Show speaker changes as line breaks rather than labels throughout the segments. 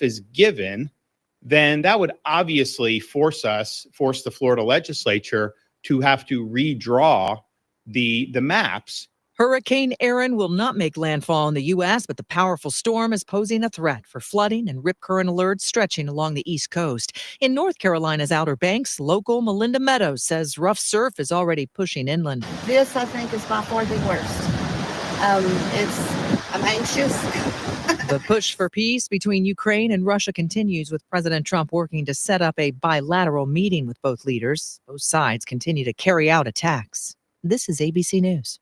is given, then that would obviously force the Florida legislature to have to redraw the maps.
Hurricane Erin will not make landfall in the U.S., but the powerful storm is posing a threat for flooding and rip current alerts stretching along the East Coast. In North Carolina's Outer Banks, local Melinda Meadows says rough surf is already pushing inland.
This, I think, is by far the worst. I'm anxious.
The push for peace between Ukraine and Russia continues, with President Trump working to set up a bilateral meeting with both leaders. Both sides continue to carry out attacks. This is ABC News.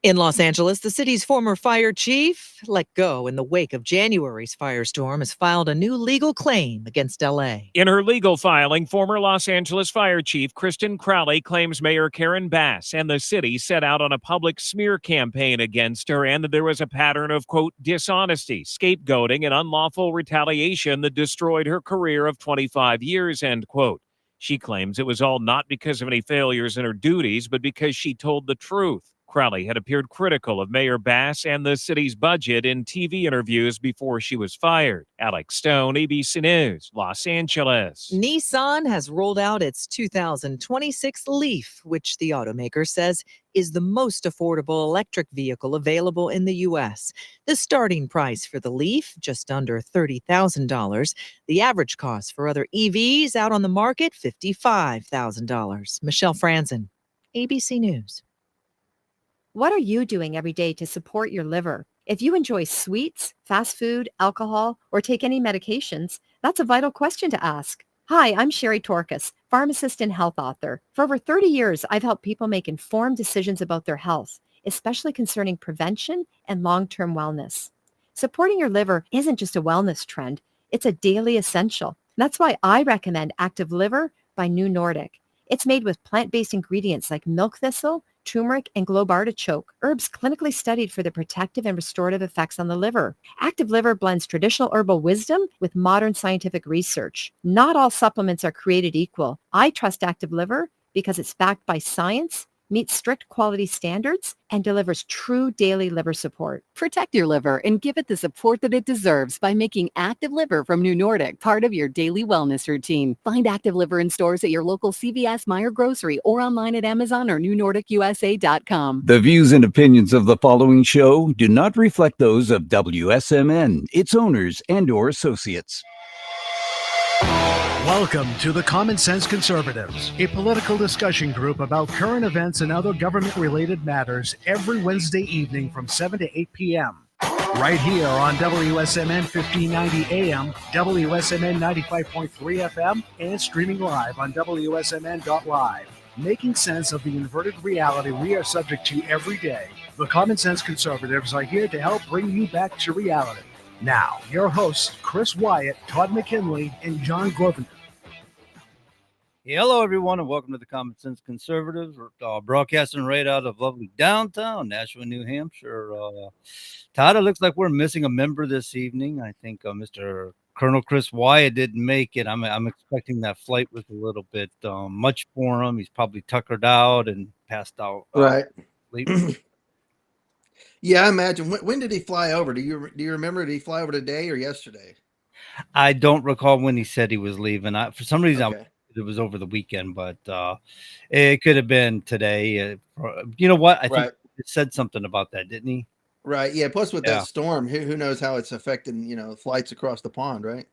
In Los Angeles, the city's former fire chief let go in the wake of January's firestorm has filed a new legal claim against L.A.
In her legal filing, former Los Angeles Fire Chief Kristen Crowley claims Mayor Karen Bass and the city set out on a public smear campaign against her, and that there was a pattern of, quote, dishonesty, scapegoating, and unlawful retaliation that destroyed her career of 25 years, end quote. She claims it was all not because of any failures in her duties, but because she told the truth. Crowley had appeared critical of Mayor Bass and the city's budget in TV interviews before she was fired. Alex Stone, ABC News, Los Angeles.
Nissan has rolled out its 2026 Leaf, which the automaker says is the most affordable electric vehicle available in the U.S. The starting price for the Leaf, just under $30,000. The average cost for other EVs out on the market, $55,000. Michelle Franzen, ABC News.
What are you doing every day to support your liver? If you enjoy sweets, fast food, alcohol, or take any medications, that's a vital question to ask. Hi, I'm Sherry Torkas, pharmacist and health author. For over 30 years, I've helped people make informed decisions about their health, especially concerning prevention and long-term wellness. Supporting your liver isn't just a wellness trend, it's a daily essential. That's why I recommend Active Liver by New Nordic. It's made with plant-based ingredients like milk thistle, turmeric, and globe artichoke, herbs clinically studied for their protective and restorative effects on the liver. Active Liver blends traditional herbal wisdom with modern scientific research. Not all supplements are created equal. I trust Active Liver because it's backed by science, meets strict quality standards, and delivers true daily liver support.
Protect your liver and give it the support that it deserves by making Active Liver from New Nordic part of your daily wellness routine. Find Active Liver in stores at your local CVS, Meijer Grocery, or online at Amazon or newnordicusa.com.
The views and opinions of the following show do not reflect those of WSMN, its owners, and/or associates.
Welcome to the Common Sense Conservatives, a political discussion group about current events and other government-related matters every Wednesday evening from 7 to 8 p.m. Right here on WSMN 1590 AM, WSMN 95.3 FM, and streaming live on wsmn.live. Making sense of the inverted reality we are subject to every day, the Common Sense Conservatives are here to help bring you back to reality. Now, your hosts, Chris Wyatt, Todd McKinley, and John Glovin.
Hello, everyone, and welcome to the Common Sense Conservatives. We're broadcasting right out of lovely downtown Nashua, New Hampshire. Todd, it looks like we're missing a member this evening. I think Mr. Colonel Chris Wyatt didn't make it. I'm expecting that flight was a little bit much for him. He's probably tuckered out and passed out.
Right. Yeah, I imagine. When did he fly over? Do you remember? Did he fly over today or yesterday?
I don't recall when he said he was leaving. For some reason,
Okay.
it was over the weekend, but it could have been today. You know what? I think it said something about that, didn't he?
Right. Yeah. Plus, with that storm, who knows how it's affecting flights across the pond, right?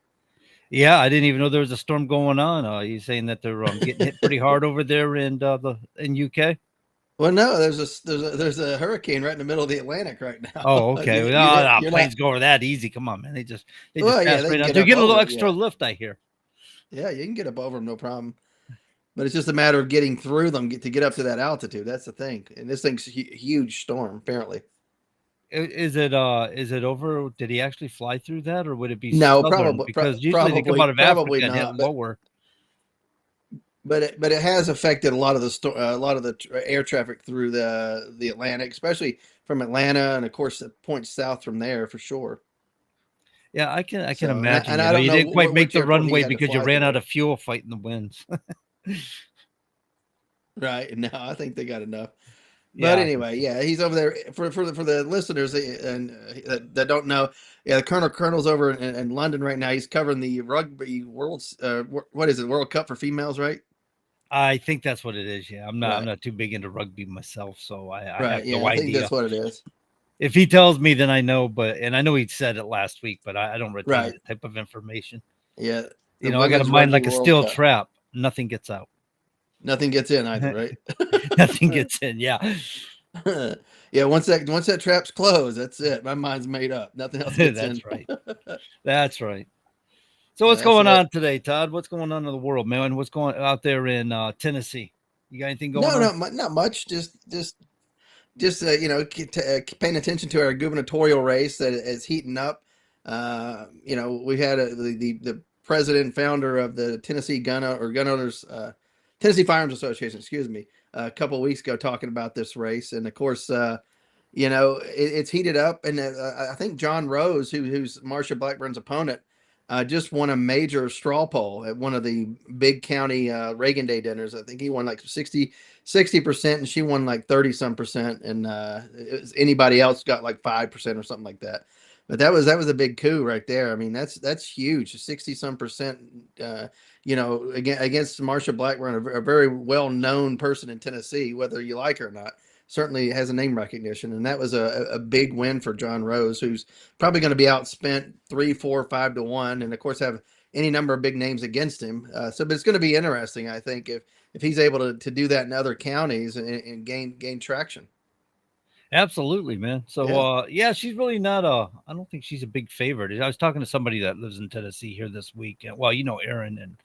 Yeah, I didn't even know there was a storm going on. You're saying that they're getting hit pretty hard over there in UK.
Well, no, there's a hurricane right in the middle of the Atlantic right now.
Oh, okay. Planes go over that easy. Come on, man. They just pass right out. They're getting a little extra lift, I hear.
Yeah, you can get up over them, no problem. But it's just a matter of getting through them to get up to that altitude. That's the thing. And this thing's a huge storm, apparently.
Is it over? Did he actually fly through that, or would it be
probably
because usually they come out of Africa and hit lower.
But it has affected a lot of the air traffic through the Atlantic, especially from Atlanta, and of course it points south from there for sure.
Yeah, I can imagine.
And I don't
you
know
didn't quite make the runway because you ran
through.
out of fuel fighting the winds.
Right. No, I think they got enough. But
Yeah.
anyway, yeah, he's over there for the listeners and that don't know. Yeah, the Colonel's over in London right now. He's covering the rugby world's what is it, World Cup for females, right?
I think that's what it is. Yeah, I'm
Right.
not too big into rugby myself, so I
Right.
have no
Yeah, I think
idea.
that's what it is.
If he tells me, then I know. And I know he said it last week, but I don't retain
Right.
that type of information.
Yeah.
You
The
know, I got a
Women's
mind
Rugby
like a
World
steel
Cup.
trap. Nothing gets out.
Nothing gets in either, right?
Nothing gets in. Yeah.
Yeah, once that trap's closed, that's it. My mind's made up. Nothing else gets in.
That's right. That's right. So what's
That's
going
it.
on today, Todd? What's going on in the world, man? What's going out there in Tennessee? You got anything going on?
No, not much. Just paying attention to our gubernatorial race that is heating up. We had the president and founder of the Tennessee Gun Owners Tennessee Firearms Association, excuse me, a couple of weeks ago talking about this race, and of course, it's heated up, and I think John Rose, who's Marsha Blackburn's opponent, just won a major straw poll at one of the big county Reagan Day dinners. I think he won like 60%, and she won like 30 some percent, and anybody else got like 5% or something like that. But that was a big coup right there. I mean, that's huge, 60 some percent. Against Marsha Blackburn, a very well known person in Tennessee, whether you like her or not. Certainly has a name recognition, and that was a big win for John Rose, who's probably going to be outspent 3, 4, 5 to 1, and of course have any number of big names against him. But it's going to be interesting, I think, if he's able to do that in other counties and gain traction.
Absolutely, man. So she's really not I don't think she's a big favorite. I was talking to somebody that lives in Tennessee here this week. Well, Aaron,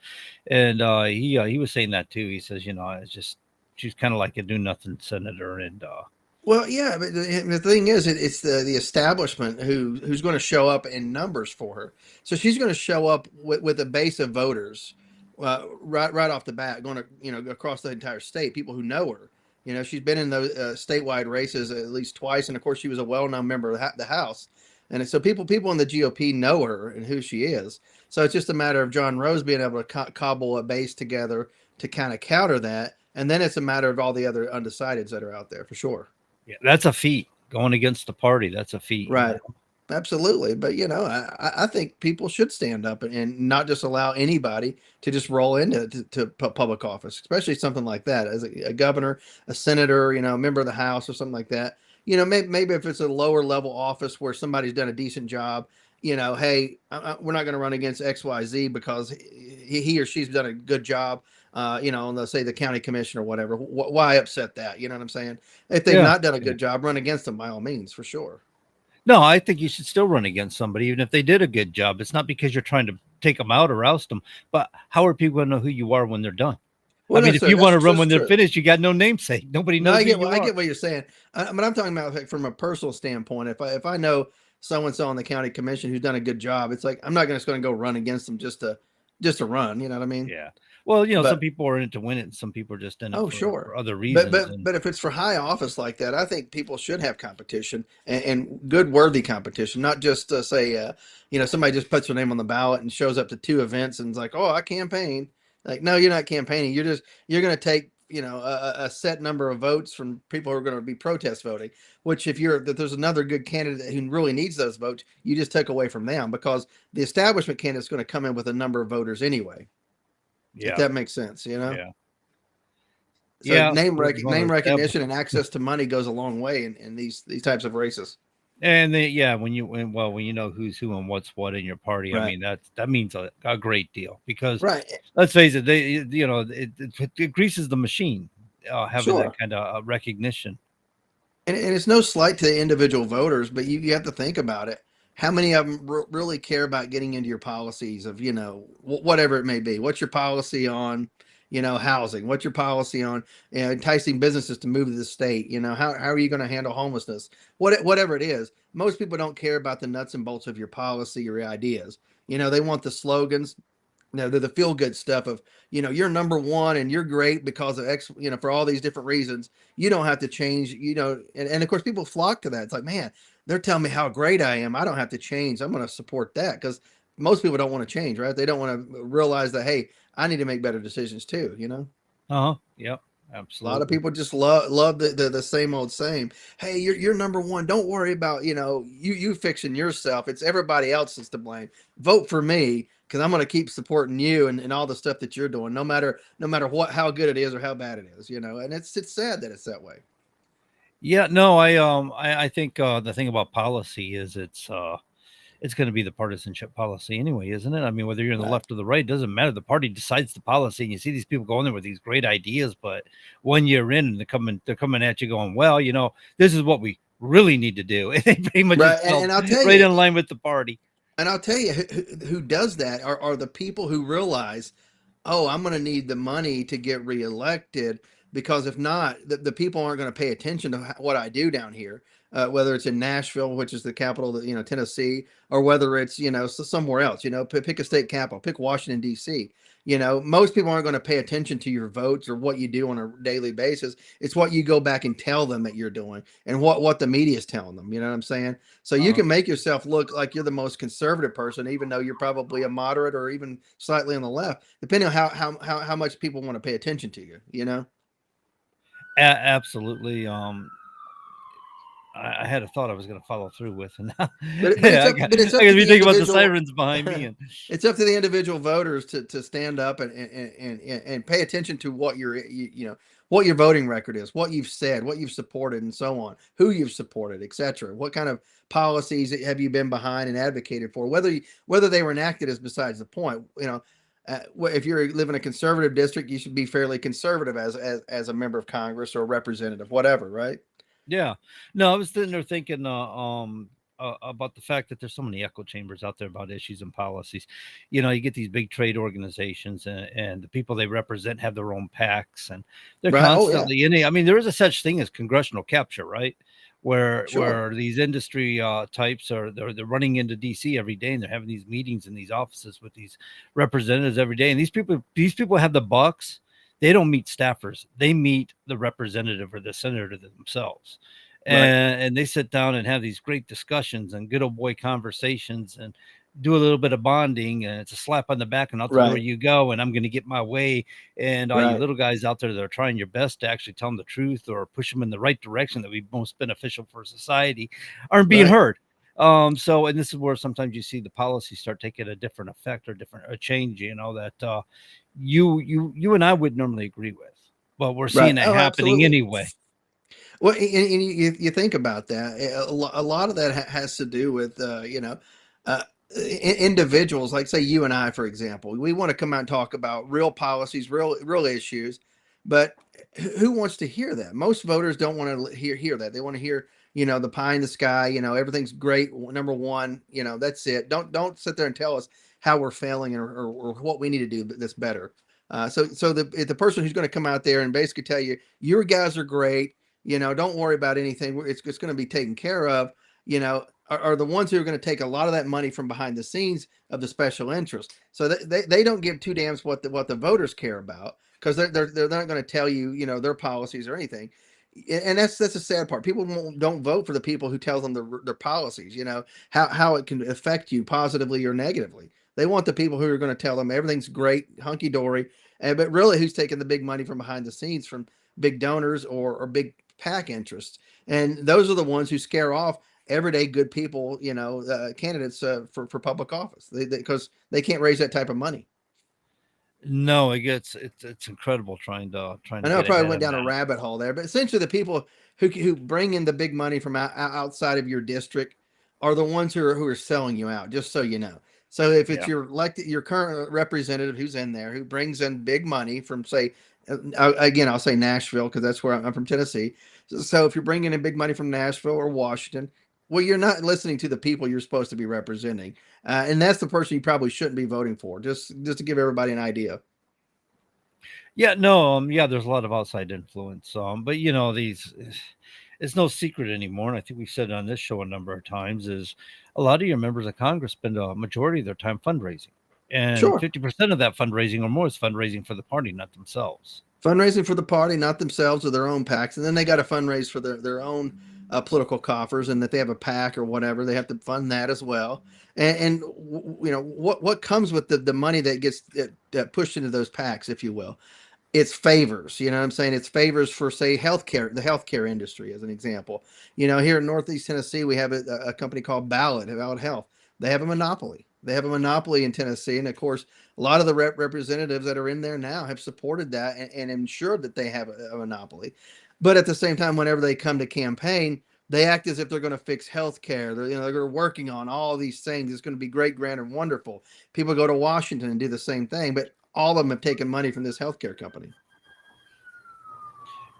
and he was saying that too. He says, it's just she's kind of like a do nothing senator, and
Well, yeah, but the thing is, it's the establishment who's going to show up in numbers for her. So she's going to show up with a base of voters right off the bat, going to across the entire state, people who know her. She's been in those statewide races at least twice, and of course, she was a well-known member of the House. And so people in the GOP know her and who she is. So it's just a matter of John Rose being able to cobble a base together to kind of counter that. And then it's a matter of all the other undecideds that are out there for sure.
yeah, that's a feat going against the party. That's a feat,
Right. Absolutely. But, I think people should stand up and not just allow anybody to just roll into public office, especially something like that as a governor, a senator, a member of the House or something like that. Maybe if it's a lower level office where somebody's done a decent job, hey, we're not going to run against XYZ because he or she's done a good job. On let's say the county commission or whatever. Why upset that? You know what I'm saying? If they've not done a good job, run against them by all means, for sure.
No, I think you should still run against somebody, even if they did a good job. It's not because you're trying to take them out or oust them, but how are people going to know who you are when they're done?
Well,
if you want to run when they're finished, you got no namesake. Nobody knows.
I get what you're saying, but I'm talking about like, from a personal standpoint. If I know so-and-so on the county commission who's done a good job, it's like I'm not just going to go run against them just to run. You know what I mean?
Yeah. Well, some people are in it to win it, and some people are just in it for other reasons.
But if it's for high office like that, I think people should have competition and good, worthy competition, not just say, somebody just puts their name on the ballot and shows up to 2 events and is like, oh, I campaign. Like, no, you're not campaigning. You're going to take, a set number of votes from people who are going to be protest voting, which if there's another good candidate who really needs those votes, you just take away from them because the establishment candidate is going to come in with a number of voters anyway.
Yeah.
If that makes sense,
Yeah.
So name recognition and access to money goes a long way in these types of races.
And when you know who's who and what's what in your party,
Right.
I mean that means a great deal because
Right.
let's face it, it greases the machine having
Sure.
that kind of recognition.
And it's no slight to the individual voters, but you have to think about it. How many of them really care about getting into your policies of, whatever it may be? What's your policy on, housing? What's your policy on enticing businesses to move to the state? How are you going to handle homelessness? Whatever it is, most people don't care about the nuts and bolts of your policy or your ideas. They want the slogans. They're the feel good stuff of, you're number one and you're great because of X, for all these different reasons. You don't have to change, and of course people flock to that. It's like, man, they're telling me how great I am. I don't have to change. I'm going to support that because most people don't want to change, right? They don't want to realize that, hey, I need to make better decisions too,
Uh-huh. Yep.
A lot of
Absolutely.
people just love the same old same. Hey, you're number one. Don't worry about you fixing yourself. It's everybody else that's to blame. Vote for me because I'm going to keep supporting you and all the stuff that you're doing, no matter what how good it is or how bad it is. And it's sad that it's that way.
Yeah, no, I think the thing about policy is it's going to be the partisanship policy anyway, isn't it? I mean, whether you're on the
Right.
left or the right, doesn't matter. The party decides the policy, and you see these people going there with these great ideas, but 1 year in, and they're coming at you going, well, this is what we really need to do. And they pretty much
Right.
just
And,
fell
and I'll tell
right
you,
in line with the party.
and I'll tell you who does that are the people who realize, oh, I'm going to need the money to get reelected because if not, the people aren't going to pay attention to what I do down here, whether it's in Nashville, which is the capital of Tennessee, or whether it's somewhere else. Pick a state capital, pick Washington D.C. Most people aren't going to pay attention to your votes or what you do on a daily basis. It's what you go back and tell them that you're doing, and what the media is telling them. You know what I'm saying? So you
Uh-huh.
can make yourself look like you're the most conservative person, even though you're probably a moderate or even slightly on the left, depending on how much people want to pay attention to you.
Absolutely. I had a thought I was going to follow through with, and now,
But
yeah,
it's up but it's
I
up
got
to
to be
the
thinking about the
individual.
sirens behind me. And
It's up to the individual voters to stand up and pay attention to what what your voting record is, what you've said, what you've supported, and so on, who you've supported, etc. What kind of policies have you been behind and advocated for? Whether they were enacted is besides the point. If you live in a conservative district, you should be fairly conservative as a member of Congress or a representative, whatever, right?
yeah, no, I was sitting there thinking about the fact that there's so many echo chambers out there about issues and policies. You get these big trade organizations, and the people they represent have their own PACs, and they're
Right. Oh yeah.
constantly in it. I mean, there is a such thing as congressional capture, right? Where
Sure.
where these industry types they're running into DC every day, and they're having these meetings in these offices with these representatives every day. And these people have the bucks. They don't meet staffers. They meet the representative or the senator themselves.
Right.
And they sit down and have these great discussions and good old boy conversations and do a little bit of bonding. And it's a slap on the back, and I'll tell you where
Right.
you go, and I'm going to get my way. And all you
Right.
little guys out there that are trying your best to actually tell them the truth or push them in the right direction that would be most beneficial for society aren't being
Right.
heard. And this is where sometimes you see the policies start taking a different effect or a change, that you and I would normally agree with, but we're
Right.
seeing it
Oh,
happening
absolutely.
anyway.
Well, and you think about that. A lot of that has to do with individuals, like say you and I, for example. We want to come out and talk about real policies, real issues, but who wants to hear that? Most voters don't want to hear that. They want to hear the pie in the sky. Everything's great. Number one, that's it. Don't sit there and tell us how we're failing or what we need to do that's better. So the person who's going to come out there and basically tell you your guys are great, don't worry about anything. It's going to be taken care of. Are the ones who are going to take a lot of that money from behind the scenes of the special interest. So they don't give two damns what the voters care about because they're not going to tell you their policies or anything. And that's the sad part. People don't vote for the people who tell them their policies. How it can affect you positively or negatively. They want the people who are going to tell them everything's great, hunky dory, but really who's taking the big money from behind the scenes from big donors or big PAC interests. And those are the ones who scare off everyday good people, candidates for public office because they can't raise that type of money.
No, it's incredible trying to
I know I
get
probably
ahead
went
of
down a
that.
rabbit hole there, but essentially the people who bring in the big money from outside of your district are the ones who are selling you out, just so you know. So if it's
Yeah.
your current representative who's in there who brings in big money from say again I'll say Nashville because that's where I'm from, Tennessee. So if you're bringing in big money from Nashville or Washington, well, you're not listening to the people you're supposed to be representing, and that's the person you probably shouldn't be voting for. Just to give everybody an idea.
Yeah, no, yeah, there's a lot of outside influence. But it's no secret anymore. And I think we've said it on this show a number of times is a lot of your members of Congress spend a majority of their time fundraising. And
Sure.
50% of that fundraising or more is fundraising for the party, not themselves.
Fundraising for the party, not themselves or their own PACs, and then they got to fundraise for their own political coffers, and that they have a PAC or whatever, they have to fund that as well. And what comes with the money that gets pushed into those PACs, if you will, it's favors, you know what I'm saying? It's favors for, say, healthcare, the healthcare industry, as an example. Here in Northeast Tennessee, we have a company called Ballot Health. They have a monopoly. They have a monopoly in Tennessee. And of course, a lot of the representatives that are in there now have supported that and ensured that they have a monopoly. But at the same time, whenever they come to campaign, they act as if they're going to fix healthcare. They're working on all these things. It's going to be great, grand, and wonderful. People go to Washington and do the same thing, but all of them have taken money from this healthcare company.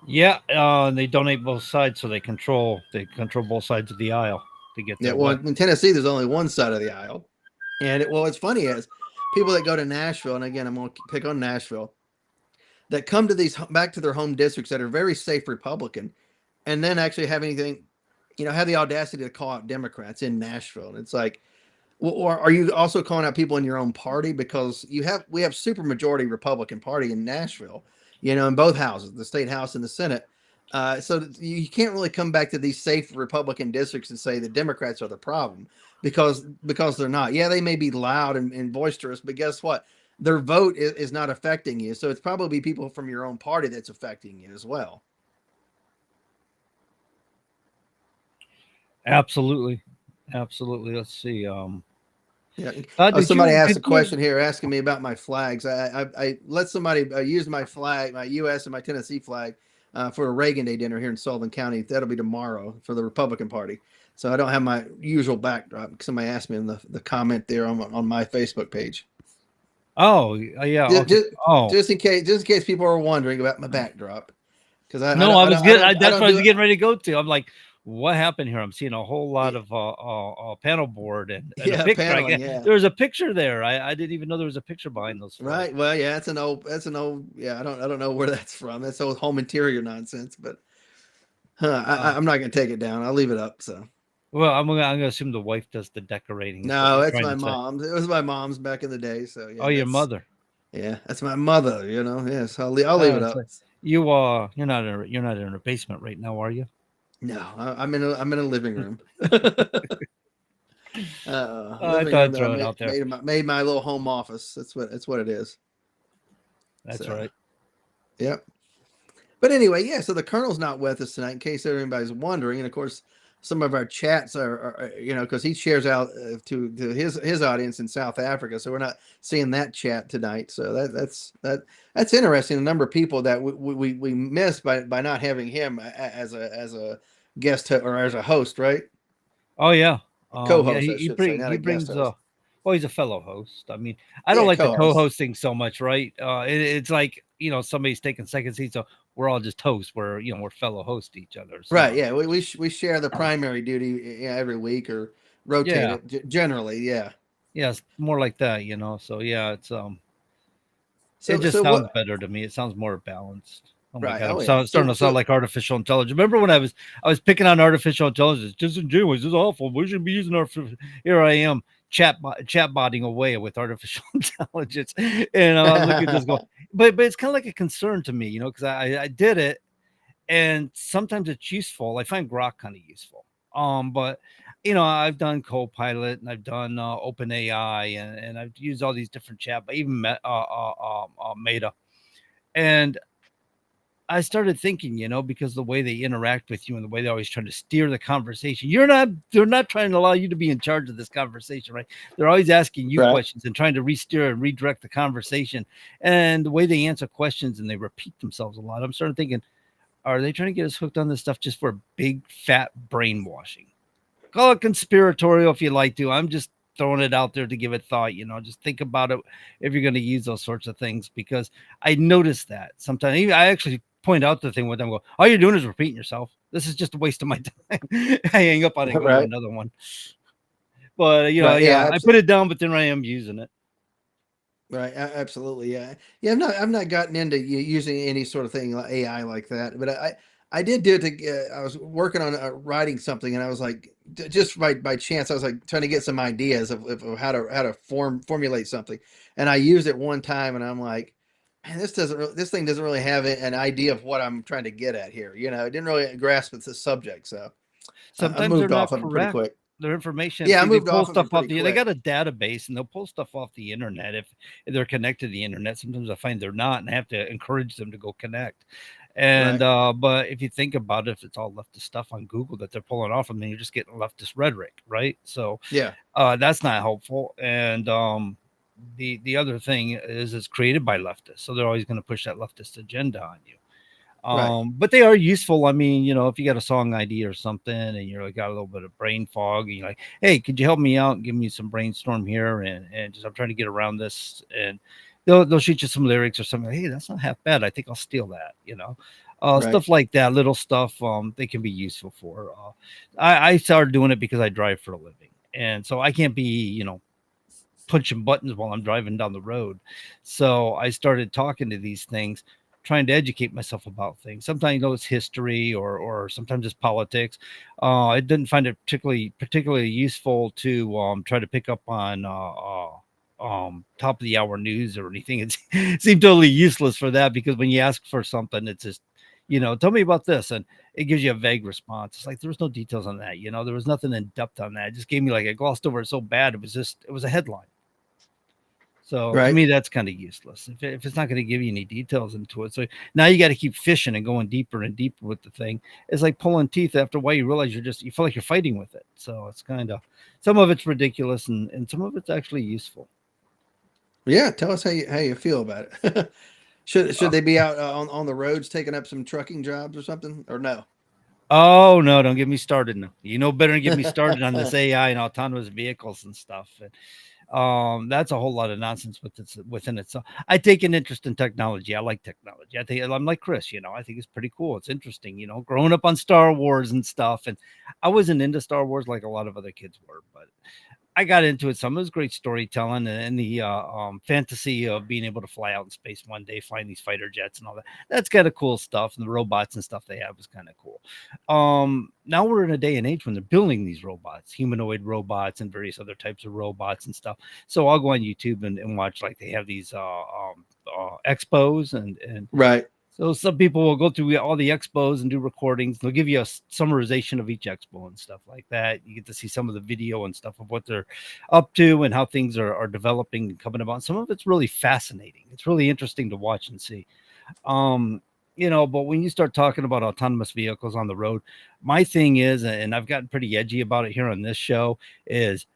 Yeah, and they donate both sides, so they control both sides of the aisle to get.
Yeah, well, in Tennessee, there's only one side of the aisle, and what's funny is people that go to Nashville, and again, I'm going to pick on Nashville, that come to back to their home districts that are very safe Republican, and then actually have anything, have the audacity to call out Democrats in Nashville. And it's like, well, or are you also calling out people in your own party? Because we have super majority Republican Party in Nashville, in both houses, the state house and the Senate. So you can't really come back to these safe Republican districts and say the Democrats are the problem because they're not. Yeah, they may be loud and boisterous, but guess what? Their vote is not affecting you. So it's probably people from your own party that's affecting you as well.
Absolutely. Let's see.
Yeah. Somebody asked a question here asking me about my flags. I let somebody use my flag, my U.S. and my Tennessee flag for a Reagan Day dinner here in Sullivan County. That'll be tomorrow for the Republican Party. So I don't have my usual backdrop. Somebody asked me in the comment there on my Facebook page.
Oh, yeah.
Just in case people are wondering about my backdrop. Because
that's what I was getting ready to go to. I'm like, what happened here? I'm seeing a whole lot of panel board and a picture. There was a picture there. I didn't even know there was a picture behind those.
Right. Well, yeah, that's an old. Yeah, I don't know where that's from. That's old home interior nonsense. But I'm not gonna take it down. I'll leave it up. So.
Well, I'm gonna assume the wife does the decorating.
No, it's my mom's. It was my mom's back in the day. So. Yeah,
your mother.
Yeah, that's my mother. Yes, I'll leave it up.
You're not in a basement right now, are you?
No, I'm in a living room.
I thought I'd throw it out there.
Made my little home office. That's what it is.
That's right.
Yep. But anyway, yeah. So the Colonel's not with us tonight, in case everybody's wondering. And of course, some of our chats are because he shares out to his audience in South Africa, so we're not seeing that chat tonight. So that's interesting. The number of people that we missed by not having him as a guest or as a host, right?
Oh yeah,
co-host.
Yeah, he brings. He's a fellow host. I mean, I don't like the co-hosting so much, right? It's like somebody's taking second seat, so we're all just hosts. We're fellow hosts to each other. So.
Right? Yeah, we share the primary duty every week or rotate it generally. Yeah.
Yeah, it's more like that, So yeah, it's it just sounds better to me. It sounds more balanced. Oh my God, I'm starting to sound like artificial intelligence. Remember when I was picking on artificial intelligence? Disingenuous, this is awful. We shouldn't be using here I am chatbotting away with artificial intelligence, and I'm looking at this going, but it's kind of like a concern to me, because I did it, and sometimes it's useful. I find Grok kind of useful, but I've done Copilot and I've done OpenAI and I've used all these different chat, but even Meta, and I started thinking, because the way they interact with you and the way they're always trying to steer the conversation, they're not trying to allow you to be in charge of this conversation, right? They're always asking you questions and trying to re-steer and redirect the conversation. And the way they answer questions and they repeat themselves a lot, I'm starting thinking, are they trying to get us hooked on this stuff just for big fat brainwashing? Call it conspiratorial if you like to. I'm just throwing it out there to give it thought, just think about it if you're going to use those sorts of things, because I noticed that sometimes I actually point out the thing with them, go, all you're doing is repeating yourself. This is just a waste of my time. I hang up on it and go to another one. But I put it down, but then I am using it.
Right. Absolutely. Yeah. Yeah. I've not gotten into using any sort of thing like AI like that, but I did do it I was working on writing something, and I was like, just by chance, I was like trying to get some ideas of how to formulate something. And I used it one time, and I'm like, man, this thing doesn't really have an idea of what I'm trying to get at here. It didn't really grasp the subject. So
sometimes
I moved off of it pretty quick.
their information.
Yeah, I
See, they
moved
pull
off of it
stuff off
pretty
they got
quick.
a database and they'll pull stuff off the internet if they're connected to the internet. Sometimes I find they're not, and I have to encourage them to go connect. And
Right.
but if you think about it, if it's all leftist stuff on Google that they're pulling off, then you're just getting leftist rhetoric, right? So
Yeah.
that's not helpful. And the other thing is it's created by leftists, so they're always going to push that leftist agenda on you.
Right.
But they are useful. I mean, if you got a song idea or something and you're like got a little bit of brain fog and you're like, hey, could you help me out and give me some brainstorm here? And just I'm trying to get around this, and they'll shoot you some lyrics or something. Hey, that's not half bad. I think I'll steal that,
Right.
stuff like that, little stuff they can be useful for. I started doing it because I drive for a living. And so I can't be, punching buttons while I'm driving down the road. So I started talking to these things, trying to educate myself about things. Sometimes it's history or sometimes it's politics. I didn't find it particularly useful to try to pick up on top of the hour news or anything. It seemed totally useless for that, because when you ask for something, it's just, tell me about this, and it gives you a vague response. It's like there was no details on that. There was nothing in depth on that. It just gave me I glossed over it so bad. It was a headline. So to
Right.
me, that's kind of useless if it's not going to give you any details into it. So now you got to keep fishing and going deeper and deeper with the thing. It's like pulling teeth. After a while, you realize you feel like you're fighting with it. So it's kind of, some of it's ridiculous and some of it's actually useful.
Yeah. Tell us how you feel about it. Should they be out on the roads taking up some trucking jobs or something, or no?
Oh no, don't get me started. No. You know better than get me started on this AI and autonomous vehicles and stuff. And that's a whole lot of nonsense within itself. I take an interest in technology. I like technology. I'm like Chris, I think it's pretty cool. It's interesting, growing up on Star Wars and stuff. And I wasn't into Star Wars like a lot of other kids were, but I got into it. Some of it was great storytelling and the fantasy of being able to fly out in space one day, flying these fighter jets and all that. That's kind of cool stuff. And the robots and stuff they have is kind of cool. Now we're in a day and age when they're building these robots, humanoid robots and various other types of robots and stuff. So I'll go on YouTube and watch, like, they have these expos and
Right.
so some people will go through all the expos and do recordings. They'll give you a summarization of each expo and stuff like that. You get to see some of the video and stuff of what they're up to and how things are developing and coming about. Some of it's really fascinating. It's really interesting to watch and see. But when you start talking about autonomous vehicles on the road, my thing is, and I've gotten pretty edgy about it here on this show, is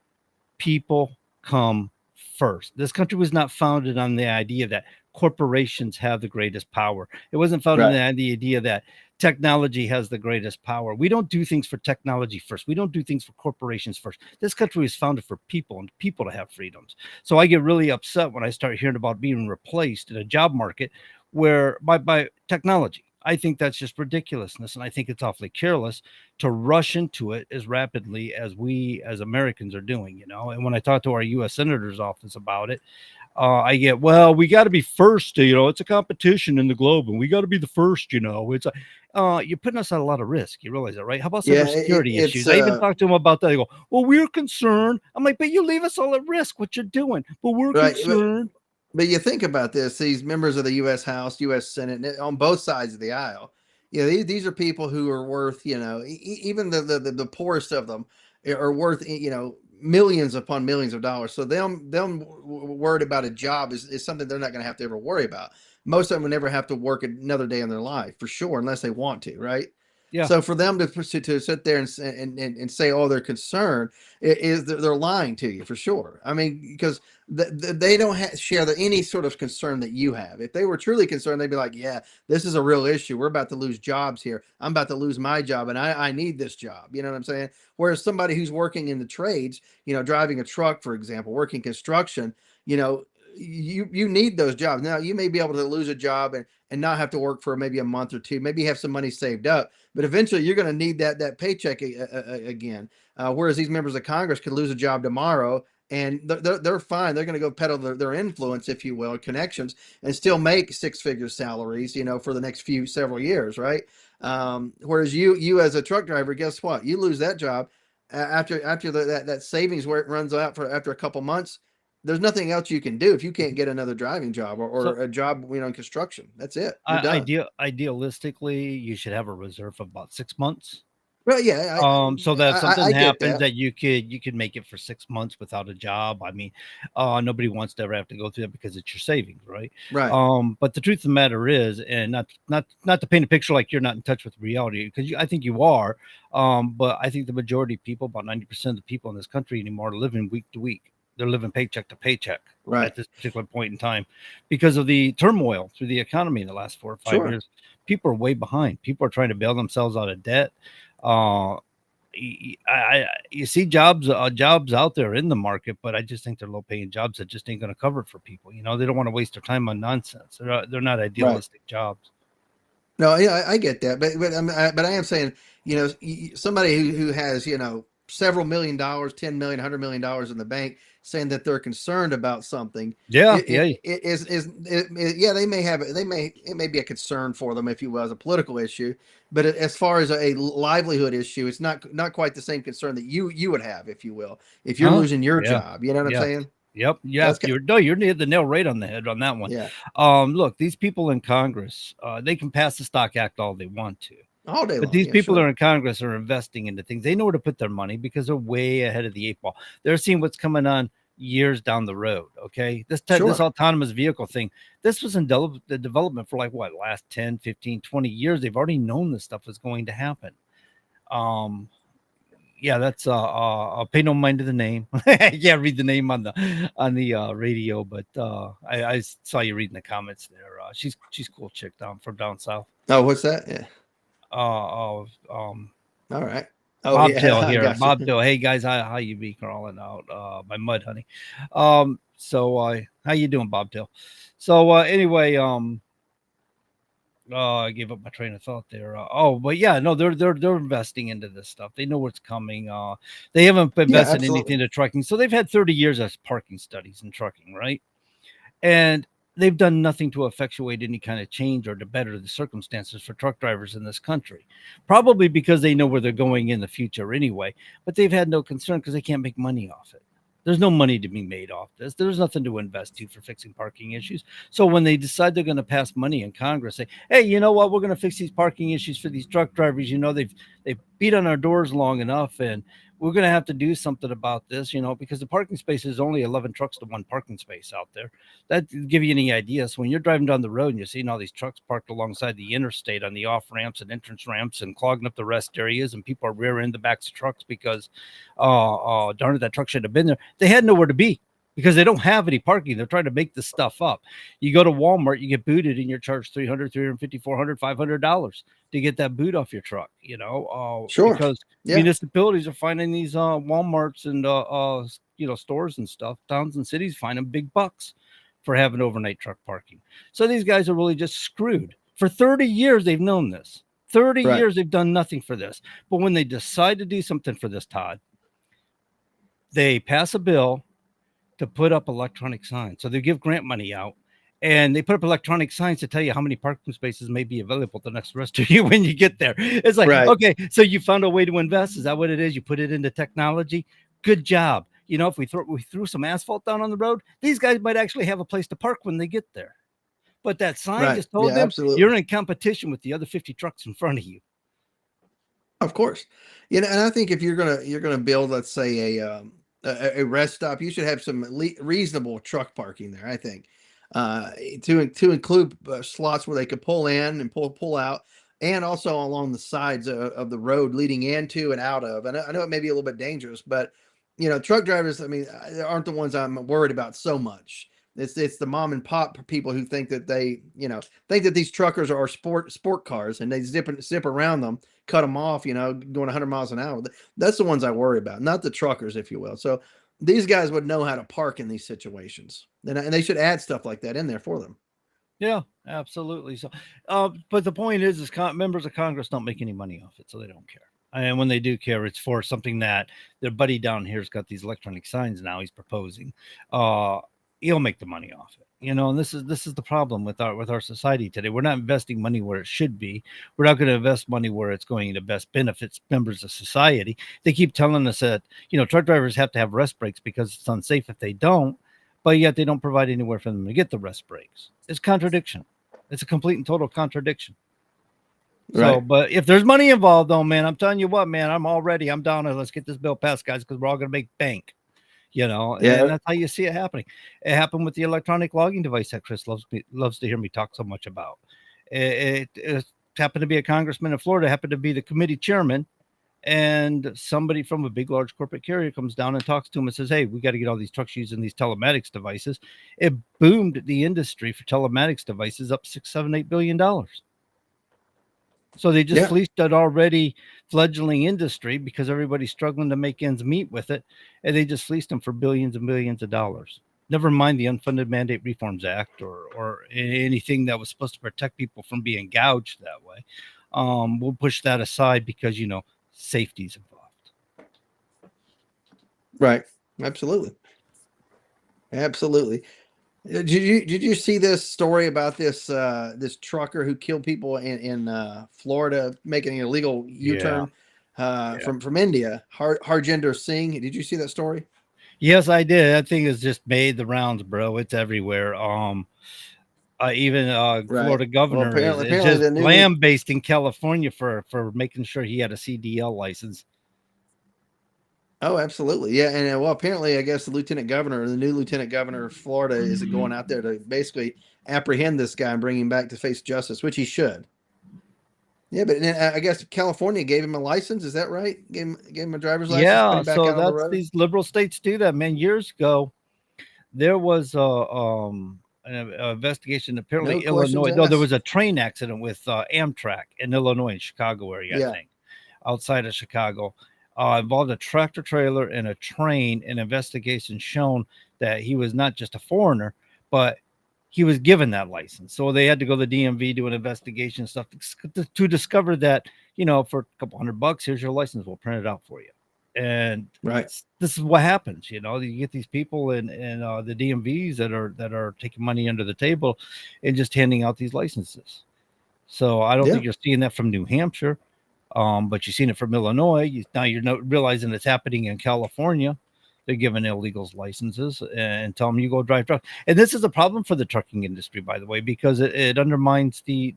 people come first. This country was not founded on the idea that corporations have the greatest power. It wasn't founded on the idea that technology has the greatest power. We don't do things for technology first. We don't do things for corporations first. This country was founded for people and people to have freedoms. So I get really upset when I start hearing about being replaced in a job market where by technology. I think that's just ridiculousness. And I think it's awfully careless to rush into it as rapidly as we as Americans are doing, And when I talk to our U.S. Senator's office about it, I get, well, we got to be first, it's a competition in the globe and we got to be the first, it's you're putting us at a lot of risk. You realize that, right? How about cybersecurity issues? I even talked to them about that. They go, well, we're concerned. I'm like, but you leave us all at risk, what you're doing, but we're concerned.
But you think about this, these members of the U.S. House, U.S. Senate, on both sides of the aisle, these are people who are worth, even the poorest of them are worth, millions upon millions of dollars. So them worried about a job is something they're not going to have to ever worry about. Most of them will never have to work another day in their life, for sure, unless they want to, right?
Yeah.
So for them to sit there and say, oh, they're concerned, they're lying to you, for sure. I mean, because they don't share any sort of concern that you have. If they were truly concerned, they'd be like, yeah, this is a real issue. We're about to lose jobs here. I'm about to lose my job and I need this job. You know what I'm saying? Whereas somebody who's working in the trades, driving a truck, for example, working construction, you need those jobs. Now you may be able to lose a job and not have to work for maybe a month or two, maybe have some money saved up, but eventually you're going to need that paycheck again. Whereas these members of Congress could lose a job tomorrow and they're fine. They're going to go peddle their influence, if you will, connections, and still make six-figure salaries, for the next several years. Right. Whereas you as a truck driver, guess what? You lose that job after that savings where it runs out after a couple months. There's nothing else you can do if you can't get another driving job or a job, in construction. That's it. You're done.
Idealistically, you should have a reserve of about 6 months.
Right. Yeah.
So that something
I get
happens
that.
that you could make it for 6 months without a job. I mean, nobody wants to ever have to go through that because it's your savings, right?
Right.
But the truth of the matter is, and not to paint a picture like you're not in touch with reality, because I think you are. But I think the majority of people, about 90% of the people in this country anymore, are living week to week. They're living paycheck to paycheck
Right.
at this particular point in time because of the turmoil through the economy in the last 4 or 5
Sure.
years. People are way behind. People are trying to bail themselves out of debt. You see jobs out there in the market, but I just think they're low paying jobs that just ain't going to cover it for people. You know, they don't want to waste their time on nonsense. They're not idealistic jobs.
No, yeah, I get that, but I am saying, somebody who has several $1,000,000, 10 million, $100 million in the bank, saying that they're concerned about something.
Yeah,
Yeah, they may have it may be a concern for them, if you will, as a political issue, but as far as a livelihood issue, it's not quite the same concern that you would have, if you will, if you're losing your job. You know what I'm saying?
Yep. Yeah.
That's
You're near the nail right on the head on that one.
Yeah.
Look, these people in Congress, they can pass the Stock Act all they want to.
All day
But
long.
these
Yeah,
people that
sure.
are in Congress are investing into things. They know where to put their money because they're way ahead of the 8 ball. They're seeing what's coming on years down the road. Okay. This
Sure.
autonomous vehicle thing, this was in the development for like what, last 10, 15, 20 years. They've already known this stuff was going to happen. Yeah, that's I'll pay no mind to the name. Yeah, read the name on the radio, but I saw you reading the comments there. She's cool chick from down south.
Oh, what's that? Yeah.
All
right. Oh,
Bobtail
yeah. I
here.
got you.
Bobtail. Hey guys, how you be crawling out my mud, honey? So how you doing, Bobtail? So anyway, I gave up my train of thought there. But yeah, no, they're investing into this stuff. They know what's coming. They haven't invested anything into trucking, so they've had 30 years as parking studies in trucking, right? And they've done nothing to effectuate any kind of change or to better the circumstances for truck drivers in this country. Probably because they know where they're going in the future anyway. But they've had no concern because they can't make money off it. There's no money to be made off this. There's nothing to invest to for fixing parking issues. So when they decide they're going to pass money in Congress, say, hey, you know what? We're going to fix these parking issues for these truck drivers. You know, they've beat on our doors long enough, and we're going to have to do something about this, because the parking space is only 11 trucks to one parking space out there. That give you any idea. So when you're driving down the road and you're seeing all these trucks parked alongside the interstate on the off ramps and entrance ramps and clogging up the rest areas, and people are rear-ending the backs of trucks because, darn it, that truck should have been there. They had nowhere to be because they don't have any parking. They're trying to make this stuff up. You go to Walmart, you get booted, and you're charged $300, $350, $400, $500 to get that boot off your truck.
Sure.
Because municipalities are finding these Walmarts and stores and stuff, towns and cities find them big bucks for having overnight truck parking. So these guys are really just screwed. For 30 years, they've known this. 30 years, they've done nothing for this. But when they decide to do something for this, Todd, they pass a bill to put up electronic signs. So they give grant money out, and they put up electronic signs to tell you how many parking spaces may be available the next rest of you when you get there. It's like, okay, so you found a way to invest. Is that what it is? You put it into technology. Good job. If we threw some asphalt down on the road, these guys might actually have a place to park when they get there. But that sign just told them you're in competition with the other 50 trucks in front of you.
Of course. And I think if you're gonna build, let's say, a rest stop, you should have some reasonable truck parking there. I think to include slots where they could pull in and pull out, and also along the sides of the road leading into and out of. And I know it may be a little bit dangerous, but truck drivers, I mean, aren't the ones I'm worried about so much. It's the mom and pop people who think that think that these truckers are sport cars, and they zip around them, cut them off, going 100 miles an hour. That's the ones I worry about, not the truckers, if you will. So these guys would know how to park in these situations, and they should add stuff like that in there for them.
Yeah, absolutely. So, but the point is members of Congress don't make any money off it, so they don't care. And when they do care, it's for something that their buddy down here's got these electronic signs now he's proposing. He'll make the money off it, and this is the problem with our society today. We're not investing money where it should be. We're not going to invest money where it's going to best benefits members of society. They keep telling us that, truck drivers have to have rest breaks because it's unsafe if they don't, but yet they don't provide anywhere for them to get the rest breaks. It's contradiction. It's a complete and total contradiction. So,
Right.
but if there's money involved, though, man, I'm telling you what, man, I'm down and let's get this bill passed, guys, because we're all going to make bank,
Yeah.
and that's how you see it happening. It happened with the electronic logging device that Chris loves to hear me talk so much about. It happened to be a congressman in Florida, happened to be the committee chairman, and somebody from a big, large corporate carrier comes down and talks to him and says, hey, we got to get all these trucks using these telematics devices. It boomed the industry for telematics devices up $6, $7, $8 billion. So they just
Yeah.
fleeced that already fledgling industry because everybody's struggling to make ends meet with it. And they just fleeced them for billions and billions of dollars. Never mind the Unfunded Mandate Reforms Act or anything that was supposed to protect people from being gouged that way. We'll push that aside because, safety's involved.
Right. Absolutely. Absolutely. Did you see this story about this trucker who killed people in Florida making an illegal U-turn from India, Harjinder Singh? Did you see that story?
Yes, I did. That thing has just made the rounds, bro. It's everywhere. Even
Right.
Florida governor is
apparently
just
the new
lambasting California for making sure he had a CDL license.
Oh, absolutely. Yeah. And well, apparently, I guess the new lieutenant governor of Florida is going out there to basically apprehend this guy and bring him back to face justice, which he should. Yeah. But then I guess California gave him a license. Is that right? Gave him a driver's license, put
Yeah,
him back
so
out on the
that's
road.
these liberal states do that, man. Years ago, there was an investigation.
No
Apparently,
questions
Illinois. No, there was
asked.
a train accident with Amtrak in Illinois, in Chicago area, I
Yeah.
think, outside of Chicago. Involved a tractor trailer and a train. An investigation shown that he was not just a foreigner, but he was given that license. So they had to go to the DMV, do an investigation stuff to discover that, for a couple $100, here's your license. We'll print it out for you. And
Right.
this is what happens. You get these people in the DMVs that are taking money under the table and just handing out these licenses. So I don't
Yeah.
think you're seeing that from New Hampshire, but you've seen it from Illinois. Now you're realizing it's happening in California. They're giving illegals licenses and tell them you go drive truck. And this is a problem for the trucking industry, by the way, because it undermines the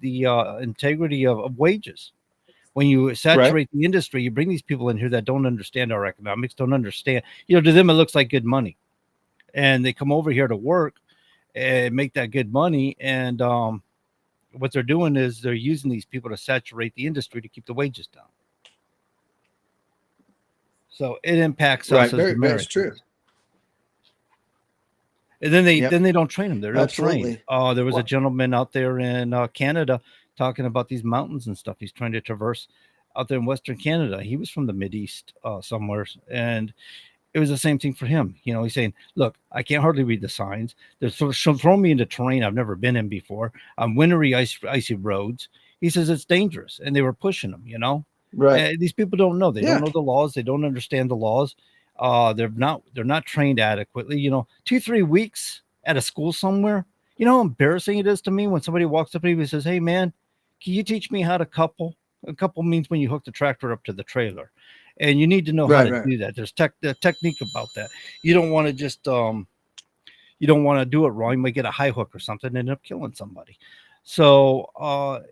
integrity of wages. When you saturate the industry, you bring these people in here that don't understand our economics, don't understand. To them it looks like good money, and they come over here to work and make that good money. And what they're doing is they're using these people to saturate the industry to keep the wages down. So it impacts us as
Very,
Americans.
that's true.
And then they don't train them. They're not trained.
Absolutely.
There was a gentleman out there in Canada talking about these mountains and stuff he's trying to traverse out there in Western Canada. He was from the Mideast somewhere, and it was the same thing for him. He's saying, look, I can't hardly read the signs. They're throwing me into terrain I've never been in before, on wintry, icy roads. He says it's dangerous, and they were pushing him,
Right.
These people don't know. They don't know the laws. They don't understand the laws. They're not trained adequately. 2-3 weeks at a school somewhere. You know how embarrassing it is to me when somebody walks up to me and says, hey man, can you teach me how to couple? A couple means when you hook the tractor up to the trailer, and you need to know how to do that. There's the technique about that. You don't want to just you don't want to do it wrong. You might get a high hook or something and end up killing somebody. So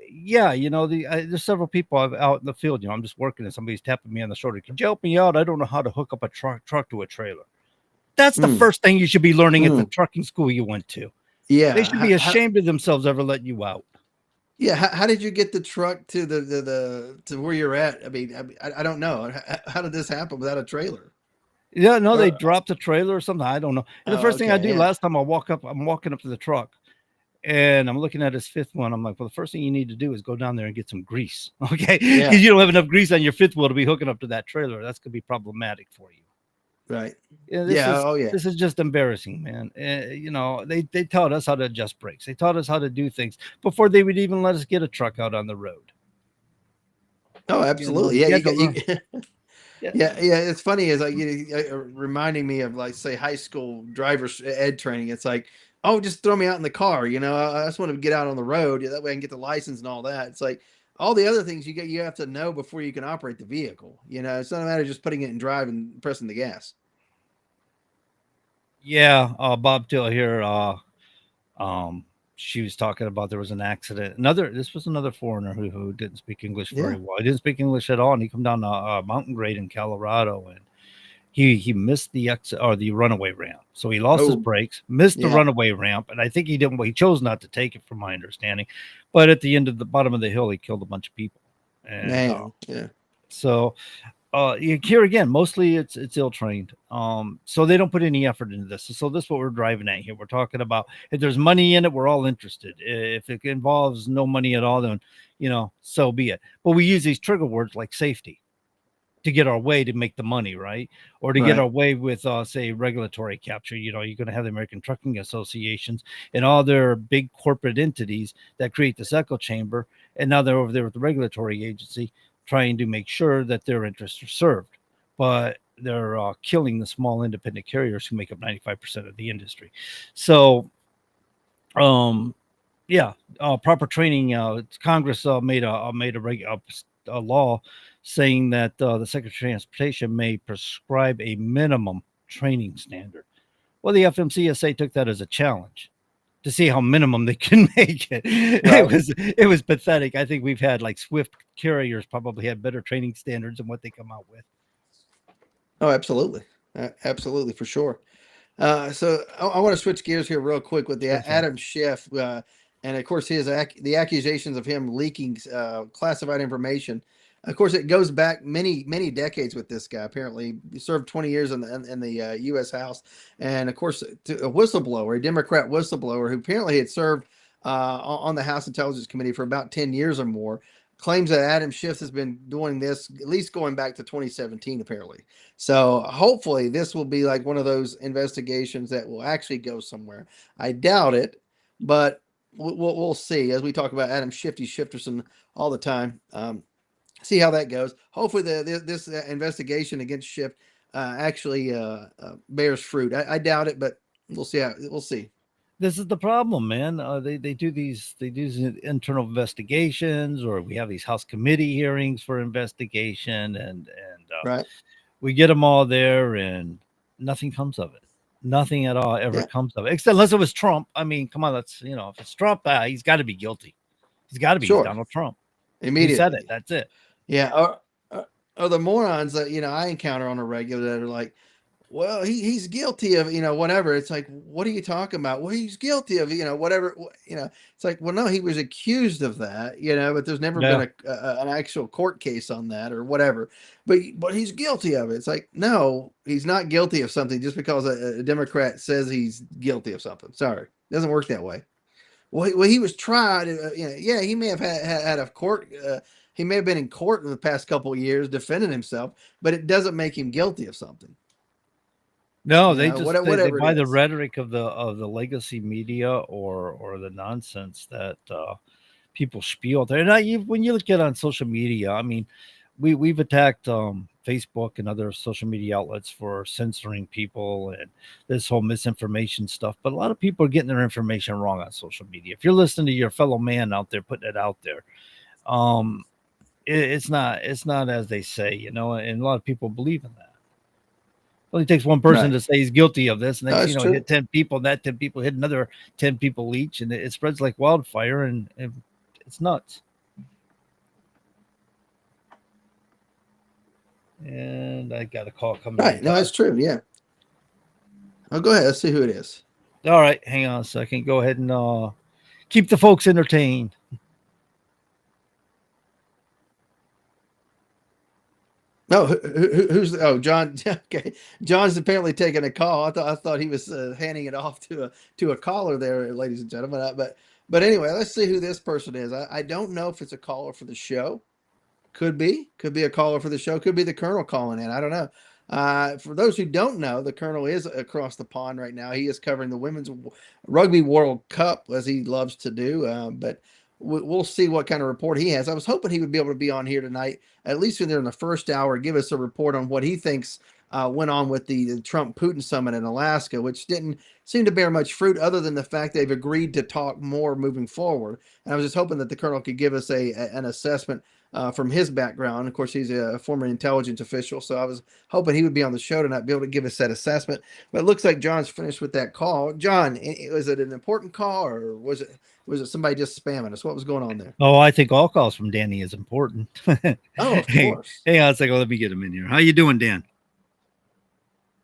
there's several people out in the field. I'm just working and somebody's tapping me on the shoulder. Can you help me out? I don't know how to hook up a truck to a trailer. That's the first thing you should be learning at the trucking school you went to.
Yeah.
They should be ashamed of themselves ever letting you out.
Yeah. How did you get the truck to to where you're at? I mean, I don't know. How did this happen without a trailer?
Yeah, no, they dropped a trailer or something. I don't know. And the first thing I do
yeah.
last time I'm walking up to the truck and I'm looking at his fifth one. I'm like, well, the first thing you need to do is go down there and get some grease. Okay.
Yeah.
Because you don't have enough grease on your fifth wheel to be hooking up to that trailer. That's going to be problematic for you.
Right.
This is just embarrassing, man. They taught us how to adjust brakes. They taught us how to do things before they would even let us get a truck out on the road.
Oh, absolutely.
Yeah.
Yeah. It's funny is like reminding me of like say high school driver's ed training. It's like, oh, just throw me out in the car. I just want to get out on the road. That way I can get the license and all that. It's like all the other things you have to know before you can operate the vehicle. It's not a matter of just putting it in drive and pressing the gas.
Yeah. Bob Till here. she was talking about there was an accident. This was another foreigner who didn't speak English very well. He didn't speak English at all, and he come down a mountain grade in Colorado, and he missed the exit or the runaway ramp. So he lost his brakes, missed the runaway ramp, and I think he didn't. Well, he chose not to take it, from my understanding. But at the end of the bottom of the hill, he killed a bunch of people. And, So here again, mostly it's ill-trained. So they don't put any effort into this. So this is what we're driving at here. We're talking about if there's money in it, we're all interested. If it involves no money at all, then so be it. But we use these trigger words like safety to get our way to make the money, right? Or to get our way with, say, regulatory capture. You're going to have the American Trucking Associations and all their big corporate entities that create this echo chamber. And now they're over there with the regulatory agency trying to make sure that their interests are served. But they're killing the small independent carriers who make up 95% of the industry. So, proper training. Congress made a law saying that the Secretary of Transportation may prescribe a minimum training standard. Well, the FMCSA took that as a challenge to see how minimum they can make it. It was pathetic. I think we've had like Swift carriers probably had better training standards than what they come out with.
Oh, absolutely. Absolutely, for sure. So I want to switch gears here real quick with the Adam Schiff. And of course, the accusations of him leaking classified information. Of course, it goes back many, many decades with this guy. Apparently, he served 20 years in the U.S. House. And of course, a whistleblower, a Democrat whistleblower who apparently had served on the House Intelligence Committee for about 10 years or more, claims that Adam Schiff has been doing this at least going back to 2017, apparently. So hopefully this will be like one of those investigations that will actually go somewhere. I doubt it, but we'll see. As we talk about Adam Shifterson all the time, see how that goes. Hopefully this investigation against Schiff actually bears fruit. I doubt it, but we'll see. We'll see.
This is the problem, man. They do these internal investigations, or we have these House committee hearings for investigation, and we get them all there, and nothing comes of it. Nothing at all ever comes of it, except unless it was Trump. I mean, come on, if it's Trump, he's got to be guilty. He's got to be Donald Trump.
Immediately.
He said it. That's it.
Yeah. Or the morons that, I encounter on a regular that are like, well, he's guilty of, whatever. It's like, what are you talking about? Well, he's guilty of, whatever, it's like, well, no, he was accused of that, but there's never been an actual court case on that or whatever, but he's guilty of it. It's like, no, he's not guilty of something just because a Democrat says he's guilty of something. Sorry. It doesn't work that way. Well, he was tried. He may have had a court. He may have been in court in the past couple of years defending himself, but it doesn't make him guilty of something.
No, they buy the rhetoric of the legacy media or the nonsense that people spiel there. And when you look at on social media, I mean, we've attacked Facebook and other social media outlets for censoring people and this whole misinformation stuff. But a lot of people are getting their information wrong on social media. If you're listening to your fellow man out there putting it out there, it's not as they say, and a lot of people believe in that. It only takes one person to say he's guilty of this, and then hit 10 people, and that 10 people hit another 10 people each, and it spreads like wildfire, and it's nuts. And I got a call coming.
Right, no, that's true. Yeah. Oh, go ahead. Let's see who it is.
All right, hang on a second. Go ahead and keep the folks entertained.
No, who's John? Okay, John's apparently taking a call. I thought he was handing it off to a caller there, ladies and gentlemen. But anyway, let's see who this person is. I don't know if it's a caller for the show. Could be a caller for the show. Could be the Colonel calling in. I don't know. For those who don't know, the Colonel is across the pond right now. He is covering the Women's Rugby World Cup, as he loves to do. But we'll see what kind of report he has. I was hoping he would be able to be on here tonight, at least when they're in the first hour, give us a report on what he thinks went on with the Trump-Putin summit in Alaska, which didn't seem to bear much fruit other than the fact they've agreed to talk more moving forward. And I was just hoping that the Colonel could give us an assessment from his background. Of course, he's a former intelligence official, so I was hoping he would be on the show tonight, be able to give us that assessment. But it looks like John's finished with that call. John, was it an important call, or was it somebody just spamming us? What was going on there?
Oh, I think all calls from Danny is important.
Oh, of course.
Hey, on a second. Let me get him in here. How you doing, Dan?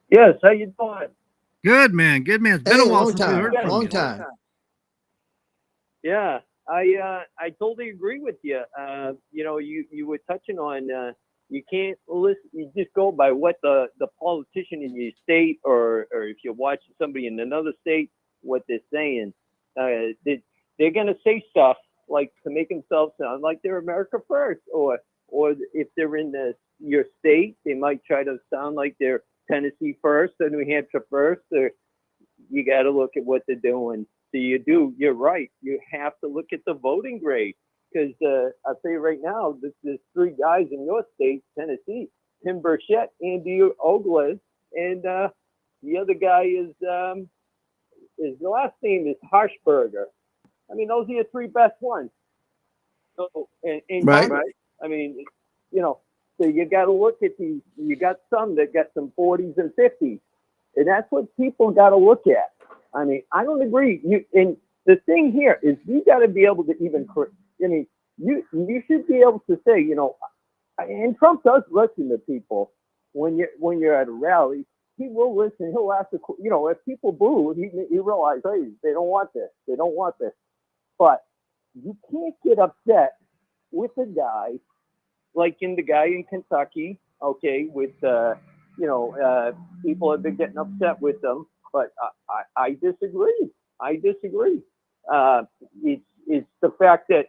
Yes, how you doing?
Good, man. Good, man. It's been a while
long
since we
time.
heard from
Long
you.
time.
Yeah, I totally agree with you. You know, you were touching on you can't listen. You just go by what the politician in your state, or if you're watching somebody in another state, what they're saying. They're gonna say stuff like to make themselves sound like they're America first, or if they're in your state, they might try to sound like they're Tennessee first or New Hampshire first. Or you got to look at what they're doing. So you're right. You have to look at the voting grade, because I'll tell you right now, there's three guys in your state, Tennessee: Tim Burchett, Andy Ogles, and the other guy is the last name is Harshberger. I mean, those are your three best ones. So, in
Right.
Congress, I mean, you know, so you got to look at these. You got some that got some 40s and 50s, and that's what people got to look at. I mean, I don't agree. And the thing here is, you got to be able to even. I mean, you should be able to say, you know, and Trump does listen to people when you're at a rally. He will listen. He'll ask you know, if people boo, he realizes, hey, they don't want this. They don't want this. But you can't get upset with a guy like the guy in Kentucky, okay, with, people have been getting upset with them, but I disagree. It's the fact that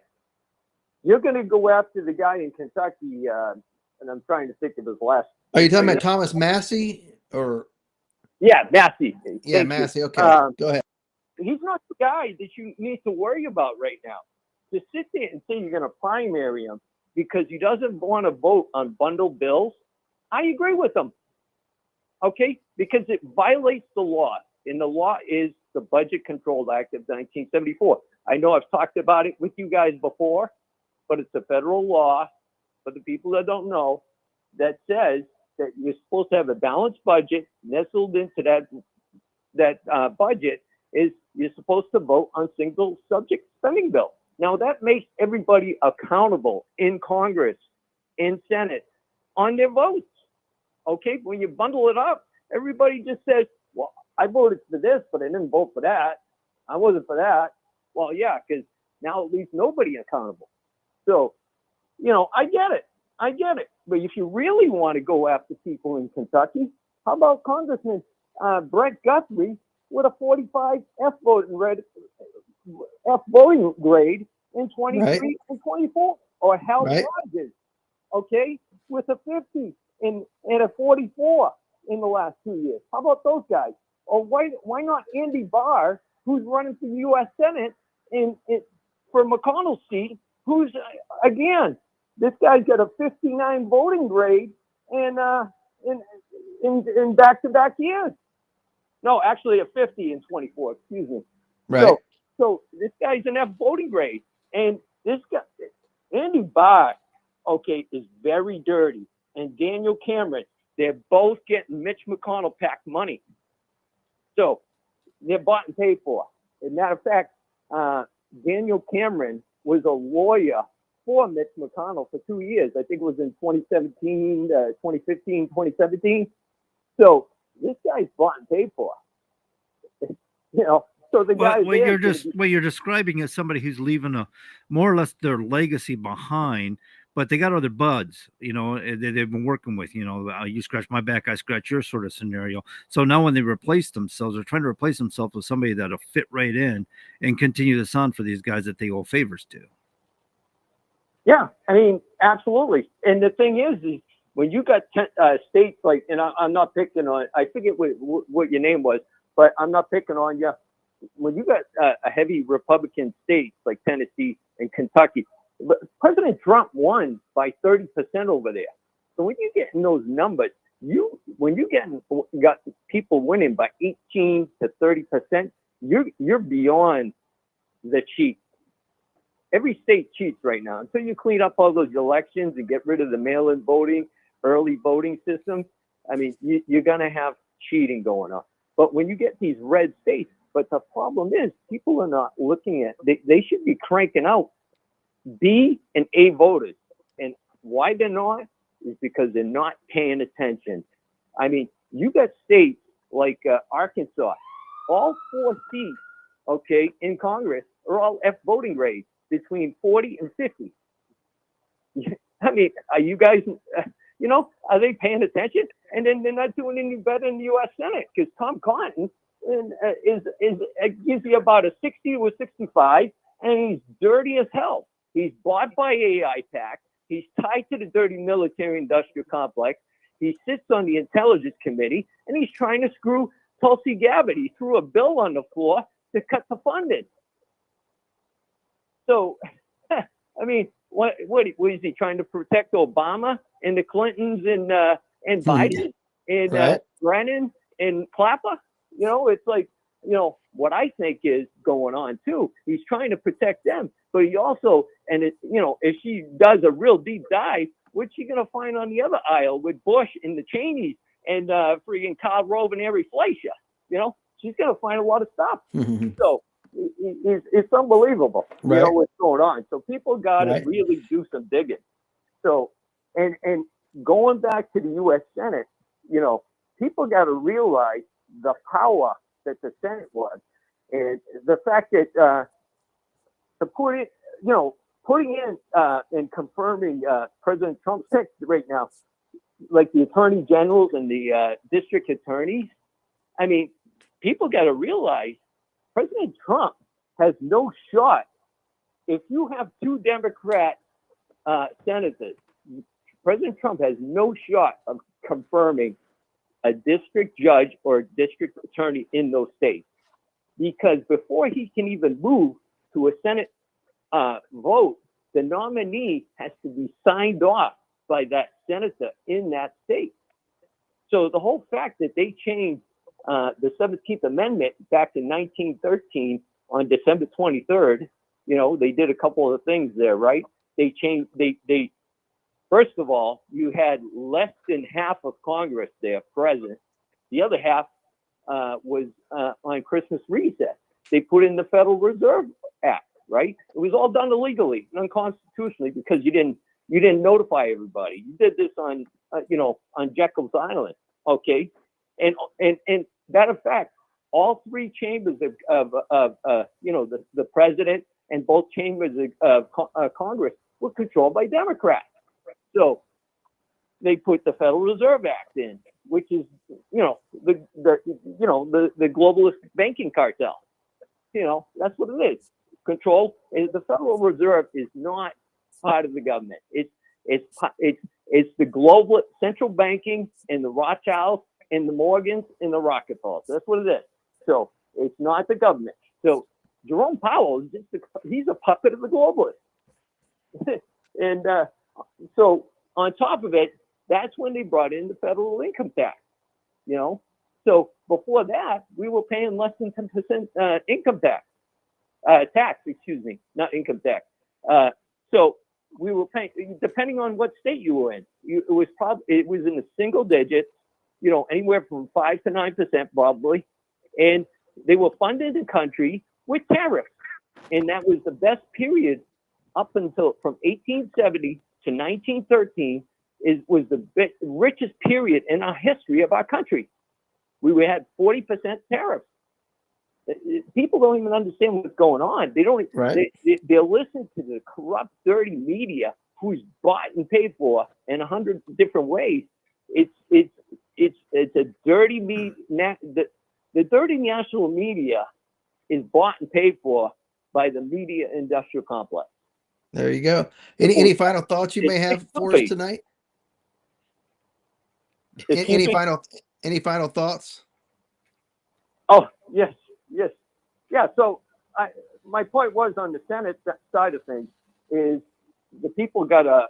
you're going to go after the guy in Kentucky, and I'm trying to think of his last.
Are you talking about Thomas Massey or?
Yeah, Massey.
Yeah,
Thank
Massey.
you.
Okay, go ahead.
He's not the guy that you need to worry about right now. To sit there and say you're going to primary him because he doesn't want to vote on bundled bills, I agree with him. Okay? Because it violates the law. And the law is the Budget Control Act of 1974. I know I've talked about it with you guys before, but it's a federal law, for the people that don't know, that says that you're supposed to have a balanced budget. Nestled into that budget is you're supposed to vote on single subject spending bill. Now, that makes everybody accountable in Congress, in Senate, on their votes. Okay, when you bundle it up, everybody just says, well, I voted for this, but I didn't vote for that. I wasn't for that. Well, yeah, because now at least nobody accountable. So, you know, I get it. But if you really want to go after people in Kentucky, how about Congressman Brett Guthrie with a 45 F voting grade in 23
Right.
and 24, or Hal
Right.
Rogers, okay, with a 50 and a 44 in the last 2 years. How about those guys? Or why not Andy Barr, who's running for the U.S. Senate for McConnell's seat, who's again, this guy's got a 59 voting grade in back-to-back years. No, actually a 50 in 24. Excuse me.
Right.
So this guy's an F voting grade, and this guy, Andy Barr, okay, is very dirty, and Daniel Cameron, they're both getting Mitch McConnell PAC money. So they're bought and paid for. As a matter of fact, Daniel Cameron was a lawyer for Mitch McConnell for 2 years. I think it was in 2017, 2015, 2017. So this guy's bought and paid for. You know, so the guy.
What you're describing is somebody who's leaving a more or less their legacy behind, but they got other buds, you know, that they've been working with. You know, you scratch my back, I scratch your sort of scenario. So now when they replace themselves, they're trying to replace themselves with somebody that'll fit right in and continue this on for these guys that they owe favors to.
Yeah, I mean, absolutely. And the thing is when you got states like, and I'm not picking on, I forget what your name was, but I'm not picking on you. When you got a heavy Republican states like Tennessee and Kentucky, President Trump won by 30% over there. So when you get in those numbers, when you got people winning by 18 to 30%, you're beyond the cheat. every state cheats right now. Until you clean up all those elections and get rid of the mail-in voting, early voting system, I mean, you're going to have cheating going on. But when you get these red states, but the problem is people are not looking at, they should be cranking out B and A voters. And why they're not is because they're not paying attention. I mean, you got states like Arkansas, all 4 seats, okay, in Congress are all F voting grades between 40 and 50. I mean, are you guys, are they paying attention? And then they're not doing any better in the U.S. Senate because Tom Cotton is gives you about a 60 to a 65, and he's dirty as hell. He's bought by AI PAC. He's tied to the dirty military-industrial complex. He sits on the Intelligence Committee, and he's trying to screw Tulsi Gabbard. He threw a bill on the floor to cut the funding. So, I mean, what is he trying to protect Obama and the Clintons and Biden and
Right.
Brennan and Clapper? It's like, what I think is going on too. He's trying to protect them, but he also, if she does a real deep dive, what's she going to find on the other aisle with Bush and the Cheneys and freaking Karl Rove and Ari Fleischer? She's going to find a lot of stuff. So it's unbelievable,
Right.
what's going on. So people got to
Right.
really do some digging. So, and going back to the U.S. Senate, people got to realize the power that the Senate was, and the fact that to put it, putting in and confirming President Trump's text right now, like the attorney generals and the district attorneys. I mean, people got to realize President Trump has no shot. If you have 2 Democrat senators, President Trump has no shot of confirming a district judge or a district attorney in those states, because before he can even move to a Senate vote, the nominee has to be signed off by that senator in that state. So the whole fact that they changed the 17th Amendment back in 1913 on December 23rd, they did a couple of things there, right? They changed, they first of all, you had less than half of Congress there present. The other half was on Christmas recess. They put in the Federal Reserve Act, right? It was all done illegally, unconstitutionally, because you didn't notify everybody. You did this on Jekyll's Island, okay? And that effect, all 3 chambers of the president and both chambers of Congress were controlled by Democrats. So they put the Federal Reserve Act in, which is, the globalist banking cartel. That's what it is. Control. The Federal Reserve is not part of the government. It's the global central banking and the Rothschilds and the Morgans and the Rockefellers. That's what it is. So it's not the government. So Jerome Powell is he's a puppet of the globalists. And so on top of it, that's when they brought in the federal income tax. So before that, we were paying less than 10% income tax. Not income tax. So we were paying, depending on what state you were in, it was in the single digits, anywhere from 5 to 9% probably, and they were funded the country with tariffs, and that was the best period up until from 1870 to 1913 was the richest period in our history of our country. We had 40% tariffs. People don't even understand what's going on. They don't.
Right.
They'll listen to the corrupt, dirty media, who's bought and paid for in 100 different ways. It's a dirty the dirty national media is bought and paid for by the media industrial complex.
There you go. Any final thoughts you may have for us tonight? Any final thoughts?
Oh, yes. Yeah, so my point was on the Senate side of things is the people got to,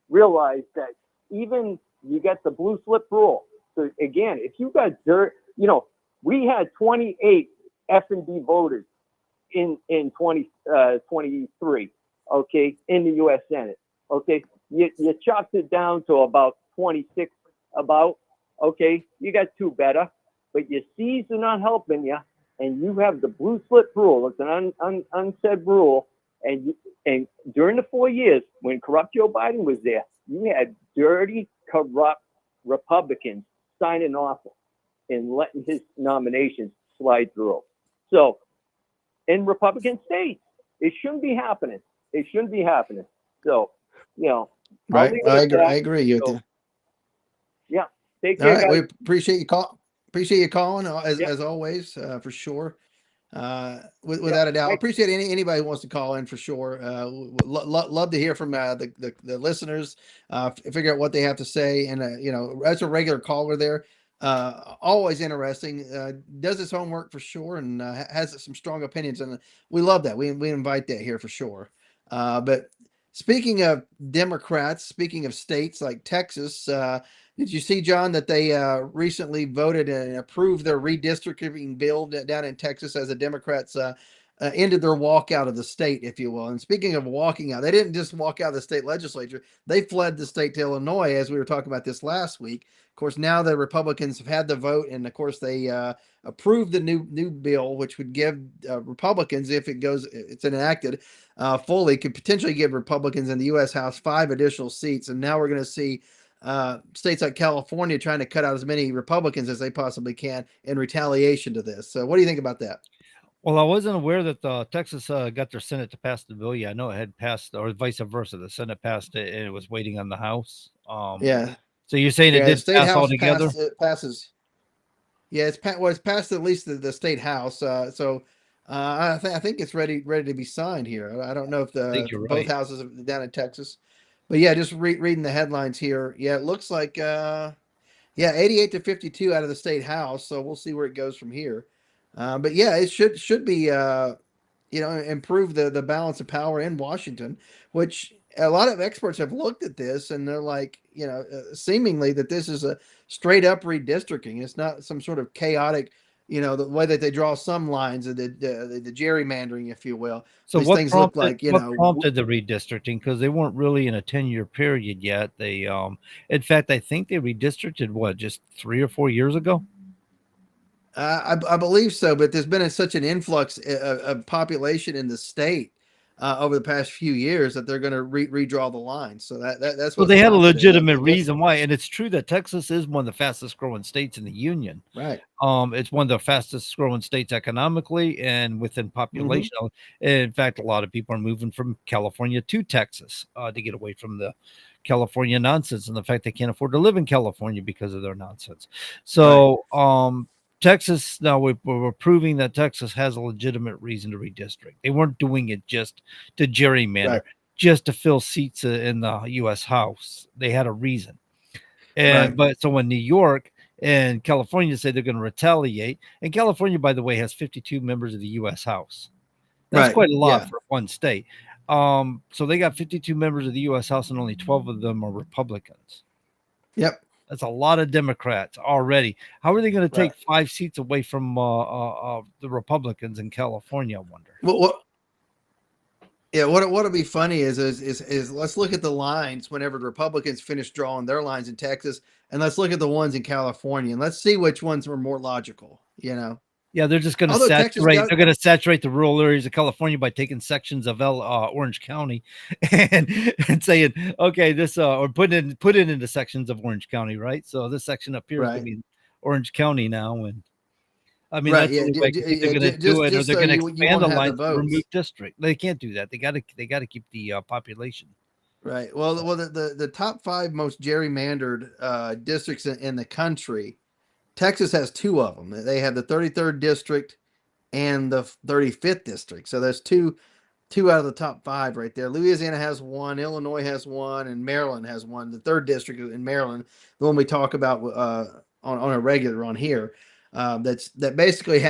realize that even you get the blue slip rule. So again, if you got dirt, we had 28 F&D voters in 2023, okay, in the U.S. Senate, okay, you chopped it down to about 26, okay, you got two better, but your C's are not helping you, and you have the blue slip rule. It's an unsaid rule, and during the 4 years when corrupt Joe Biden was there, you had dirty, corrupt Republicans signing off and letting his nominations slide through. So, in Republican states, it shouldn't be happening. It shouldn't be happening. So,
Right. I agree with you.
Yeah. Take
All
care,
right.
guys.
We appreciate you calling as
Yep.
as always, for sure. Without a doubt, I appreciate anybody who wants to call in for sure. Love to hear from the listeners, figure out what they have to say. And as a regular caller there, always interesting. Does his homework for sure, and has some strong opinions, and we love that. We invite that here for sure. But speaking of Democrats, speaking of states like Texas, did you see, John, that they recently voted and approved their redistricting bill down in Texas as the Democrats ended their walkout of the state, if you will? And speaking of walking out, they didn't just walk out of the state legislature. They fled the state to Illinois, as we were talking about this last week. Of course, now the Republicans have had the vote, and of course they approved the new bill, which would give Republicans, if it's enacted fully, could potentially give Republicans in the U.S. House 5 additional seats. And now we're going to see states like California trying to cut out as many Republicans as they possibly can in retaliation to this. So what do you think about that?
Well, I wasn't aware that Texas got their Senate to pass the bill. Yeah, I know it had passed, or vice versa. The Senate passed it, and it was waiting on the House.
Yeah.
So you're saying it
the
did
state
pass
house
altogether?
passes. Yeah, it's passed at least the state house. I think it's ready to be signed here. I don't know if
think you're
both
right.
houses down in Texas, but yeah, just reading the headlines here. Yeah, it looks like 88 to 52 out of the state house. So we'll see where it goes from here. But yeah, it should be improve the balance of power in Washington, which a lot of experts have looked at this and they're like, seemingly that this is a straight up redistricting. It's not some sort of chaotic, the way that they draw some lines of the gerrymandering, if you will.
So
These
what
things look like,
prompted the redistricting? Because they weren't really in a 10-year period yet. They, in fact, I think they redistricted just 3 or 4 years ago.
I believe so, but there's been such an influx of population in the state over the past few years that they're going to redraw the lines. So that's
Well,
what
they had a legitimate reason why, and it's true that Texas is one of the fastest growing states in the union.
Right.
It's one of the fastest growing states economically and within population. In fact, a lot of people are moving from California to Texas to get away from the California nonsense and the fact they can't afford to live in California because of their nonsense. So, Texas, now we're proving that Texas has a legitimate reason to redistrict. They weren't doing it just to gerrymander, just to fill seats in the U.S. House. They had a reason. But so when New York and California say they're going to retaliate, and California, by the way, has 52 members of the U.S. House. That's quite a lot for one state. So they got 52 members of the U.S. House, and only 12 of them are Republicans.
Yep.
That's a lot of Democrats already. How are they going to take 5 seats away from the Republicans in California? I wonder.
What'll be funny is let's look at the lines whenever the Republicans finish drawing their lines in Texas, and let's look at the ones in California, and let's see which ones were more logical.
Yeah, they're just going to saturate. They're going to saturate the rural areas of California by taking sections of Orange County and saying, okay, this or put it into sections of Orange County, right? So this section up here is going to be Orange County now, and I mean that's the only way they're going to do it, or they're going to expand the lines to remove district. They can't do that. They got to keep the population.
Right. Well, the top 5 most gerrymandered districts in the country. Texas has 2 of them. They have the 33rd district and the 35th district. So there's two out of the top 5 right there. Louisiana has 1, Illinois has 1, and Maryland has 1. The 3rd district in Maryland, the one we talk about on a regular on here, that basically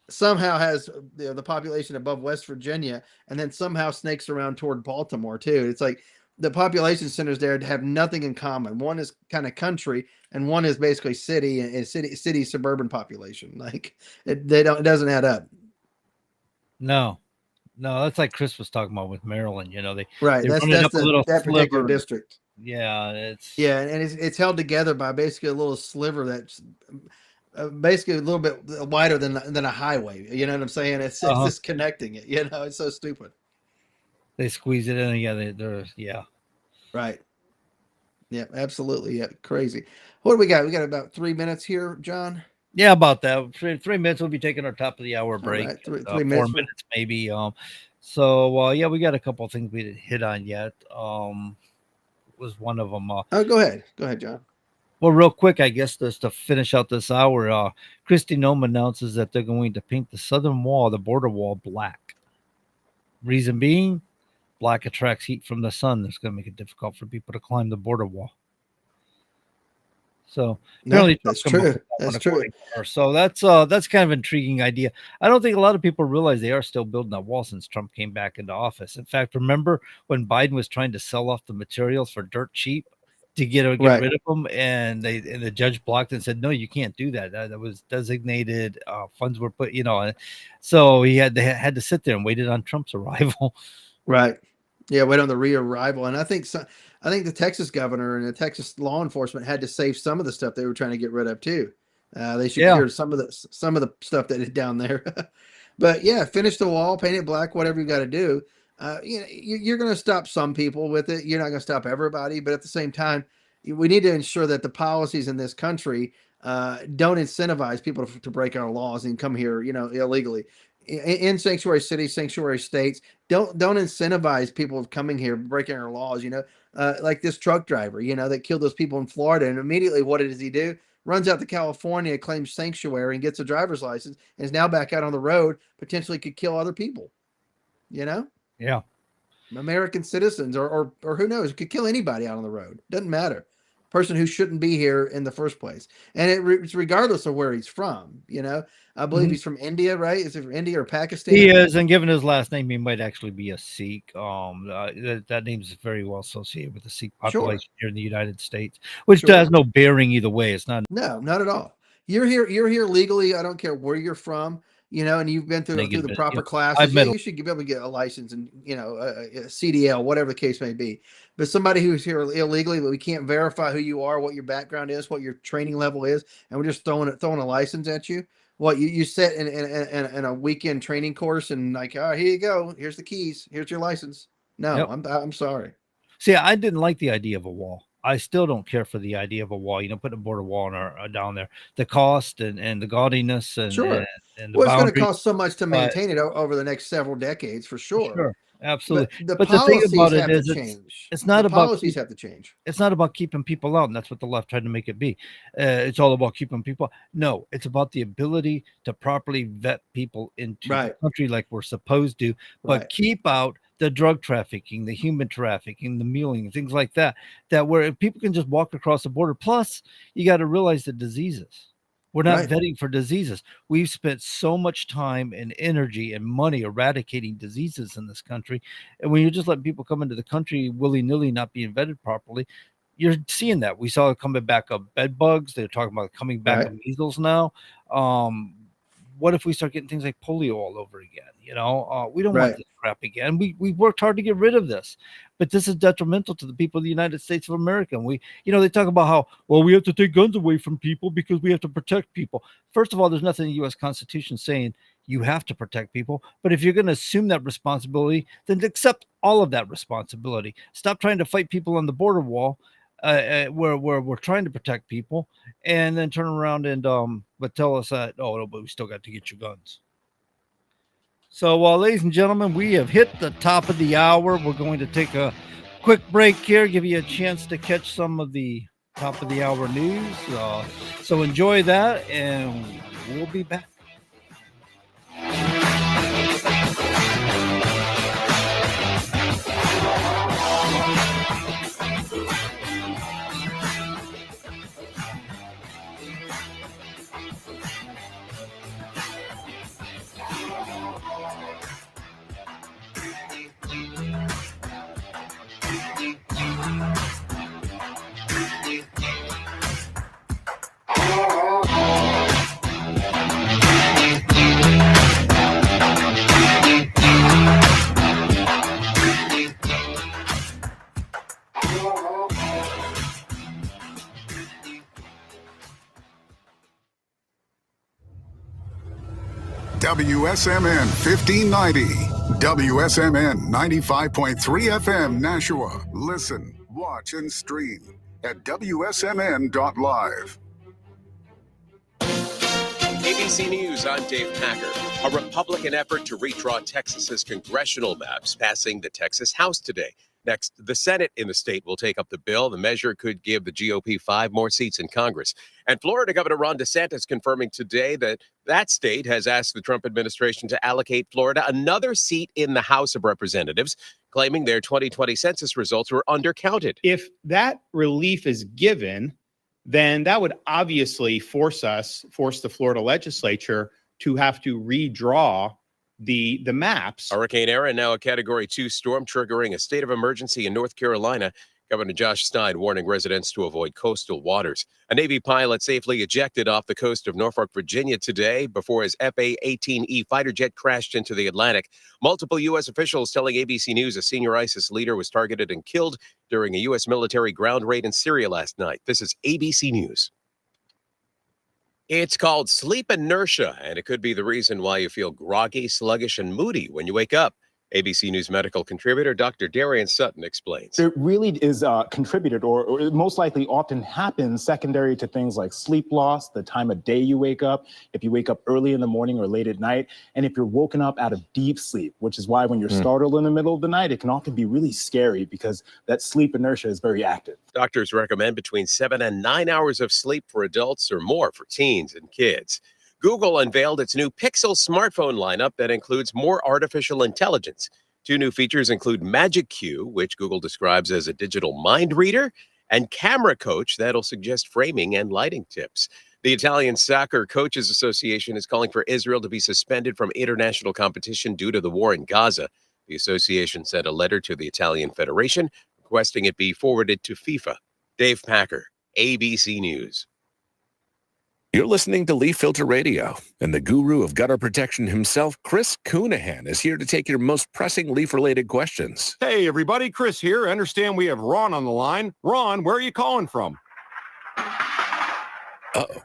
somehow has the population above West Virginia, and then somehow snakes around toward Baltimore too. It's like the population centers there have nothing in common. One is kind of country, and one is basically city suburban population. Like it doesn't add up.
No, that's like Chris was talking about with Maryland. They
Right.
they
That's
run it up a little
that particular
sliver.
district.
Yeah, it's
And it's held together by basically a little sliver that's basically a little bit wider than a highway. You know what I'm saying? It's just connecting it. It's so stupid.
They squeeze it in. Yeah, they're
Right. Yeah, absolutely. Yeah, crazy. What do we got? We got about 3 minutes here, John.
Yeah, about that. 3 minutes. We'll be taking our top of the hour break.
All right, 3
4
minutes.
minutes maybe. So yeah, we got a couple of things we didn't hit on yet. Was one of them.
Go ahead, John.
Well, real quick, I guess just to finish out this hour, Kristi Noem announces that they're going to paint the southern wall, the border wall, black. Reason being, black attracts heat from the sun. That's going to make it difficult for people to climb the border wall. So apparently,
that's true. That's true.
So that's kind of an intriguing idea. I don't think a lot of people realize they are still building that wall since Trump came back into office. In fact, remember when Biden was trying to sell off the materials for dirt cheap to get rid of them, and the judge blocked it and said, no, you can't do that. That was designated funds were put, so he had to sit there and waited on Trump's arrival.
Right. Yeah, wait on the re-arrival. And I think the Texas governor and the Texas law enforcement had to save some of the stuff they were trying to get rid of too. They should clear some of the stuff that is down there. But yeah, finish the wall, paint it black, whatever you got to do. You're going to stop some people with it. You're not going to stop everybody, but at the same time, we need to ensure that the policies in this country don't incentivize people to break our laws and come here, illegally. In sanctuary cities, sanctuary states, don't incentivize people coming here, breaking our laws. Like this truck driver, that killed those people in Florida, and immediately what does he do? Runs out to California, claims sanctuary, and gets a driver's license, and is now back out on the road. Potentially could kill other people.
Yeah.
American citizens, or who knows, could kill anybody out on the road. Doesn't matter. Person who shouldn't be here in the first place, and it's regardless of where he's from. I believe he's from India, right? Is it from India or Pakistan?
He is, and given his last name, he might actually be a Sikh. That name is very well associated with the Sikh population here in the United States, which has no bearing either way. It's not.
No, not at all. You're here legally. I don't care where you're from. And you've been through the proper classes. You should be able to get a license and, a CDL, whatever the case may be. But somebody who's here illegally, but we can't verify who you are, what your background is, what your training level is, and we're just throwing a license at you. What you sit in a weekend training course and like, oh, here you go. Here's the keys. Here's your license. No, I'm sorry.
See, I didn't like the idea of a wall. I still don't care for the idea of a wall. Put a border wall down there. The cost and the gaudiness and and
it's going to cost so much to maintain it over the next several decades for sure.
Sure, absolutely.
But the thing about it is,
it's not about
policies have to change.
It's not about keeping people out, and that's what the left tried to make it be. It's all about keeping people. No, it's about the ability to properly vet people into the country like we're supposed to, but keep out the drug trafficking, the human trafficking, the muling, things like that, where people can just walk across the border. Plus, you got to realize the diseases. We're not vetting for diseases. We've spent so much time and energy and money eradicating diseases in this country. And when you're just letting people come into the country willy-nilly, not being vetted properly, you're seeing that. We saw it coming back of bed bugs. They're talking about coming back of measles now. What if we start getting things like polio all over again? We don't want this crap again. We worked hard to get rid of this, but this is detrimental to the people of the United States of America. And they talk about how, well, we have to take guns away from people because we have to protect people. First of all, there's nothing in the U.S. Constitution saying you have to protect people. But if you're going to assume that responsibility, then accept all of that responsibility. Stop trying to fight people on the border wall. Where we're trying to protect people, and then turn around and but tell us that, oh no, but we still got to get your guns. So ladies and gentlemen, we have hit the top of the hour. We're going to take a quick break here, give you a chance to catch some of the top of the hour news. So enjoy that, and we'll be back.
WSMN 1590, WSMN 95.3 FM Nashua. Listen, watch, and stream at wsmn.live.
ABC News, I'm Dave Packer. A Republican effort to redraw Texas's congressional maps passing the Texas House today. Next, the Senate in the state will take up the bill. The measure could give the GOP 5 more seats in Congress. And Florida Governor Ron DeSantis confirming today that that state has asked the Trump administration to allocate Florida another seat in the House of Representatives, claiming their 2020 census results were undercounted.
If that relief is given, then that would obviously force the Florida legislature to have to redraw the maps.
Hurricane Erin, now a Category 2 storm, triggering a state of emergency in North Carolina. Governor Josh Stein warning residents to avoid coastal waters. A Navy pilot safely ejected off the coast of Norfolk, Virginia today before his FA-18E fighter jet crashed into the Atlantic. Multiple U.S. officials telling ABC News a senior ISIS leader was targeted and killed during a U.S. military ground raid in Syria last night. This is ABC News. It's called sleep inertia, and it could be the reason why you feel groggy, sluggish, and moody when you wake up. ABC News medical contributor Dr. Darian Sutton explains.
It really is contributed, or it most likely often happens secondary to things like sleep loss, the time of day you wake up, if you wake up early in the morning or late at night, and if you're woken up out of deep sleep, which is why when you're startled in the middle of the night, it can often be really scary because that sleep inertia is very active.
Doctors recommend between 7 and 9 hours of sleep for adults or more for teens and kids. Google unveiled its new Pixel smartphone lineup that includes more artificial intelligence. 2 new features include Magic Cue, which Google describes as a digital mind reader, and Camera Coach that'll suggest framing and lighting tips. The Italian Soccer Coaches Association is calling for Israel to be suspended from international competition due to the war in Gaza. The association sent a letter to the Italian Federation requesting it be forwarded to FIFA. Dave Packer, ABC News.
You're listening to Leaf Filter Radio, and the guru of gutter protection himself, Chris Coonahan, is here to take your most pressing leaf-related questions.
Hey, everybody, Chris here. I understand we have Ron on the line. Ron, where are you calling from?
Uh-oh.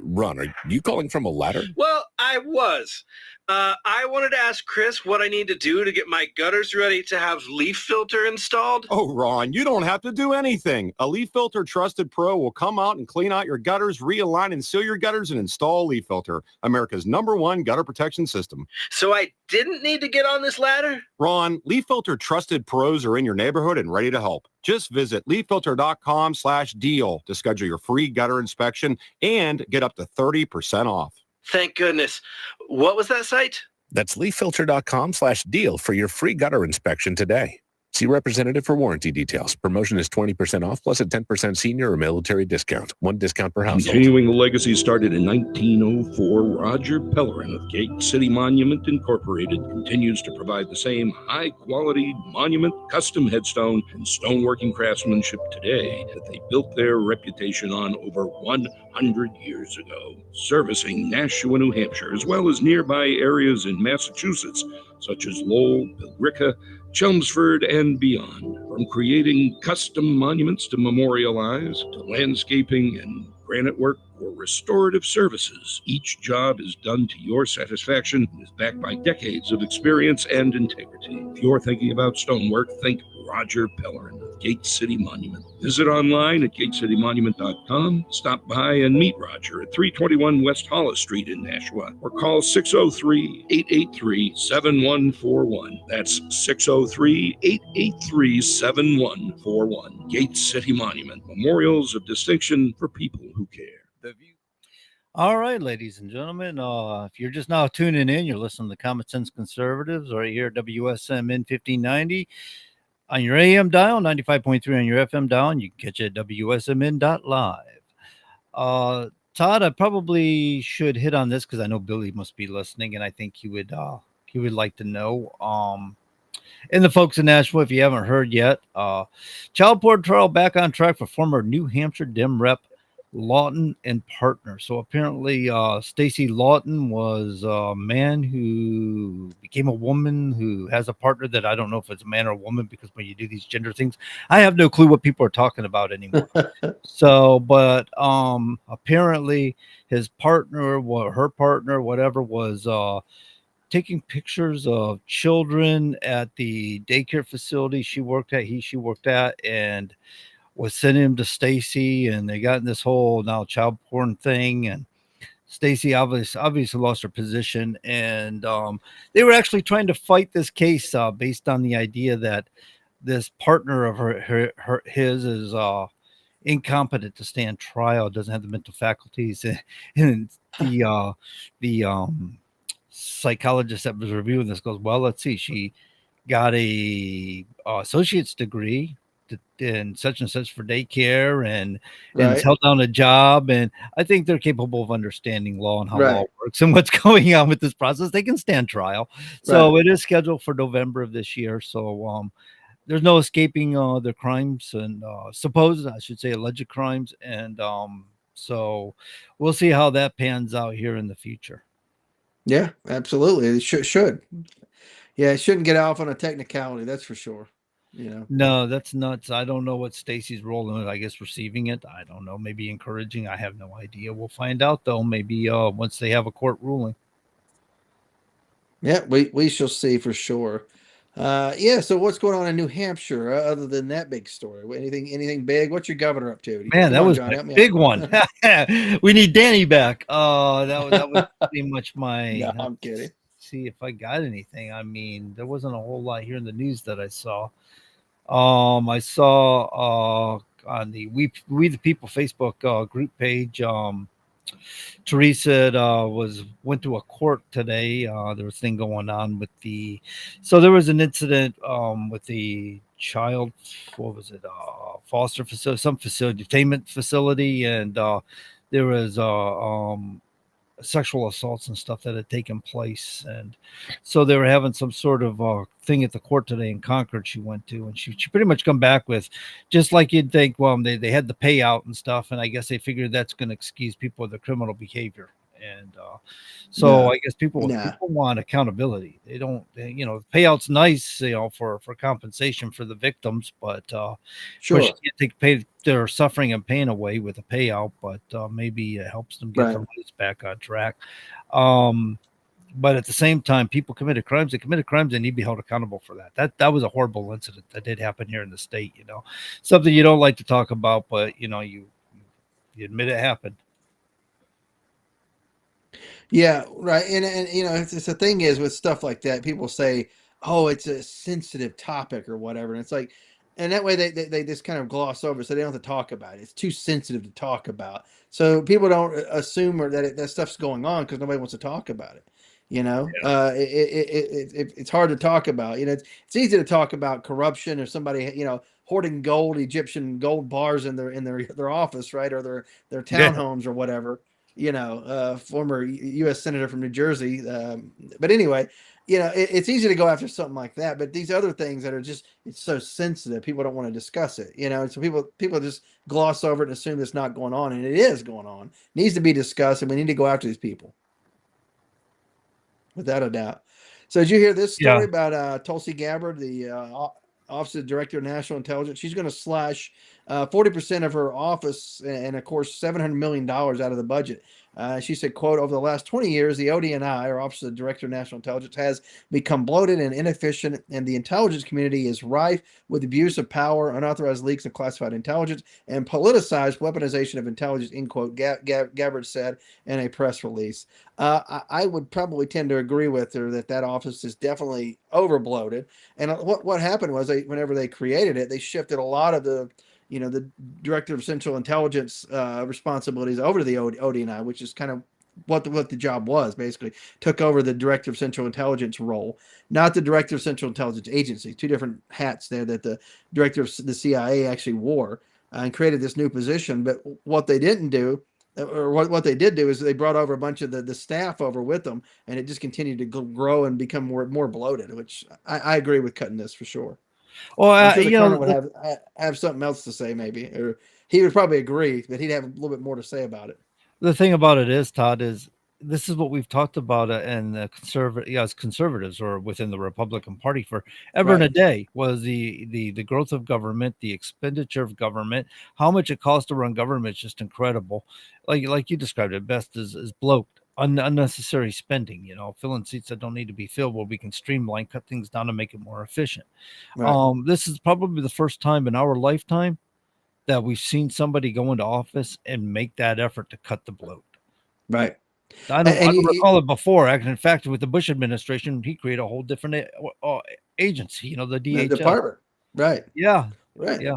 Ron, are you calling from a ladder?
Well, I was. I wanted to ask Chris what I need to do to get my gutters ready to have leaf filter installed.
Oh, Ron, you don't have to do anything. A Leaf Filter Trusted Pro will come out and clean out your gutters, realign and seal your gutters, and install Leaf Filter, America's #1 gutter protection system.
So I didn't need to get on this ladder?
Ron, Leaf Filter Trusted Pros are in your neighborhood and ready to help. Just visit leaffilter.com/deal to schedule your free gutter inspection and get up to 30% off.
Thank goodness. What was that site?
That's leaffilter.com/deal for your free gutter inspection today. See representative for warranty details. Promotion is 20% off plus a 10% senior or military discount. 1 discount per household.
Continuing the legacy started in 1904, Roger Pellerin of Gate City Monument Incorporated continues to provide the same high-quality monument, custom headstone, and stoneworking craftsmanship today that they built their reputation on over 100 years ago. Servicing Nashua, New Hampshire, as well as nearby areas in Massachusetts, such as Lowell, Billerica, Chelmsford, and beyond. From creating custom monuments to memorialize, to landscaping and granite work or restorative services, each job is done to your satisfaction and is backed by decades of experience and integrity. If you're thinking about stonework, think Roger Pellerin of Gate City Monument. Visit online at gatecitymonument.com. Stop by and meet Roger at 321 West Hollis Street in Nashua, or call 603-883-7141. That's 603-883-7141. Gate City Monument. Memorials of distinction for people who care.
All right, ladies and gentlemen, if you're just now tuning in, you're listening to Common Sense Conservatives right here at WSMN 1590 on your AM dial, 95.3 on your FM dial, and you can catch it at wsmn.live. Todd, I probably should hit on this because I know Billy must be listening, and I think he would like to know. And the folks in Nashua, if you haven't heard yet, child porn trial back on track for former New Hampshire Dem Rep Lawton and partner. So apparently Stacy Lawton was a man who became a woman who has a partner that I don't know if it's a man or a woman, because when you do these gender things, I have no clue what people are talking about anymore. So, but apparently his partner, her partner, whatever, was taking pictures of children at the daycare facility she worked at, and was sending them to Stacy, and they got in this whole now child porn thing, and Stacy obviously lost her position, and they were actually trying to fight this case based on the idea that this partner of his is incompetent to stand trial, doesn't have the mental faculties, and the psychologist that was reviewing this goes, well, let's see, she got a associate's degree in such and such for daycare, and
Right.
held down a job, and I think they're capable of understanding law and how law
Right.
works and what's going on with this process. They can stand trial. So
Right.
it is scheduled for November of this year. So there's no escaping their crimes and supposed, I should say, alleged crimes, and so we'll see how that pans out here in the future.
Yeah, absolutely. It should. Yeah, it shouldn't get off on a technicality. That's for sure. You know.
No, that's nuts. I don't know what Stacy's role in it. I guess receiving it. I don't know. Maybe encouraging. I have no idea. We'll find out though. Maybe once they have a court ruling.
Yeah, we shall see for sure. Yeah. So what's going on in New Hampshire other than that big story? Anything big? What's your governor up to?
Man,
Come
that
on,
was
John,
my
help me
big
out.
one. We need Danny back. That was pretty much my.
No, I'm kidding.
See if I got anything. I mean, there wasn't a whole lot here in the news that I saw. I saw on the We the People Facebook group page. Teresa went to a court today. There was a thing going on with so there was an incident with the child. What was it? Foster facility, some facility, detainment facility, and there was sexual assaults and stuff that had taken place, and so they were having some sort of thing at the court today in Concord she went to, and she pretty much come back with, just like you'd think, well, they had the payout and stuff, and I guess they figured that's going to excuse people with their criminal behavior, and so
No.
I guess people
Nah.
want accountability. They don't, payout's nice, for compensation for the victims, but
Sure.
you can't take their suffering and pain away with a payout, but maybe it helps them get their
Right.
lives back on track. But at the same time, people committed crimes. They committed crimes. They need to be held accountable for that. That was a horrible incident that did happen here in the state. Something you don't like to talk about, but you admit it happened.
Yeah, right. And it's the thing is with stuff like that, people say, "Oh, it's a sensitive topic" or whatever, and it's like, and that way they just kind of gloss over, so they don't have to talk about it. It's too sensitive to talk about, so people don't assume that stuff's going on because nobody wants to talk about it. It's hard to talk about. It's easy to talk about corruption or somebody hoarding Egyptian gold bars in their office, right, or their townhomes or whatever. Former U.S. Senator from New Jersey. But anyway, it's easy to go after something like that. But these other things that are it's so sensitive, people don't want to discuss it. So people just gloss over it and assume it's not going on, and it is going on. It needs to be discussed, and we need to go after these people, without a doubt. So did you hear this story about Tulsi Gabbard, the Office of the Director of National Intelligence? She's going to slash 40% of her office and, of course, $700 million out of the budget. She said, quote, over the last 20 years, the ODNI, or Office of the Director of National Intelligence, has become bloated and inefficient, and the intelligence community is rife with abuse of power, unauthorized leaks of classified intelligence, and politicized weaponization of intelligence, end quote, Gabbard said in a press release. I would probably tend to agree with her that office is definitely overbloated. And what happened was whenever they created it, they shifted a lot of the Director of Central Intelligence responsibilities over to the ODNI, which is kind of what the job was. Basically took over the Director of Central Intelligence role, not the Director of Central Intelligence Agency. Two different hats there that the Director of the CIA actually wore, and created this new position. But what they didn't do, or what they did do, is they brought over a bunch of the staff over with them, and it just continued to grow and become more bloated, which I agree with cutting this for sure.
Well,
I'm sure the colonel would have something else to say, maybe, or he would probably agree, but he'd have a little bit more to say about it.
The thing about it is, Todd, is this is what we've talked about in as conservatives or within the Republican Party forever and a day, was the growth of government, the expenditure of government, how much it costs to run government is just incredible. Like you described it best, is bloat. unnecessary spending, filling seats that don't need to be filled where we can streamline, cut things down and make it more efficient.
Right.
This is probably the first time in our lifetime that we've seen somebody go into office and make that effort to cut the bloat.
Right.
I don't recall it before. In fact, with the Bush administration, he created a whole different agency, the DHS.
Department. Right.
Yeah.
Right.
Yeah.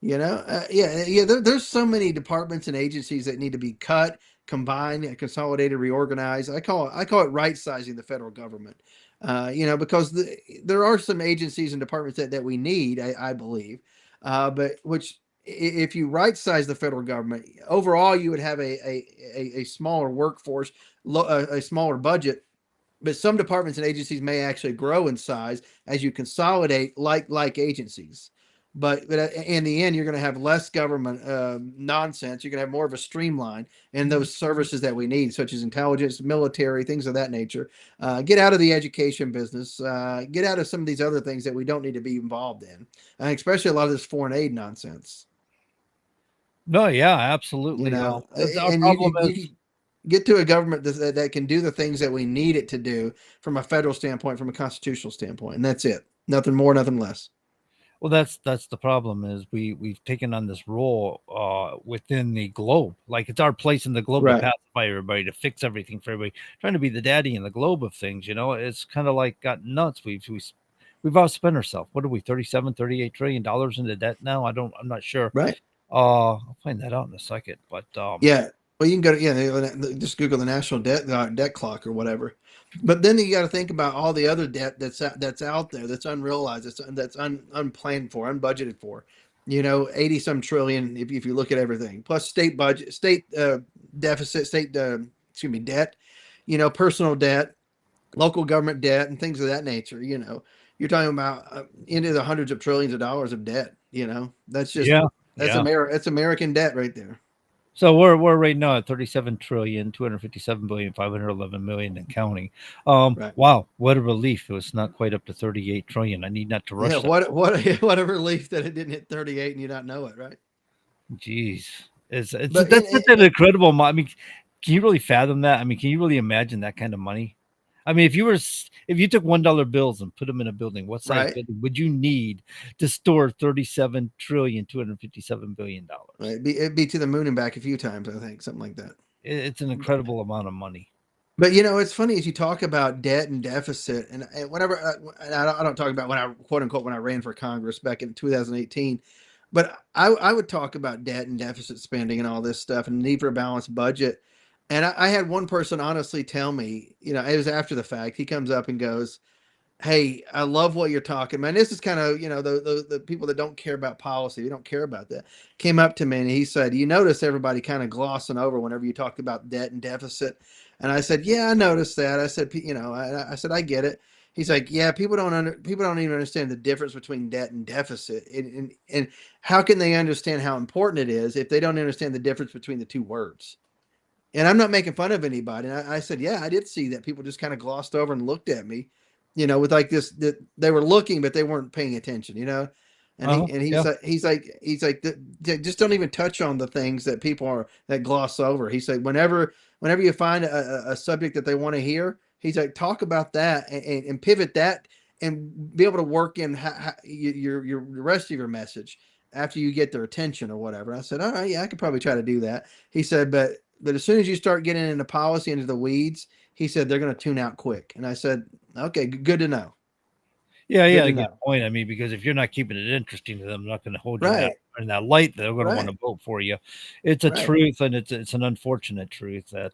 There's so many departments and agencies that need to be cut, combined, consolidated, reorganized. I call it right sizing the federal government. Because there are some agencies and departments that we need, I believe, but if you right size the federal government overall, you would have a smaller workforce, a smaller budget. But some departments and agencies may actually grow in size as you consolidate like agencies. But in the end, you're going to have less government nonsense. You're going to have more of a streamline in those services that we need, such as intelligence, military, things of that nature. Get out of the education business. Get out of some of these other things that we don't need to be involved in, especially a lot of this foreign aid nonsense.
No, yeah, absolutely.
Our
problem
you get to a government that can do the things that we need it to do from a federal standpoint, from a constitutional standpoint, and that's it. Nothing more, nothing less.
Well, that's the problem is we've taken on this role within the globe. Like it's our place in the globe to pacify everybody, to fix everything for everybody, trying to be the daddy in the globe of things. It's kind of like got nuts. We've outspent ourselves. What are we, $38 trillion into debt now? I'm not sure.
Right.
I'll find that out in a second. But
yeah. Well, you can go to just Google the national debt clock or whatever. But then you got to think about all the other debt that's out there, that's unrealized, that's unplanned for, unbudgeted for. 80 some trillion if you look at everything, plus state budget, state deficit, debt, personal debt, local government debt, and things of that nature. You're talking about into the hundreds of trillions of dollars of debt. That's just that's American debt right there.
So we're right now at 37,257,511,000,000 and counting. Wow, what a relief! It was not quite up to 38 trillion. I need not to rush.
Yeah, what a relief that it didn't hit 38 and you not know it, right?
Jeez, that's an incredible amount. I mean, can you really fathom that? I mean, can you really imagine that kind of money? I mean, if you took $1 bills and put them in a building, what size building would you need to store $37,257,000,000,000?
Right. It'd be to the moon and back a few times, I think, something like that.
It's an incredible amount of money.
But it's funny as you talk about debt and deficit, and whenever I don't talk about when I quote unquote when I ran for Congress back in 2018, but I would talk about debt and deficit spending and all this stuff and the need for a balanced budget. And I had one person honestly tell me, it was after the fact. He comes up and goes, "Hey, I love what you're talking about." And this is kind of, the people that don't care about policy, they don't care about that, came up to me and he said, "You notice everybody kind of glossing over whenever you talk about debt and deficit." And I said, "Yeah, I noticed that." I said, I said, "I get it." He's like, "Yeah, people don't even understand the difference between debt and deficit. And how can they understand how important it is if they don't understand the difference between the two words?" And I'm not making fun of anybody. And I said, "Yeah, I did see that people just kind of glossed over and looked at me, with like this, that they were looking, but they weren't paying attention, And he's like, just don't even touch on the things that people that gloss over. He said, whenever you find a subject that they want to hear, he's like, talk about that and pivot that and be able to work in your rest of your message after you get their attention or whatever." I said, "All right, yeah, I could probably try to do that." He said, but as soon as you start getting into policy, into the weeds, he said, they're going to tune out quick. And I said, "Okay, good to know."
Yeah, good point. I mean, because if you're not keeping it interesting to them, they're not going to hold you in that light. They're going to want to vote for you. It's a truth, and it's an unfortunate truth that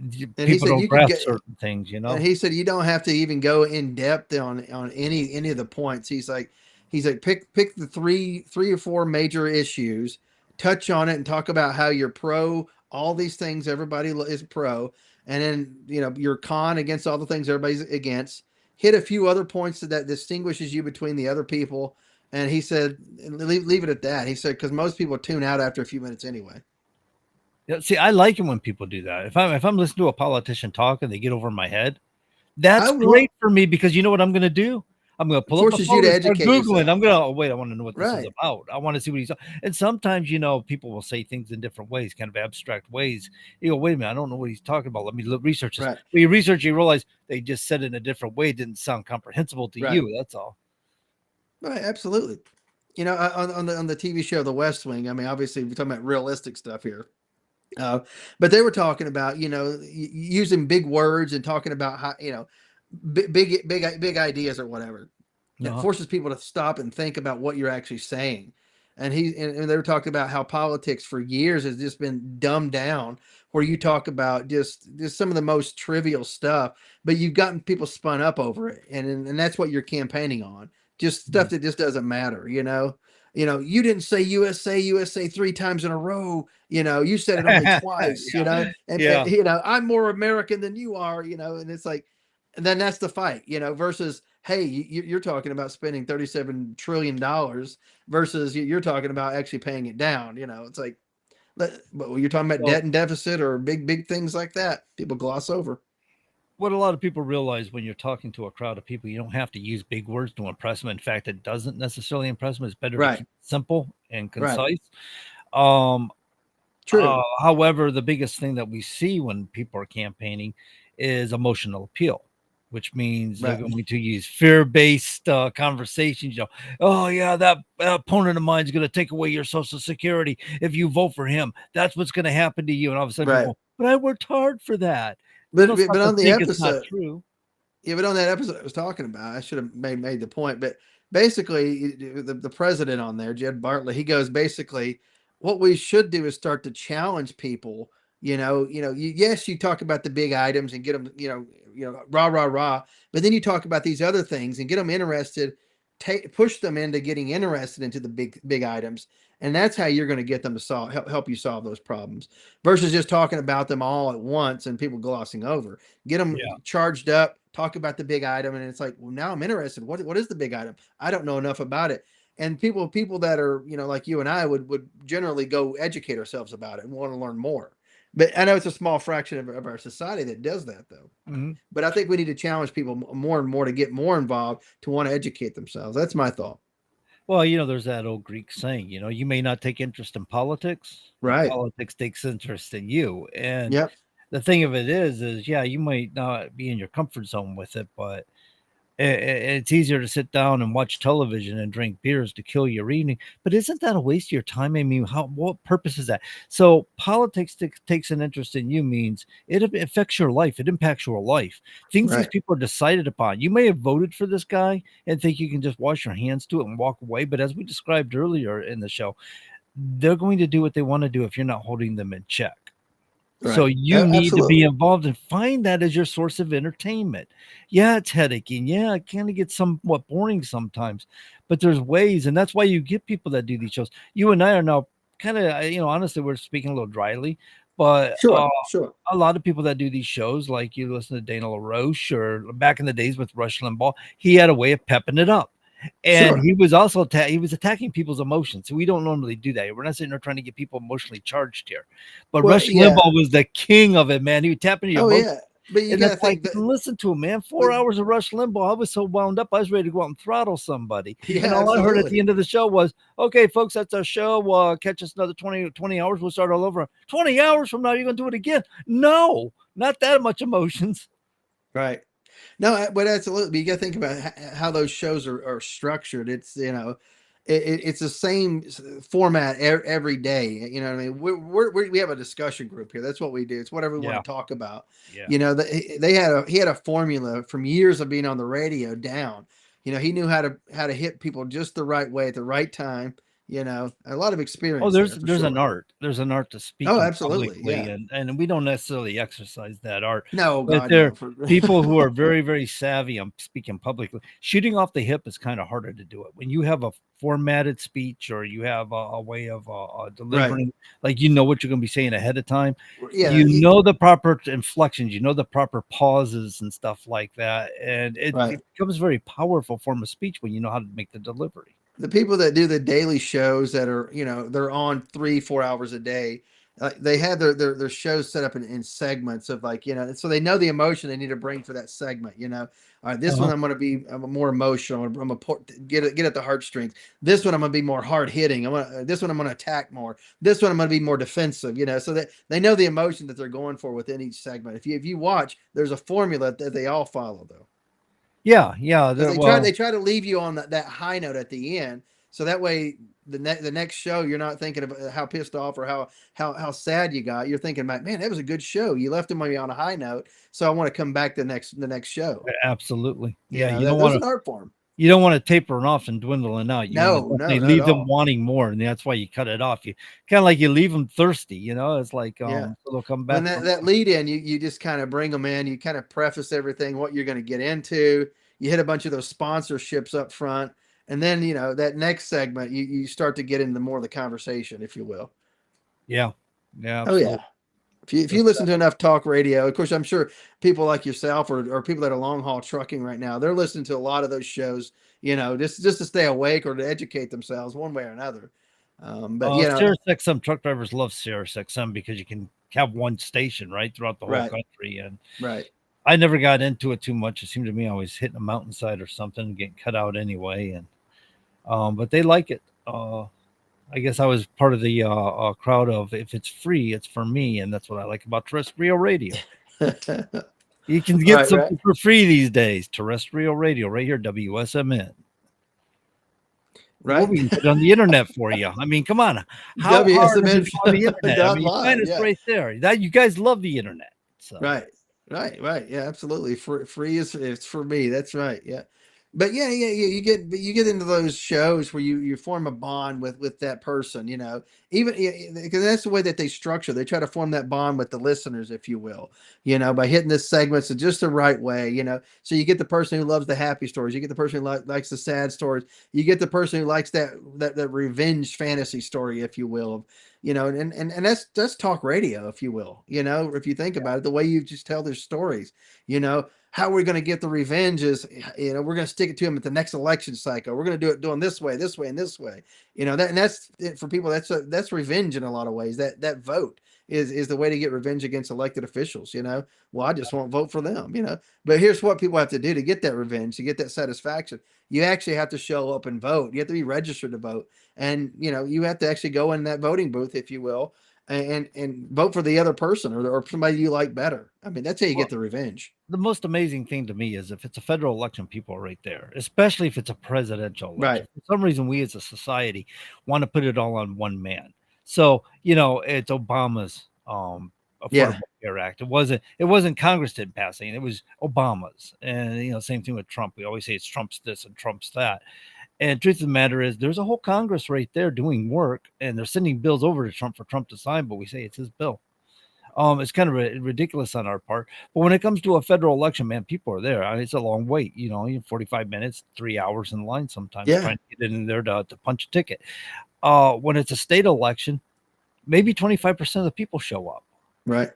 people don't grasp certain things.
And he said you don't have to even go in depth on any of the points. He's like pick the three or four major issues, touch on it, and talk about how you're pro all these things. Everybody is pro, and then you're con against all the things everybody's against. Hit a few other points that distinguishes you between the other people. And he said, leave it at that. He said, because most people tune out after a few minutes anyway.
Yeah, see, I like it when people do that. If I'm listening to a politician talk and they get over my head, that's great for me, because you know what I'm going to do? I'm going to pull up my
forces you
phone
to
and start
educate
Googling.
yourself.
I'm going to, oh, wait, I want to know what this is
Right.
about. I want to see what he's, and sometimes, you know, people will say things in different ways, kind of abstract ways. You go, wait a minute, I don't know what he's talking about. Let me research this.
Right.
When you research, you realize they just said it in a different way. It didn't sound comprehensible to
Right.
you. That's all.
Right, absolutely. You know, on the TV show The West Wing, I mean, obviously we're talking about realistic stuff here. But they were talking about, you know, using big words and talking about how, you know, big ideas or whatever. That forces people to stop and think about what you're actually saying. And they were talking about how politics for years has just been dumbed down, where you talk about just some of the most trivial stuff, but you've gotten people spun up over it, and that's what you're campaigning on. Just stuff that just doesn't matter, you know. You know, you didn't say USA 3 times in a row. You know, you said it only twice. You know, and you know, I'm more American than you are. You know, and it's like, and then that's the fight. You know, versus hey, you're talking about spending $37 trillion versus you're talking about actually paying it down. You know, it's like, but when you're talking about debt and deficit or big things like that, people gloss over.
What a lot of people realize when you're talking to a crowd of people, you don't have to use big words to impress them. In fact, it doesn't necessarily impress them. It's better to keep it simple and concise.
True.
However, the biggest thing that we see when people are campaigning is emotional appeal, which means they're going to use fear-based conversations. You know, oh yeah, that opponent of mine is going to take away your Social Security if you vote for him. That's what's going to happen to you. And all of a sudden, people, but I worked hard for that.
But on the episode,
it's not true.
Yeah, but on that episode I was talking about, I should have made the point. But basically, the president on there, Jed Bartlett, he goes basically, what we should do is start to challenge people. Yes, you talk about the big items and get them, rah, but then you talk about these other things and get them interested, push them into getting interested into the big items, and that's how you're going to get them to help you solve those problems. Versus just talking about them all at once and people glossing over. Get them charged up, talk about the big item, and it's like, well, now I'm interested. What is the big item? I don't know enough about it. And people that are, like you and I would generally go educate ourselves about it and want to learn more. But I know it's a small fraction of our society that does that, though. But I think we need to challenge people more and more to get more involved, to want to educate themselves. That's my thought.
Well, there's that old Greek saying, you may not take interest in politics,
right?
Politics takes interest in you. And the thing of it is, yeah, you might not be in your comfort zone with it, but it's easier to sit down and watch television and drink beers to kill your evening. But isn't that a waste of your time? I mean, what purpose is that? So politics takes an interest in you means it affects your life. It impacts your life. Things these people are decided upon. You may have voted for this guy and think you can just wash your hands to it and walk away. But as we described earlier in the show, they're going to do what they want to do if you're not holding them in check. Right. So you need to be involved and find that as your source of entertainment. Yeah, it's headaching. Yeah, it kind of gets somewhat boring sometimes, but there's ways, and that's why you get people that do these shows. You and I are now kind of, honestly, we're speaking a little dryly, but
sure.
A lot of people that do these shows, like you listen to Dana LaRoche or back in the days with Rush Limbaugh, he had a way of pepping it up. And he was also he was attacking people's emotions. So we don't normally do that. We're not sitting there trying to get people emotionally charged here. But Rush Limbaugh was the king of it, man. He would tap into your emotions.
Yeah. But you got to think
listen to him, man. 4 hours of Rush Limbaugh. I was so wound up. I was ready to go out and throttle somebody.
Yeah,
and all I heard at the end of the show was, okay, folks, that's our show. Catch us another 20 hours. We'll start all over. 20 hours from now, you're going to do it again. No, not that much emotions.
Right. No, but absolutely. You got to think about how those shows are structured. It's, it's the same format every day. You know what I mean? We have a discussion group here. That's what we do. It's whatever we want to talk about. Yeah. He had a formula from years of being on the radio down. He knew how to hit people just the right way at the right time. A lot of experience.
Oh, there's an art. There's an art to speak.
Oh, absolutely.
Yeah. And we don't necessarily exercise that art.
No,
but there are people who are very, very savvy on speaking publicly. Shooting off the hip is kind of harder to do it. When you have a formatted speech or you have a way of delivering, like what you're going to be saying ahead of time. Yeah, know the proper inflections, the proper pauses and stuff like that. And it becomes a very powerful form of speech when you know how to make the delivery.
The people that do the daily shows that are, they're on 3-4 hours a day, they had their shows set up in segments of like, so they know the emotion they need to bring for that segment. All right, this one I'm going to be more emotional. I'm going to get at the heartstrings. This one I'm going to be more hard hitting. This one I'm going to attack more. This one I'm going to be more defensive. So that they know the emotion that they're going for within each segment. If you watch, there's a formula that they all follow though.
Yeah.
They try to leave you on that high note at the end, so that way the next show you're not thinking about how pissed off or how sad you got. You're thinking about, man, that was a good show. You left them on a high note, so I want to come back the next show.
Absolutely. Yeah,
you don't want an art form.
You don't want to taper off and dwindling out. You
No,
leave them wanting more, and that's why you cut it off. You kind of like you leave them thirsty. It's like so they'll come back.
When that lead in, you just kind of bring them in. You kind of preface everything, what you're going to get into. You hit a bunch of those sponsorships up front. And then, that next segment, you start to get into more of the conversation, if you will.
Yeah. Yeah.
Absolutely. Oh, yeah. If you listen to enough talk radio, of course, I'm sure people like yourself or people that are long haul trucking right now, they're listening to a lot of those shows, just to stay awake or to educate themselves one way or another.
Sirius XM truck drivers love Sirius XM because you can have one station right throughout the whole country. And I never got into it too much. It seemed to me I was hitting a mountainside or something and getting cut out anyway. And but they like it. I guess I was part of the crowd of if it's free, it's for me, and that's what I like about terrestrial radio. You can get something for free these days. Terrestrial radio, right here, WSMN.
Right,
we can put it on the internet for you. I mean, come on, how hard is it on the internet? I mean, find us right there. That you guys love the internet. So.
Right. Yeah, absolutely. Free is it's for me. That's right. Yeah. But yeah, you get into those shows where you form a bond with that person, even because that's the way that they structure. They try to form that bond with the listeners, if you will, by hitting the segments in just the right way, so you get the person who loves the happy stories. You get the person who likes the sad stories. You get the person who likes that revenge fantasy story, if you will, and that's talk radio, if you will, if you think about it, the way you just tell their stories, how we're going to get the revenge is, we're going to stick it to them at the next election cycle. We're going to do it doing this way, and this way. That's it for people. That's revenge in a lot of ways. That vote is the way to get revenge against elected officials. Well, I just won't vote for them. But here's what people have to do to get that revenge, to get that satisfaction. You actually have to show up and vote. You have to be registered to vote, and you have to actually go in that voting booth, if you will, and vote for the other person or somebody you like better. I mean, that's how you get the revenge.
The most amazing thing to me is if it's a federal election, people are right there, especially if it's a presidential election.
Right.
For some reason, we as a society want to put it all on one man. So, it's Obama's Affordable Care Act. It wasn't Congress didn't pass it. It was Obama's. And, same thing with Trump. We always say it's Trump's this and Trump's that. And the truth of the matter is there's a whole Congress right there doing work, and they're sending bills over to Trump for Trump to sign, but we say it's his bill. It's kind of ridiculous on our part. But when it comes to a federal election, man, people are there. It's a long wait, 45 minutes, 3 hours in line sometimes trying to get in there to punch a ticket. When it's a state election, maybe 25% of the people show up.
Right.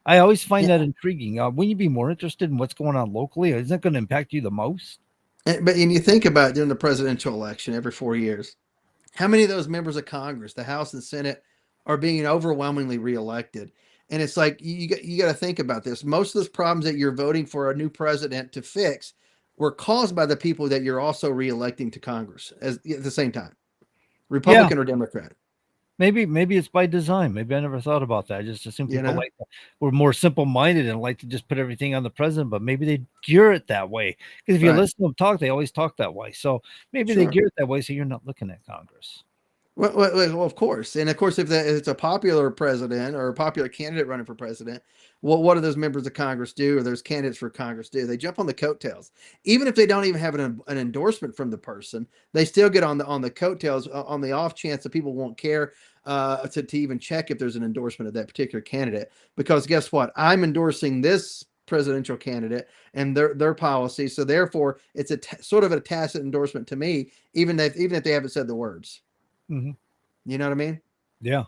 I always find that intriguing. Wouldn't you be more interested in what's going on locally? Isn't it going to impact you the most?
But you think about during the presidential election every 4 years, how many of those members of Congress, the House and Senate, are being overwhelmingly reelected? And it's like you got to think about this. Most of those problems that you're voting for a new president to fix were caused by the people that you're also reelecting to Congress at the same time, Republican or Democrat.
Maybe it's by design. Maybe I never thought about that. I just assume people we're more simple-minded and like to just put everything on the president, but maybe they gear it that way. Because if you listen to them talk, they always talk that way. So maybe they gear it that way so you're not looking at Congress.
Well, of course. And of course, if it's a popular president or a popular candidate running for president, what do those members of Congress do, or those candidates for Congress do? They jump on the coattails. Even if they don't even have an endorsement from the person, they still get on the coattails on the off chance that people won't care to even check if there's an endorsement of that particular candidate. Because guess what? I'm endorsing this presidential candidate and their policy. So therefore, it's sort of a tacit endorsement to me, even if they haven't said the words.
Mm-hmm.
You know what I mean?
Yeah.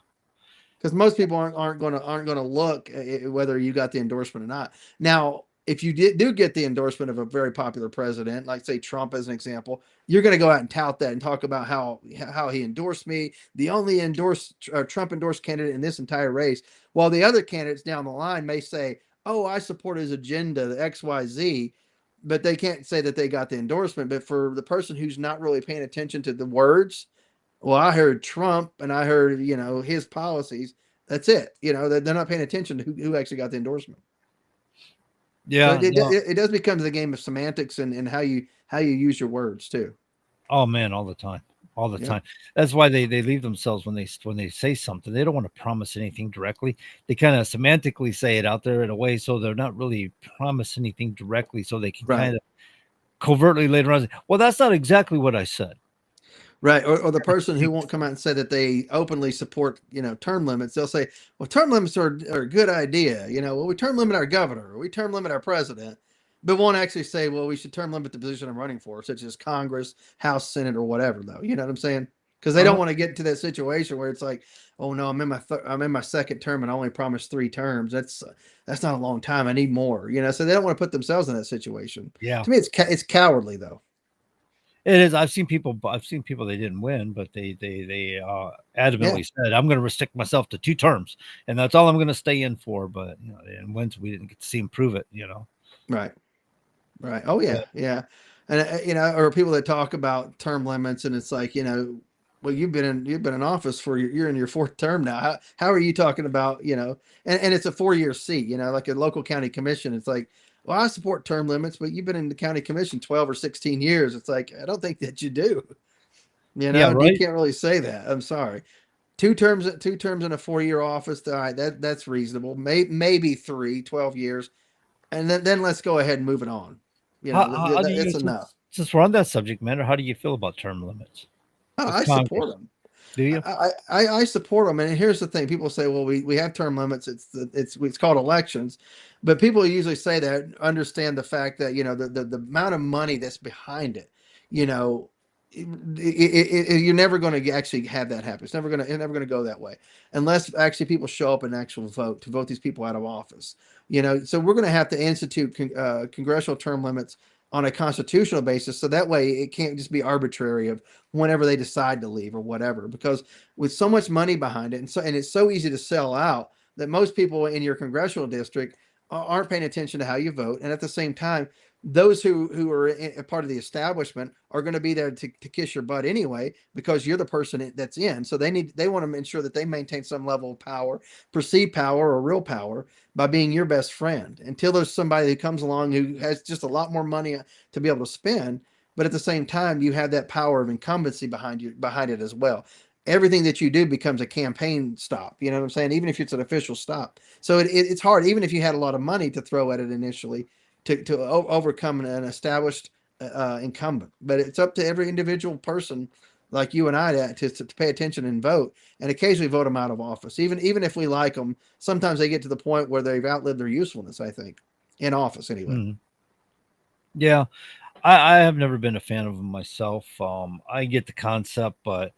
Because most people aren't going to look at whether you got the endorsement or not. Now, if you do get the endorsement of a very popular president, like say Trump as an example, you're going to go out and tout that and talk about how he endorsed me, the only Trump endorsed candidate in this entire race, while the other candidates down the line may say, oh, I support his agenda, the XYZ, but they can't say that they got the endorsement. But for the person who's not really paying attention to the words, well, I heard Trump and I heard, his policies. That's it. They're not paying attention to who actually got the endorsement.
Yeah,
So
no.
it does become the game of semantics and how you use your words too.
Oh man, all the time.
Yeah.
Time. That's why they leave themselves when they say something. They don't want to promise anything directly. They kind of semantically say it out there in a way so they're not really promise anything directly, so they can kind of covertly later on say, well, that's not exactly what I said.
Right. Or the person who won't come out and say that they openly support, term limits. They'll say, well, term limits are a good idea. Well, we term limit our governor, or we term limit our president, but won't actually say, well, we should term limit the position I'm running for, such as Congress, House, Senate, or whatever, though. You know what I'm saying? Because they don't want to get into that situation where it's like, oh no, I'm in my second term and I only promised 3 terms. That's not a long time. I need more. So they don't want to put themselves in that situation.
Yeah.
To me, it's cowardly though.
It is. I've seen people they didn't win, but they adamantly said, I'm going to restrict myself to 2 terms and that's all I'm going to stay in for. But they didn't win, so we didn't get to see him prove it.
Right. Oh yeah. Yeah. And or people that talk about term limits and it's like, well, you've been in office for you're in your 4th term now. How are you talking about, and it's a 4-year seat, like a local county commission. It's like, well, I support term limits, but you've been in the county commission 12 or 16 years. It's like, I don't think that you do. You can't really say that. I'm sorry. 2 terms in a 4-year office. All right, that's reasonable. Maybe 3, 12 years. And then let's go ahead and move it on. That's enough.
Since we're on that subject matter, how do you feel about term limits?
I support them.
Do you?
I support them. And here's the thing: people say, "Well, we have term limits. It's called elections," but people usually say that understand the fact that the amount of money that's behind it. You're never going to actually have that happen. It's never going to go that way unless actually people show up and actually vote these people out of office. So we're going to have to institute congressional term limits on a constitutional basis. So that way it can't just be arbitrary of whenever they decide to leave or whatever, because with so much money behind it and it's so easy to sell out that most people in your congressional district aren't paying attention to how you vote. And at the same time, those who are a part of the establishment are going to be there to kiss your butt anyway, because you're the person that's in. So they want to ensure that they maintain some level of power, perceived power or real power, by being your best friend until there's somebody who comes along who has just a lot more money to be able to spend. But at the same time, you have that power of incumbency behind it as well. Everything that you do becomes a campaign stop. You know what I'm saying? Even if it's an official stop. So it's hard, even if you had a lot of money to throw at it initially, to overcome an established incumbent. But it's up to every individual person like you and I to pay attention and vote, and occasionally vote them out of office. Even if we like them, sometimes they get to the point where they've outlived their usefulness, I think, in office anyway.
Mm. Yeah. I have never been a fan of them myself. I get the concept, but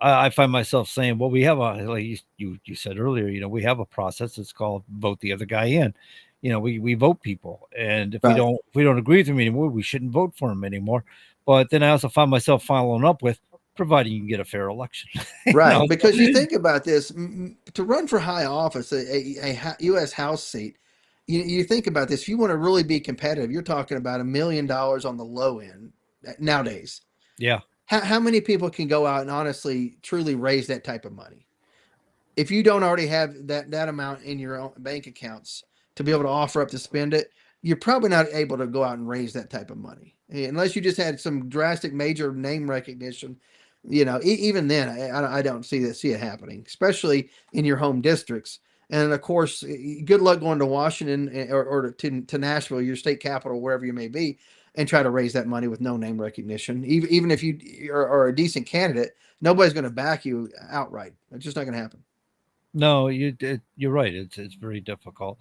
I find myself saying, well, we have like you said earlier, we have a process. It's called vote the other guy in. We vote people, and if we don't agree with them anymore, we shouldn't vote for them anymore. But then I also find myself following up with, providing you can get a fair election.
Right. Because you think about this, to run for high office, a U.S. House seat, you think about this, if you want to really be competitive, you're talking about $1 million on the low end nowadays.
Yeah.
How many people can go out and honestly, truly raise that type of money? If you don't already have that amount in your own bank accounts to be able to offer up to spend it, you're probably not able to go out and raise that type of money unless you just had some drastic major name recognition. Even then, I don't see it happening, especially in your home districts. And of course, good luck going to Washington or to Nashua, your state capital, wherever you may be, and try to raise that money with no name recognition. Even if you are a decent candidate, nobody's going to back you outright. It's just not going to happen.
No, you're right. It's very difficult.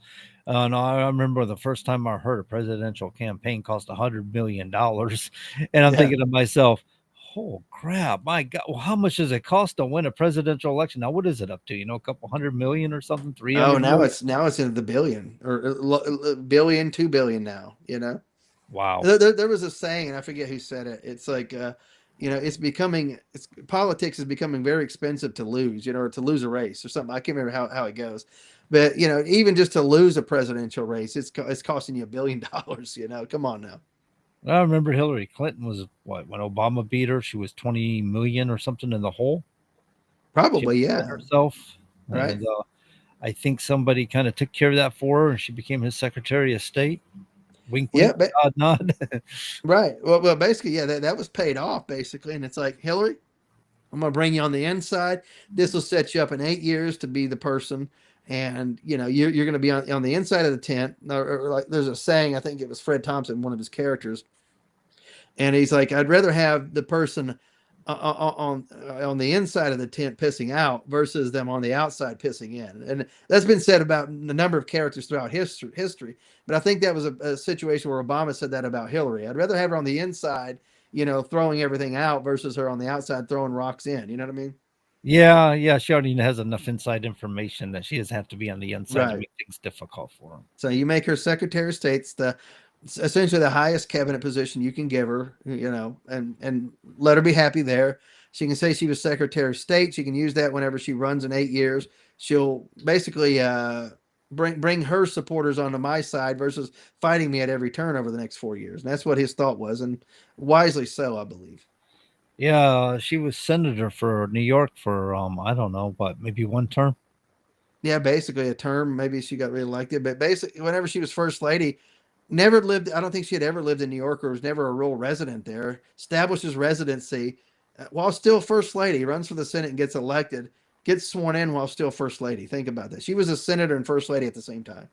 No, I remember the first time I heard a presidential campaign cost $100 million, and I'm thinking to myself, Oh crap! My God, well, how much does it cost to win a presidential election? Now, what is it up to? A couple $100 million or something? 300
Oh,
million?
now it's in the billion or billion, 2 billion now.
Wow.
There was a saying, and I forget who said it. It's like, politics is becoming very expensive to lose, or to lose a race or something. I can't remember how it goes, but even just to lose a presidential race, it's costing you $1 billion. Come on now.
I remember Hillary Clinton was when Obama beat her, she was 20 million or something in the hole.
Probably,
She
yeah.
herself,
Right.
And I think somebody kind of took care of that for her, and she became his Secretary of State. Wink, wink, nod, nod.
Right. Well, basically, yeah, that was paid off basically, and it's like, Hillary, I'm gonna bring you on the inside. This will set you up in 8 years to be the person, and you're gonna be on the inside of the tent. Or like, there's a saying, I think it was Fred Thompson, one of his characters, and he's like, I'd rather have the person on the inside of the tent pissing out versus them on the outside pissing in. And that's been said about a number of characters throughout history. But I think that was a situation where Obama said that about Hillary. I'd rather have her on the inside, throwing everything out versus her on the outside throwing rocks in. You know what I mean?
Yeah. She already has enough inside information that she doesn't have to be on the inside to
Right.
make things difficult for him.
So you make her Secretary of State, essentially the highest cabinet position you can give her, and let her be happy there. She can say she was Secretary of State. She can use that whenever she runs in 8 years. She'll basically bring her supporters onto my side versus fighting me at every turn over the next 4 years. And that's what his thought was, and wisely so, I believe.
Yeah, she was senator for New York for I don't know, but maybe one term.
Yeah, basically a term. Maybe she got reelected, but basically, whenever she was first lady, never lived. I don't think she had ever lived in New York or was never a real resident there. Establishes residency while still first lady. Runs for the Senate and gets elected. Gets sworn in while still first lady. Think about that. She was a senator and first lady at the same time.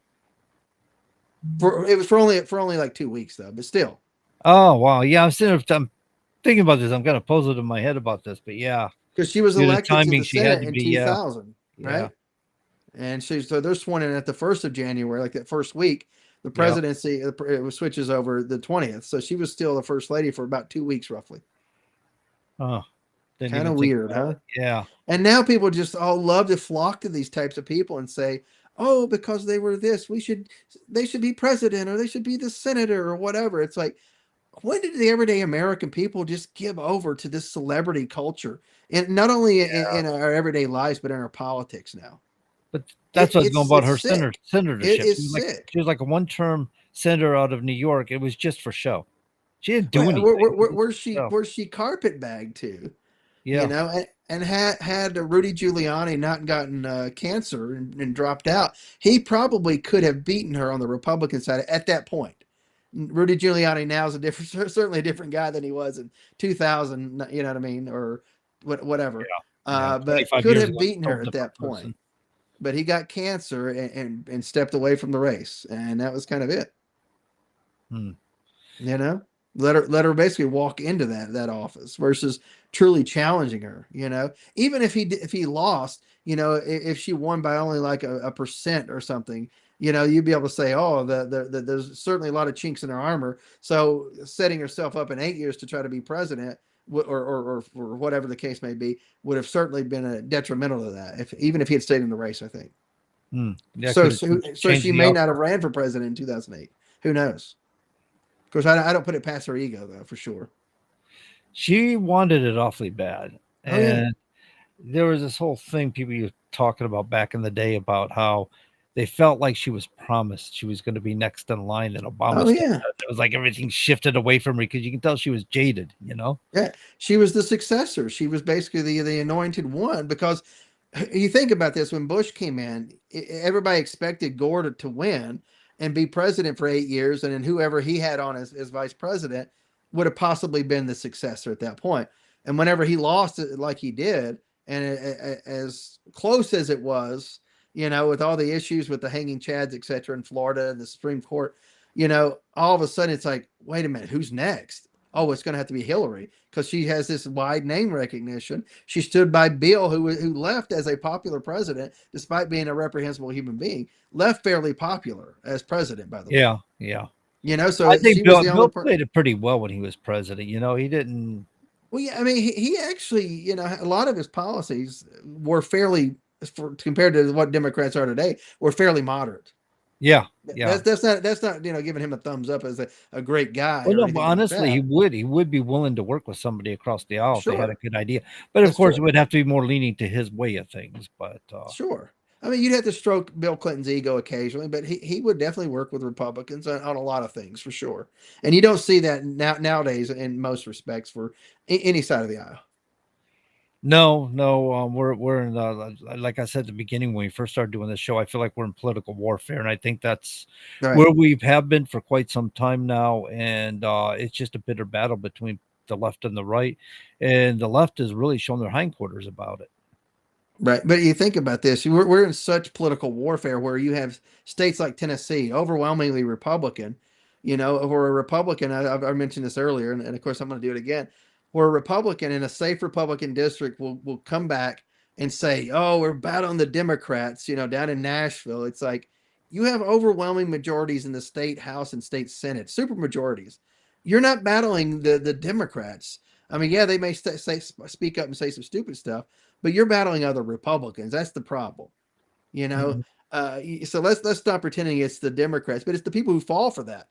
It was for only like 2 weeks though, but still.
Oh wow, yeah. I'm thinking about this. I'm kind of puzzled in my head about this, but yeah,
because she was
due to
elected to the
she had
Senate
to
in
be
2000,
yeah.
right? And so they're sworn in at the 1st of January, like that first week. The presidency it switches over the 20th, so she was still the first lady for about 2 weeks, roughly.
Oh,
kind of weird, huh?
Yeah.
And now people just all love to flock to these types of people and say, "Oh, because they were this, they should be president, or they should be the senator, or whatever." It's like, when did the everyday American people just give over to this celebrity culture, and not only in our everyday lives, but in our politics now?
But that's what's going about her
sick.
senatorship.
It is sick.
She was like a one-term senator out of New York. It was just for show. She didn't do
Well,
anything.
where's she carpet bagged to?
Yeah.
And had Rudy Giuliani not gotten cancer and dropped out, he probably could have beaten her on the Republican side at that point. Rudy Giuliani now is certainly a different guy than he was in 2000. You know what I mean, or whatever. But could have beaten her at that point. But he got cancer and stepped away from the race, and that was kind of it. Let her basically walk into that office versus truly challenging her. Even if he lost, if she won by only like a percent or something, you'd be able to say, oh, there's certainly a lot of chinks in her armor. So setting herself up in 8 years to try to be president, or whatever the case may be, would have certainly been detrimental to that. Even if he had stayed in the race, I think.
Yeah,
so she may not have ran for president in 2008. Who knows? Of course, I don't put it past her ego, though, for sure.
She wanted it awfully bad. And there was this whole thing people were talking about back in the day about how they felt like she was promised she was going to be next in line, and Obama. It was like everything shifted away from her because you can tell she was jaded,
Yeah, she was the successor. She was basically the anointed one, because you think about this, when Bush came in, everybody expected Gore to win and be president for 8 years, and then whoever he had on as vice president would have possibly been the successor at that point. And whenever he lost it like he did, and as close as it was, with all the issues with the hanging chads, et cetera, in Florida and the Supreme Court, all of a sudden it's like, wait a minute, who's next? Oh, it's going to have to be Hillary, because she has this wide name recognition. She stood by Bill, who left as a popular president, despite being a reprehensible human being, left fairly popular as president, by the way.
Yeah.
So
I think
she was the only
Bill played it pretty well when he was president. He didn't.
Well, yeah, I mean, he actually, a lot of his policies were fairly, compared to what Democrats are today, were fairly moderate.
Yeah, yeah.
That's not giving him a thumbs up as a great guy
Well,
or
no, but
anything like
honestly,
that.
he would be willing to work with somebody across the aisle if they had a
Sure,
good idea. But of
that's
course, it
true.
would have to be more leaning to his way of things. But
Sure. I mean, you'd have to stroke Bill Clinton's ego occasionally, but he would definitely work with Republicans on a lot of things for sure. And you don't see that nowadays in most respects for any side of the aisle.
no, we're in like I said at the beginning when we first started doing this show. I feel like we're in political warfare, and I think that's
Right.
where we have been for quite some time now. And it's just a bitter battle between the left and the right, and the left has really shown their hindquarters about it.
Right. But you think about this, we're in such political warfare where you have states like Tennessee, overwhelmingly Republican, where a Republican, I mentioned this earlier, and of course I'm going to do it again, where a Republican in a safe Republican district will come back and say, oh, we're battling the Democrats, down in Nashville. It's like you have overwhelming majorities in the state House and state Senate, super majorities. You're not battling the Democrats. I mean, yeah, they may speak up and say some stupid stuff, but you're battling other Republicans. That's the problem, So let's stop pretending it's the Democrats, but it's the people who fall for that.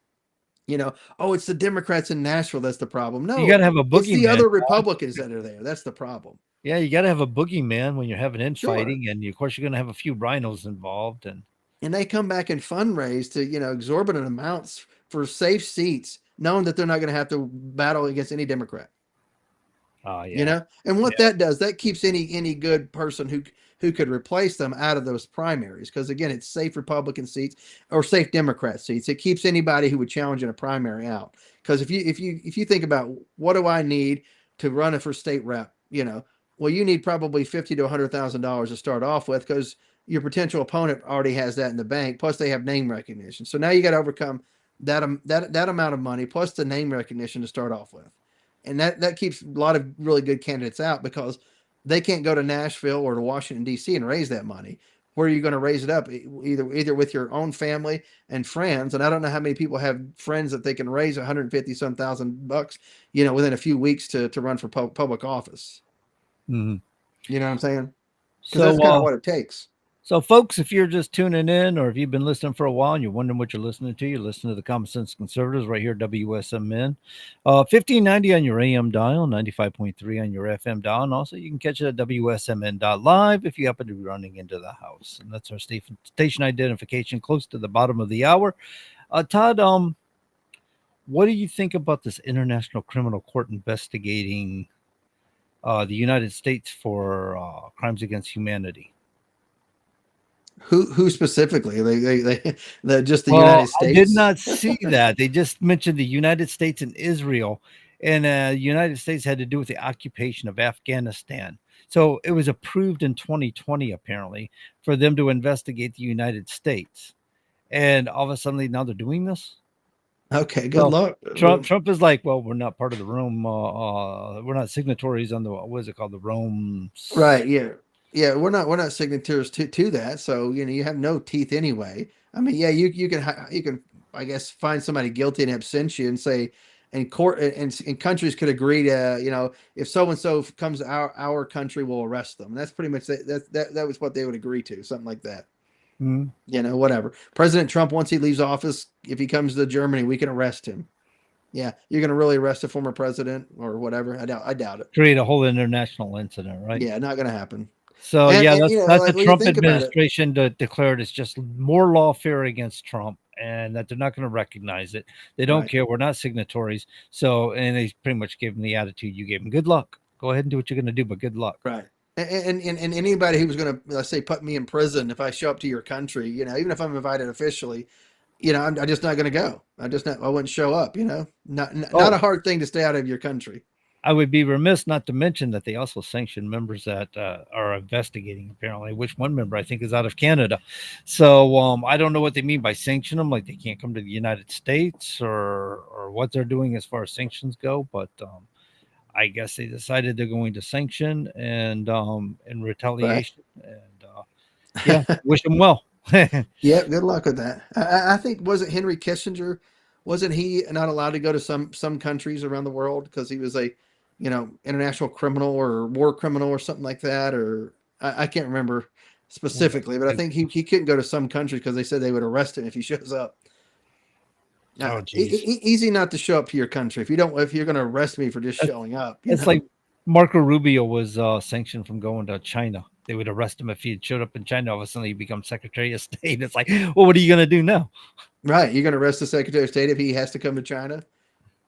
Oh, it's the Democrats in Nashville that's the problem.
You
No,
got to have a
it's the
boogeyman.
other Republicans that are there. That's the problem.
Yeah, you got to have a boogeyman when you're having
Sure.
infighting, and of course you're going to have a few rhinos involved, and
they come back and fundraise to exorbitant amounts for safe seats, knowing that they're not going to have to battle against any Democrat.
Yeah.
And what that does, that keeps any good person who could replace them out of those primaries, because again, it's safe Republican seats or safe Democrat seats. It keeps anybody who would challenge in a primary out, because if you think about what do I need to run for state rep, well, you need probably $50,000 to $100,000 to start off with, because your potential opponent already has that in the bank, plus they have name recognition. So now you got to overcome that amount of money plus the name recognition to start off with. And that keeps a lot of really good candidates out, because they can't go to Nashville or to Washington, D.C. and raise that money. Where are you going to raise it up? Either with your own family and friends. And I don't know how many people have friends that they can raise $150,000 $some, within a few weeks to run for public office.
Mm-hmm.
You know what I'm saying? Because
So,
that's kind of what it takes.
So, folks, if you're just tuning in, or if you've been listening for a while and you're wondering what you're listening to, you're listening to the Common Sense Conservatives right here at WSMN. 1590 on your AM dial, 95.3 on your FM dial. And also, you can catch it at wsmn.live if you happen to be running into the house. And that's our station identification close to the bottom of the hour. Todd, what do you think about this International Criminal Court investigating the United States for crimes against humanity?
Who specifically? They just the
Well,
United States.
I did not see that. They just mentioned the United States and Israel, and the United States had to do with the occupation of Afghanistan. So it was approved in 2020, apparently, for them to investigate the United States. And all of a sudden, now they're doing this.
Okay, good luck.
Trump is like, well, we're not part of the Rome. We're not signatories on the what is it called, the Rome.
Right. Yeah. We're not signatories to that. So you have no teeth anyway. I mean, yeah, you can I guess find somebody guilty in absentia and say, and court and countries could agree to if so and so comes to our country, we'll arrest them. That's pretty much that was what they would agree to, something like that.
Mm-hmm.
Whatever. President Trump, once he leaves office, if he comes to Germany, we can arrest him. Yeah, you're going to really arrest a former president or whatever? I doubt it.
Create a whole international incident, right?
Yeah, not going to happen.
So that's
like,
the Trump administration declared it's just more lawfare against Trump, and that they're not going to recognize it. They don't care. We're not signatories. So, and they pretty much gave him the attitude you gave him. Good luck. Go ahead and do what you're going to do, but good luck.
Right. And anybody who was going to, let's say, put me in prison if I show up to your country, even if I'm invited officially, I'm just not going to go. I wouldn't show up. Not a hard thing to stay out of your country.
I would be remiss not to mention that they also sanction members that are investigating, apparently, which one member I think is out of Canada. So I don't know what they mean by sanction them, like they can't come to the United States or what they're doing as far as sanctions go. But I guess they decided they're going to sanction and in retaliation. Right. And wish them well.
Yeah, good luck with that. I think, was it Henry Kissinger? Wasn't he not allowed to go to some countries around the world because he was international criminal or war criminal or something like that, or I can't remember specifically, but I think he couldn't go to some countries because they said they would arrest him if he shows up.
Oh, geez.
Easy not to show up to your country if you're going to arrest me for just showing up.
It's like Marco Rubio was sanctioned from going to China. They would arrest him if he had showed up in China. All of a sudden, he becomes Secretary of State. It's like, well, what are you going to do now?
Right. You're going to arrest the Secretary of State if he has to come to China?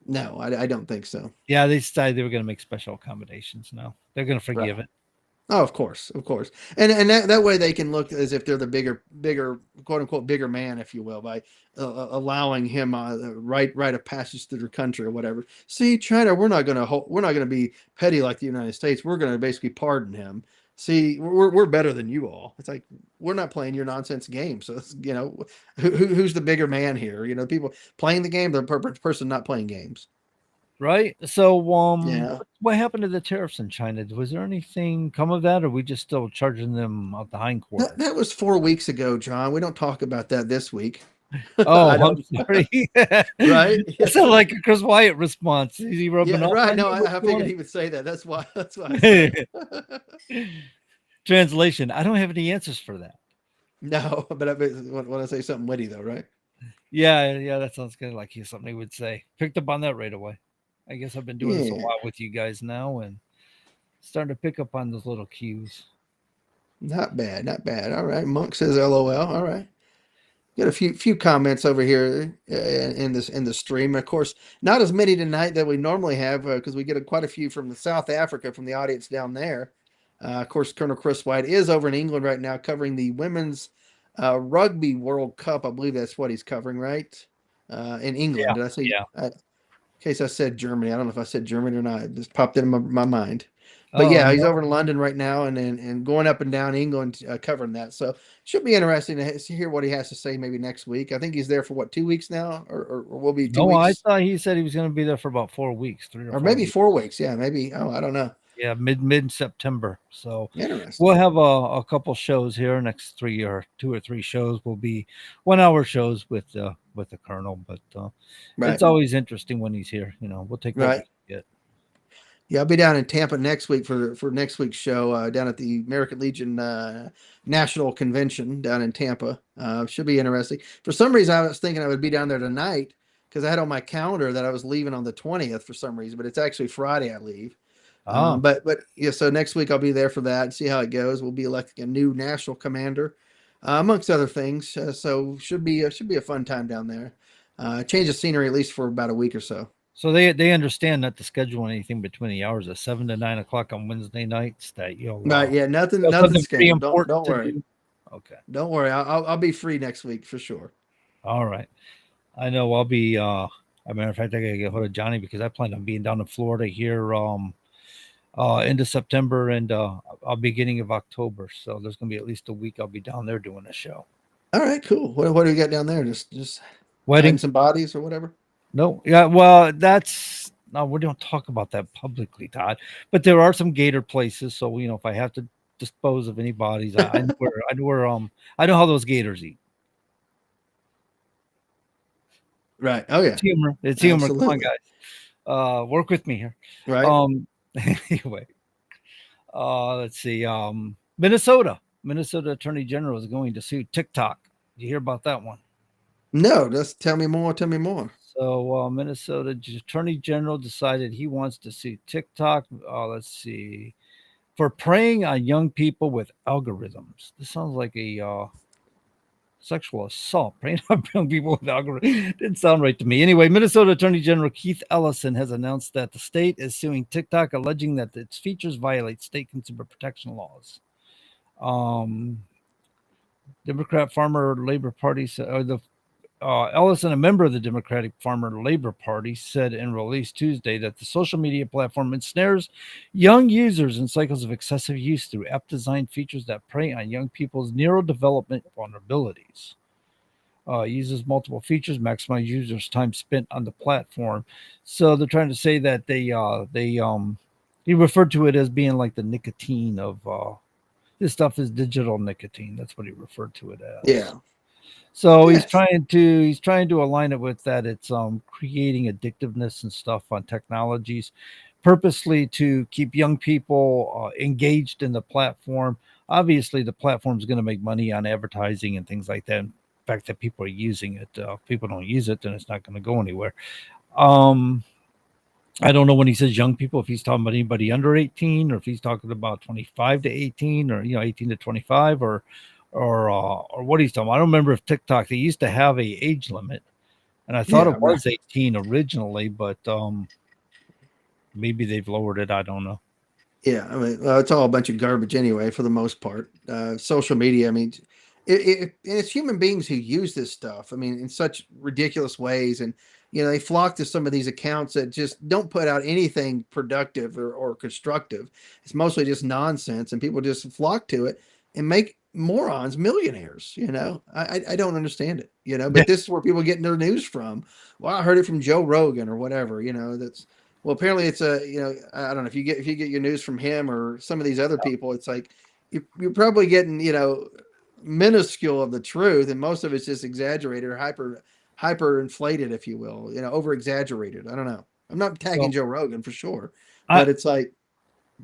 No, I don't think so.
Yeah, they decided they were going to make special accommodations now. They're going to forgive it.
Oh, of course. And that way they can look as if they're the bigger, quote unquote, bigger man, if you will, by allowing him right of passage through their country or whatever. See, China, we're not going to be petty like the United States. We're going to basically pardon him. See, we're better than you all. It's like, we're not playing your nonsense game. So, who's the bigger man here? People playing the game, the person not playing games.
Right. So,
Yeah.
what happened to the tariffs in China? Was there anything come of that, or are we just still charging them out the hindquarters?
That was 4 weeks ago, John. We don't talk about that this week.
Oh, I'm sorry.
Right?
That sounded like a Chris Wyatt response. Is he rubbing off?
Right.
on
No,
you?
I figured he would say that. That's why. I said it.
Translation: I don't have any answers for that.
No, but I want to say something witty though, right?
Yeah, that sounds good. Like something he would say. Picked up on that right away. I guess I've been doing this a
Yeah.
while with you guys now, and starting to pick up on those little cues.
Not bad. All right. Monk says LOL. All right. Got a few comments over here in the stream. Of course, not as many tonight that we normally have because we get quite a few from South Africa from the audience down there. Of course, Colonel Chris White is over in England right now covering the Women's Rugby World Cup. I believe that's what he's covering, right? In England. Did I say?
Yeah.
In case I said Germany. I don't know if I said Germany or not. It just popped into my mind. But
Oh,
yeah, he's
no.
over in London right now and going up and down England covering that. So should be interesting to hear what he has to say maybe next week. I think he's there for 2 weeks now, or will be 2
No, I
weeks,
thought he said he was going to be there for about 4 weeks, 3 or
or
4
maybe
weeks.
4 weeks. Yeah, maybe. Oh, I don't know.
Yeah, mid September. So
Interesting.
we'll have a couple shows here. Next 2 or 3 shows will be 1 hour shows with the Colonel. But
Right.
it's always interesting when he's here. We'll take what we
Right.
can get.
Yeah, I'll be down in Tampa next week for next week's show down at the American Legion National Convention down in Tampa. Should be interesting. For some reason, I was thinking I would be down there tonight because I had on my calendar that I was leaving on the 20th for some reason, but it's actually Friday I leave.
Oh.
But yeah, so next week I'll be there for that and see how it goes. We'll be electing a new national commander, amongst other things. So should be a fun time down there. Change of scenery at least for about a week or so.
So they understand not to schedule anything between the hours of 7 to 9 o'clock on Wednesday nights. That you'll
Right? Yeah, nothing
that's something pretty
scheduled. Don't
important to
worry.
do. Okay.
Don't worry. I'll be free next week for sure.
All right. I know I'll be. As a matter of fact, I gotta get hold of Johnny because I plan on being down in Florida here into September and beginning of October. So there's gonna be at least a week I'll be down there doing a show.
All right, cool. What do you got down there? Just
Wedding?
hiding some bodies or whatever.
No, yeah, well, that's no, we don't talk about that publicly, Todd. But there are some gator places, so if I have to dispose of any bodies, I know where I know how those gators eat.
Right. Oh yeah.
It's humor. It's humor. Come on,
Absolutely.
guys. Work with me here.
Right.
Anyway, let's see. Minnesota Attorney General is going to sue TikTok. Did you hear about that one?
No, just tell me more. Tell me more.
So Minnesota Attorney General decided he wants to sue TikTok. Let's see, for preying on young people with algorithms. This sounds like a sexual assault. Preying on young people with algorithms didn't sound right to me. Anyway, Minnesota Attorney General Keith Ellison has announced that the state is suing TikTok, alleging that its features violate state consumer protection laws. Democrat Farmer Labor Party Ellison, a member of the Democratic Farmer Labor Party, said in release Tuesday that the social media platform ensnares young users in cycles of excessive use through app design features that prey on young people's neurodevelopment vulnerabilities. Uses multiple features, maximize users' time spent on the platform. So they're trying to say that he referred to it as being like the nicotine of this stuff is digital nicotine. That's what he referred to it as.
Yeah.
So
Yes.
he's trying to align it with that. It's creating addictiveness and stuff on technologies, purposely to keep young people engaged in the platform. Obviously, the platform is going to make money on advertising and things like that. In fact, that people are using it. If people don't use it, then it's not going to go anywhere. I don't know when he says young people, if he's talking about anybody under 18 or if he's talking about 25 to 18 or, 18 to 25 or what he's talking about. I don't remember if TikTok, they used to have a age limit and I thought it was 18 originally, but maybe they've lowered it. I don't know.
Yeah, I mean, it's all a bunch of garbage anyway, for the most part. Social media, I mean, and it's human beings who use this stuff. I mean, in such ridiculous ways, and they flock to some of these accounts that just don't put out anything productive or constructive. It's mostly just nonsense, and people just flock to it and make morons millionaires. I don't understand it. But this is where people get their news from. Well, I heard it from Joe Rogan or whatever. That's. Well, apparently it's I don't know if you get your news from him or some of these other people, it's like you're probably getting, minuscule of the truth, and most of it's just exaggerated or hyper inflated, if you will, over exaggerated. I don't know. I'm not tagging Joe Rogan for sure, but it's like,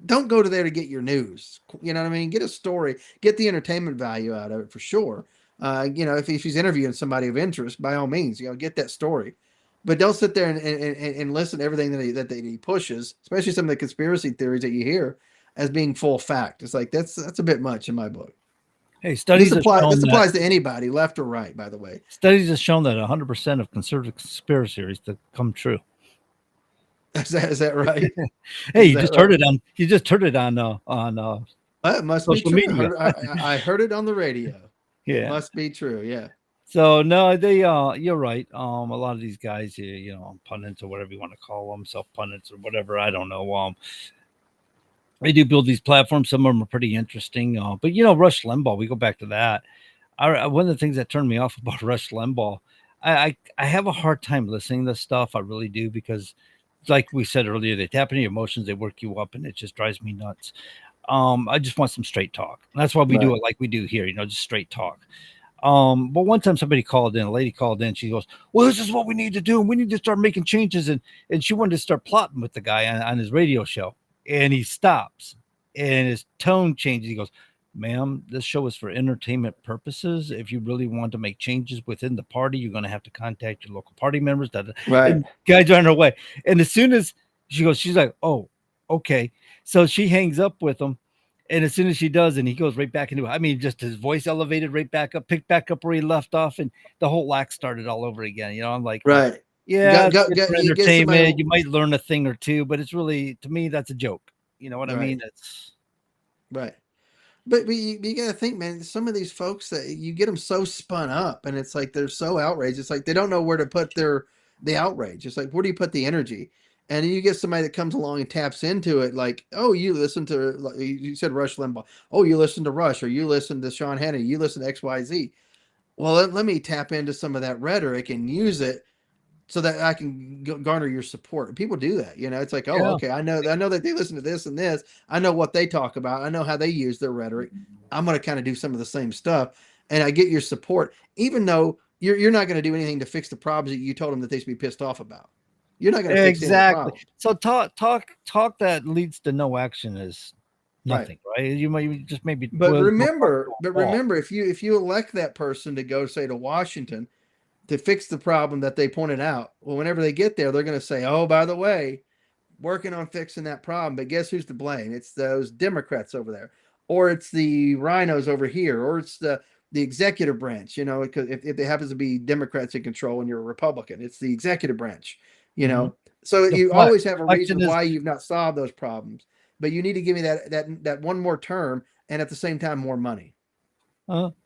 don't go to there to get your news. You know what I mean? Get a story, get the entertainment value out of it for sure. If he's interviewing somebody of interest, by all means, get that story. But don't sit there and listen to everything that he pushes, especially some of the conspiracy theories that you hear as being full fact. It's like that's a bit much in my book.
Hey, studies
this applies
that,
to anybody, left or right, by the way.
Studies have shown that 100% of conservative conspiracy theories that come true.
Is that right?
Hey, you just heard it on
it must
social
be true.
media.
I heard it on the radio.
Yeah,
it must be true. Yeah.
So no, they you're right. A lot of these guys, pundits or whatever you want to call them, self pundits or whatever. I don't know. They do build these platforms. Some of them are pretty interesting. But Rush Limbaugh, we go back to that. One of the things that turned me off about Rush Limbaugh, I have a hard time listening to this stuff. I really do, because like we said earlier, they tap into your emotions, they work you up, and it just drives me nuts. I just want some straight talk. And that's why we do it like we do here, just straight talk. But one time a lady called in, she goes, well, this is what we need to do. We need to start making changes. And she wanted to start plotting with the guy on his radio show, and he stops and his tone changes. He goes, ma'am, this show is for entertainment purposes. If you really want to make changes within the party, you're going to have to contact your local party members. And guys are on her way. And as soon as she's like, oh, okay. So she hangs up with him. And as soon as she does, and he goes right back into it. I mean, just his voice elevated right back up, picked back up where he left off, and the whole act started all over again. I'm like,
right.
Yeah, for entertainment, you might learn a thing or two, but it's really, to me, that's a joke. You know what I mean? That's
right. But you got to think, man, some of these folks that you get them so spun up, and it's like they're so outraged. It's like they don't know where to put the outrage. It's like, where do you put the energy? And then you get somebody that comes along and taps into it, like, oh, you listen to, like you said, Rush Limbaugh. Oh, you listen to Rush, or you listen to Sean Hannity, you listen to XYZ. Well, let me tap into some of that rhetoric and use it so that I can garner your support. And people do that. It's like, oh, okay, I know that they listen to this and this. I know what they talk about. I know how they use their rhetoric. I'm going to kind of do some of the same stuff, and I get your support, even though you're not going to do anything to fix the problems that you told them that they should be pissed off about. You're not going to fix
exactly. So talk that leads to no action is nothing, right? You might just maybe.
But remember, if you elect that person to go, say, to Washington to fix the problem that they pointed out, well, whenever they get there, they're going to say, oh, by the way, working on fixing that problem. But guess who's to blame? It's those Democrats over there, or it's the rhinos over here, or it's the executive branch. Because if it happens to be Democrats in control and you're a Republican, it's the executive branch. So you always have a reason why you've not solved those problems, but you need to give me that one more term, and at the same time more money.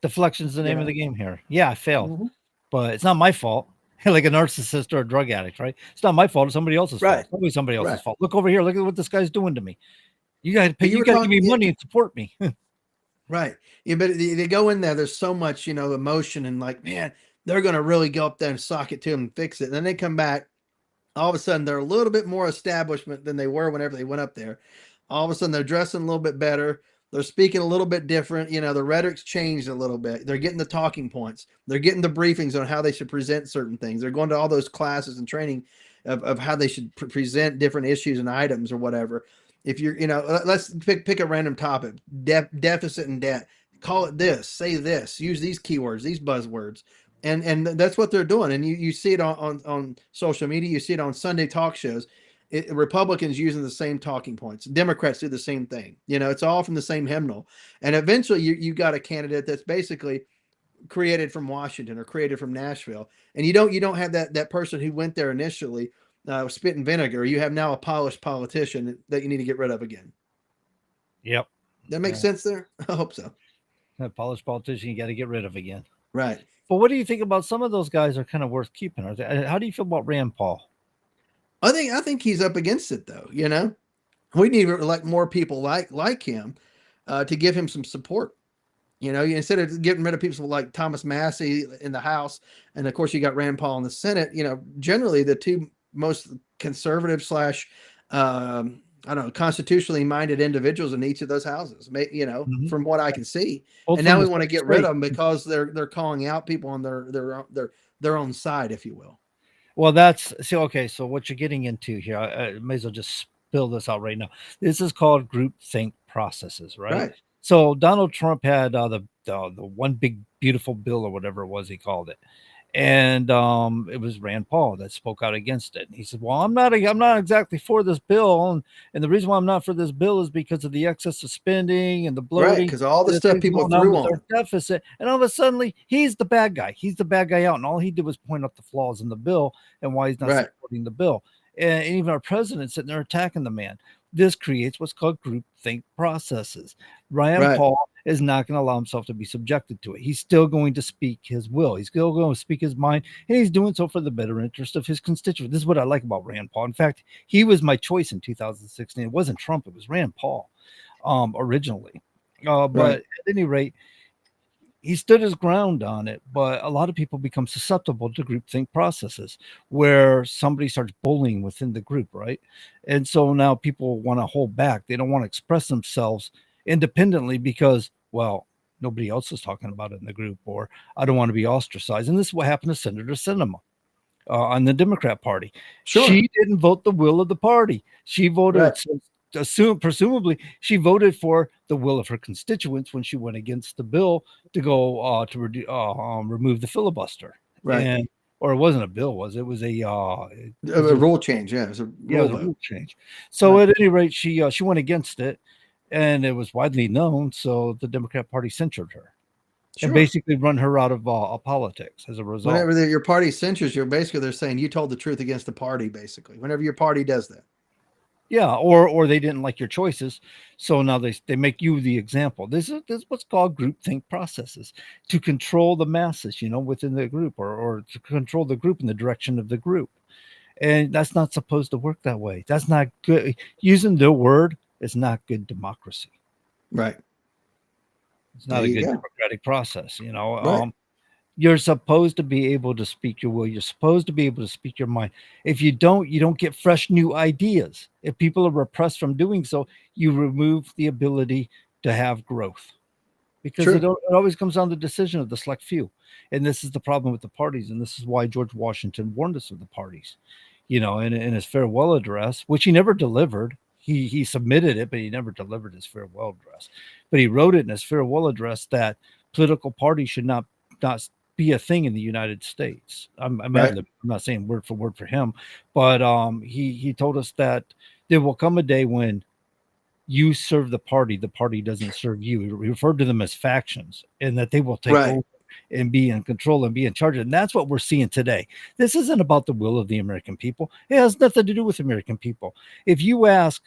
Deflection is the name of the game here. Yeah, I failed, but it's not my fault. Like a narcissist or a drug addict, right? It's not my fault. It's somebody else's fault. It's always somebody else's fault. Look over here. Look at what this guy's doing to me. You got to pay. You got to give me money and support me.
Right. Yeah, but they go in there. There's so much, emotion, and like, man, they're going to really go up there and sock it to them and fix it. And then they come back. All of a sudden, they're a little bit more establishment than they were whenever they went up there. All of a sudden, they're dressing a little bit better. They're speaking a little bit different. The rhetoric's changed a little bit. They're getting the talking points. They're getting the briefings on how they should present certain things. They're going to all those classes and training of how they should present different issues and items or whatever. If you're, let's pick a random topic, deficit and debt, call it this, say this, use these keywords, these buzzwords. And that's what they're doing. And you see it on social media. You see it on Sunday talk shows. Republicans using the same talking points. Democrats do the same thing. It's all from the same hymnal. And eventually you got a candidate that's basically created from Washington or created from Nashville. And you don't have that person who went there initially spit and vinegar. You have now a polished politician that you need to get rid of again.
Yep.
That makes sense there? I hope so.
That polished politician you got to get rid of again.
Right.
But what do you think about some of those guys are kind of worth keeping? How do you feel about Rand Paul?
I think he's up against it though. We need like more people like him to give him some support. Instead of getting rid of people like Thomas Massey in the House, and of course you got Rand Paul in the Senate. Generally the two most conservative constitutionally minded individuals in each of those houses. From what I can see, and now we want to get rid of them because they're calling out people on their own side, if you will.
Well, so what you're getting into here, I may as well just spill this out right now. This is called groupthink processes, right? So Donald Trump had the one big beautiful bill or whatever it was he called it, and it was Rand Paul that spoke out against it. And he said, "Well, I'm not exactly for this bill, and the reason why I'm not for this bill is because of the excess of spending and the bloating,
right? Because all the stuff people threw on
deficit, and all of a sudden he's the bad guy. He's the bad guy out, and all he did was point out the flaws in the bill and why he's not supporting the bill. And even our president sitting there attacking the man. This creates what's called groupthink processes. Rand Paul is not going to allow himself to be subjected to it. He's still going to speak his will. He's still going to speak his mind, and he's doing so for the better interest of his constituents. This is what I like about Rand Paul. In fact, he was my choice in 2016. It wasn't Trump. It was Rand Paul originally. But at any rate, he stood his ground on it, but a lot of people become susceptible to groupthink processes where somebody starts bullying within the group, right? And so now people want to hold back. They don't want to express themselves independently because, well, nobody else is talking about it in the group, or I don't want to be ostracized. And this is what happened to Senator Sinema on the Democrat Party. She didn't vote the will of the party. She voted presumably she voted for the will of her constituents when she went against the bill to go to remove the filibuster. Or it wasn't a bill, was it? It was a
rule change. Yeah, it was a
rule change. So at any rate, she went against it, and it was widely known. So the Democrat Party censured her and basically run her out of politics as a result.
Whenever your party censures you, basically they're saying you told the truth against the party. Basically, whenever your party does that.
Yeah, or they didn't like your choices, so now they make you the example. This is what's called groupthink processes to control the masses, within the group, or to control the group in the direction of the group, and that's not supposed to work that way. That's not good. Using the word is not good democracy.
Right.
It's not a good democratic process. You're supposed to be able to speak your will. You're supposed to be able to speak your mind. If you don't get fresh new ideas. If people are repressed from doing so, you remove the ability to have growth. Because it always comes down to the decision of the select few. And this is the problem with the parties. And this is why George Washington warned us of the parties. In his farewell address, which he never delivered. He submitted it, but he never delivered his farewell address. But he wrote it in his farewell address that political parties should not be a thing in the United States. I'm not saying word for word for him, but he told us that there will come a day when you serve the party doesn't serve you. He referred to them as factions, and that they will take over and be in control and be in charge. And that's what we're seeing today. This isn't about the will of the American people. It has nothing to do with American people. If you ask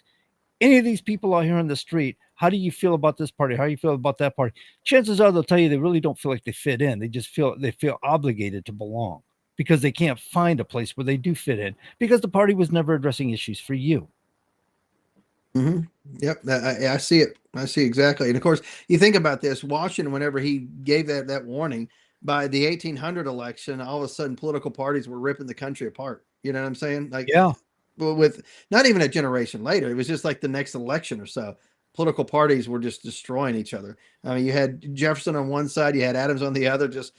any of these people out here on the street, how do you feel about this party? How do you feel about that party? Chances are they'll tell you they really don't feel like they fit in. They just feel obligated to belong because they can't find a place where they do fit in because the party was never addressing issues for you.
Mm-hmm. Yep. I see it. I see exactly. And of course, you think about this, Washington, whenever he gave that warning, by the 1800 election, all of a sudden political parties were ripping the country apart. You know what I'm saying? With not even a generation later, it was just like the next election or so. political parties were just destroying each other. I mean, you had Jefferson on one side, you had Adams on the other, just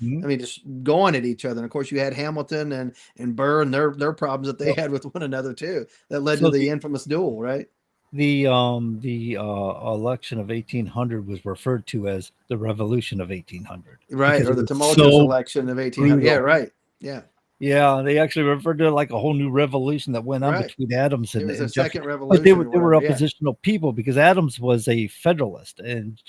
going at each other. And of course, you had Hamilton and Burr and their problems that they had with one another too. That led to the infamous duel, right?
The election of 1800 was referred to as the Revolution of 1800.
Right, or the tumultuous election of 1800. Yeah, right. Yeah.
Yeah, they actually referred to it like a whole new revolution that went on between Adams and,
it was a
and
second
Jefferson.
revolution.
But they were oppositional people because Adams was a Federalist and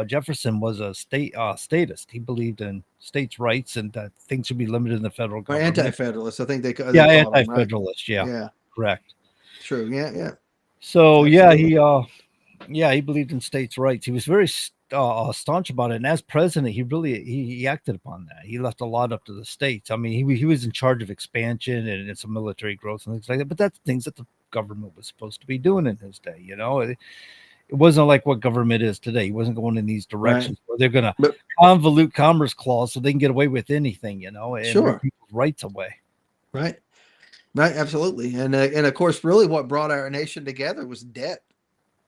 Jefferson was a statist. He believed in states' rights and that things should be limited in the federal
Or
government.
anti-federalist, I think they call
anti-federalist.
them, right?
Yeah, correct.
True. Yeah.
So
Absolutely.
he believed in states' rights. He was very staunch about it, and as president, he acted upon that. He left a lot up to the states. I mean, he was in charge of expansion and some military growth and things like that. But that's things that the government was supposed to be doing in his day. You know, it wasn't like what government is today. He wasn't going in these directions where they're going to convolute Commerce Clause so they can get away with anything. You know, and rip people's rights away.
Right. Absolutely. And of course, really, what brought our nation together was debt.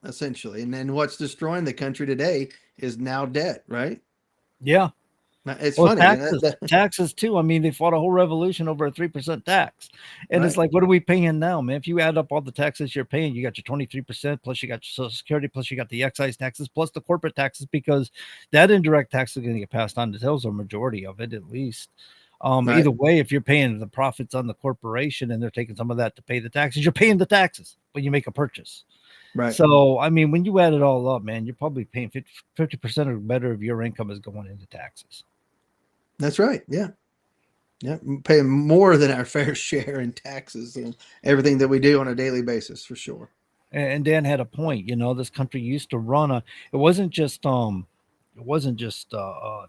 Essentially, and then what's destroying the country today is now debt, right?
Yeah,
it's funny.
Taxes too. I mean, they fought a whole revolution over a 3% tax, and it's like, what are we paying now, man? If you add up all the taxes you're paying, you got your 23%, plus you got your Social Security, plus you got the excise taxes, plus the corporate taxes, because that indirect tax is going to get passed on to those, or majority of it at least. Either way, if you're paying the profits on the corporation and they're taking some of that to pay the taxes, you're paying the taxes when you make a purchase.
Right.
So, I mean, when you add it all up, man, you're probably paying 50% or better of your income is going into taxes.
That's right. Yeah. Yeah. Paying more than our fair share in taxes and everything that we do on a daily basis, for sure.
And Dan had a point. You know, this country used to run it wasn't just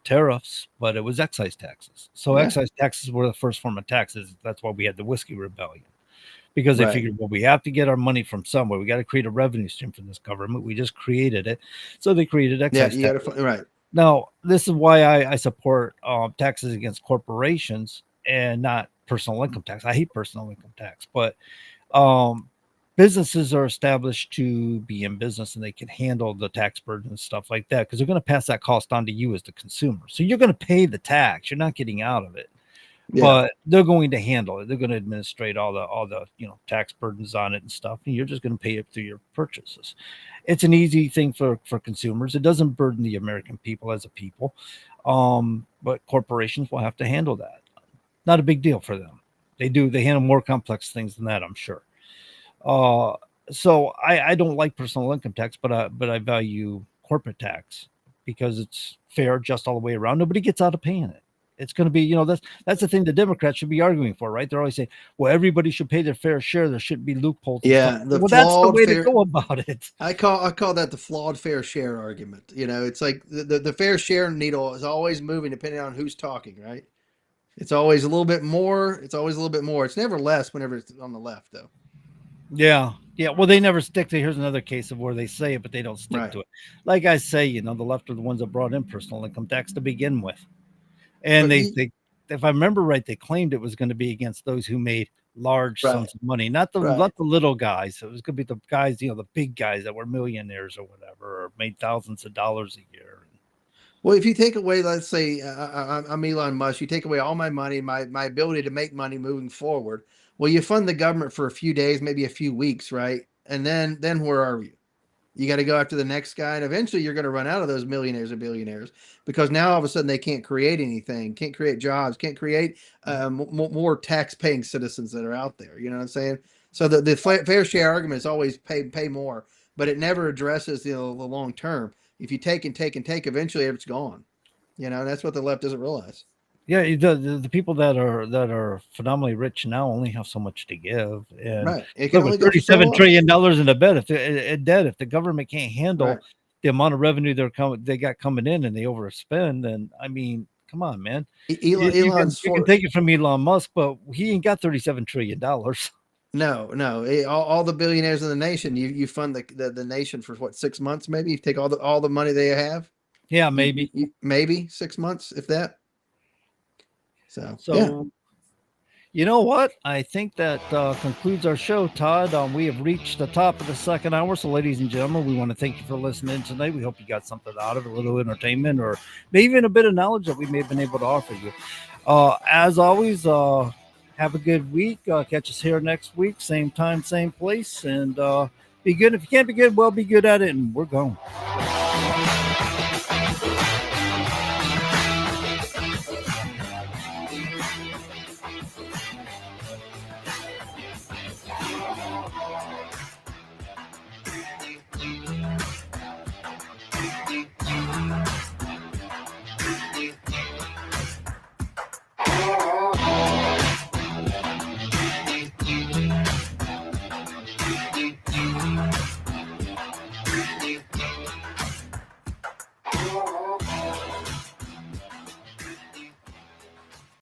tariffs, but it was excise taxes. So excise taxes were the first form of taxes. That's why we had the whiskey rebellion. Because they figured, well, we have to get our money from somewhere. We got to create a revenue stream for this government. We just created it. So they created excise taxes.
Right.
Now, this is why I support taxes against corporations and not personal income tax. I hate personal income tax, but businesses are established to be in business and they can handle the tax burden and stuff like that because they're going to pass that cost on to you as the consumer. So you're going to pay the tax. You're not getting out of it. But they're going to handle it. They're going to administrate all the tax burdens on it and stuff. And you're just going to pay it through your purchases. It's an easy thing for consumers. It doesn't burden the American people as a people. But corporations will have to handle that. Not a big deal for them. They handle more complex things than that, I'm sure. So I don't like personal income tax, but I value corporate tax because it's fair, just all the way around. Nobody gets out of paying it. It's going to be, that's the thing the Democrats should be arguing for, right? They're always saying, well, everybody should pay their fair share. There shouldn't be loopholes.
Yeah.
Well, that's the way to go about it.
I call that the flawed fair share argument. It's like the fair share needle is always moving depending on who's talking, right? It's always a little bit more. It's always a little bit more. It's never less whenever it's on the left, though.
Yeah. Well, they never stick to. Here's another case of where they say it, but they don't stick to it. Like I say, the left are the ones that brought in personal income tax to begin with. And they, if I remember right, they claimed it was going to be against those who made large sums of money, not the little guys. It was going to be the guys, the big guys that were millionaires or whatever, or made thousands of dollars a year.
Well, if you take away, let's say, I'm Elon Musk, you take away all my money, my ability to make money moving forward. Well, you fund the government for a few days, maybe a few weeks, right? And then where are you? You got to go after the next guy, and eventually you're going to run out of those millionaires or billionaires because now all of a sudden they can't create anything, can't create jobs, can't create more tax-paying citizens that are out there. You know what I'm saying? So the fair share argument is always pay more, but it never addresses the long term. If you take and take and take, eventually it's gone. That's what the left doesn't realize.
Yeah, the people that are phenomenally rich now only have so much to give, and
it can only go
$37 trillion in debt. If the government can't handle the amount of revenue they got coming in, and they overspend, then I mean, come on, man. You can take it from Elon Musk, but he ain't got $37 trillion.
No. All the billionaires in the nation, you fund the nation for what, 6 months? Maybe you take all the money they have.
Yeah, maybe
maybe 6 months, if that. So
You know what? I think that concludes our show, Todd. We have reached the top of the second hour. So, ladies and gentlemen, we want to thank you for listening tonight. We hope you got something out of it, a little entertainment, or maybe even a bit of knowledge that we may have been able to offer you. As always, have a good week. Catch us here next week, same time, same place. And be good. If you can't be good, well, be good at it. And we're going.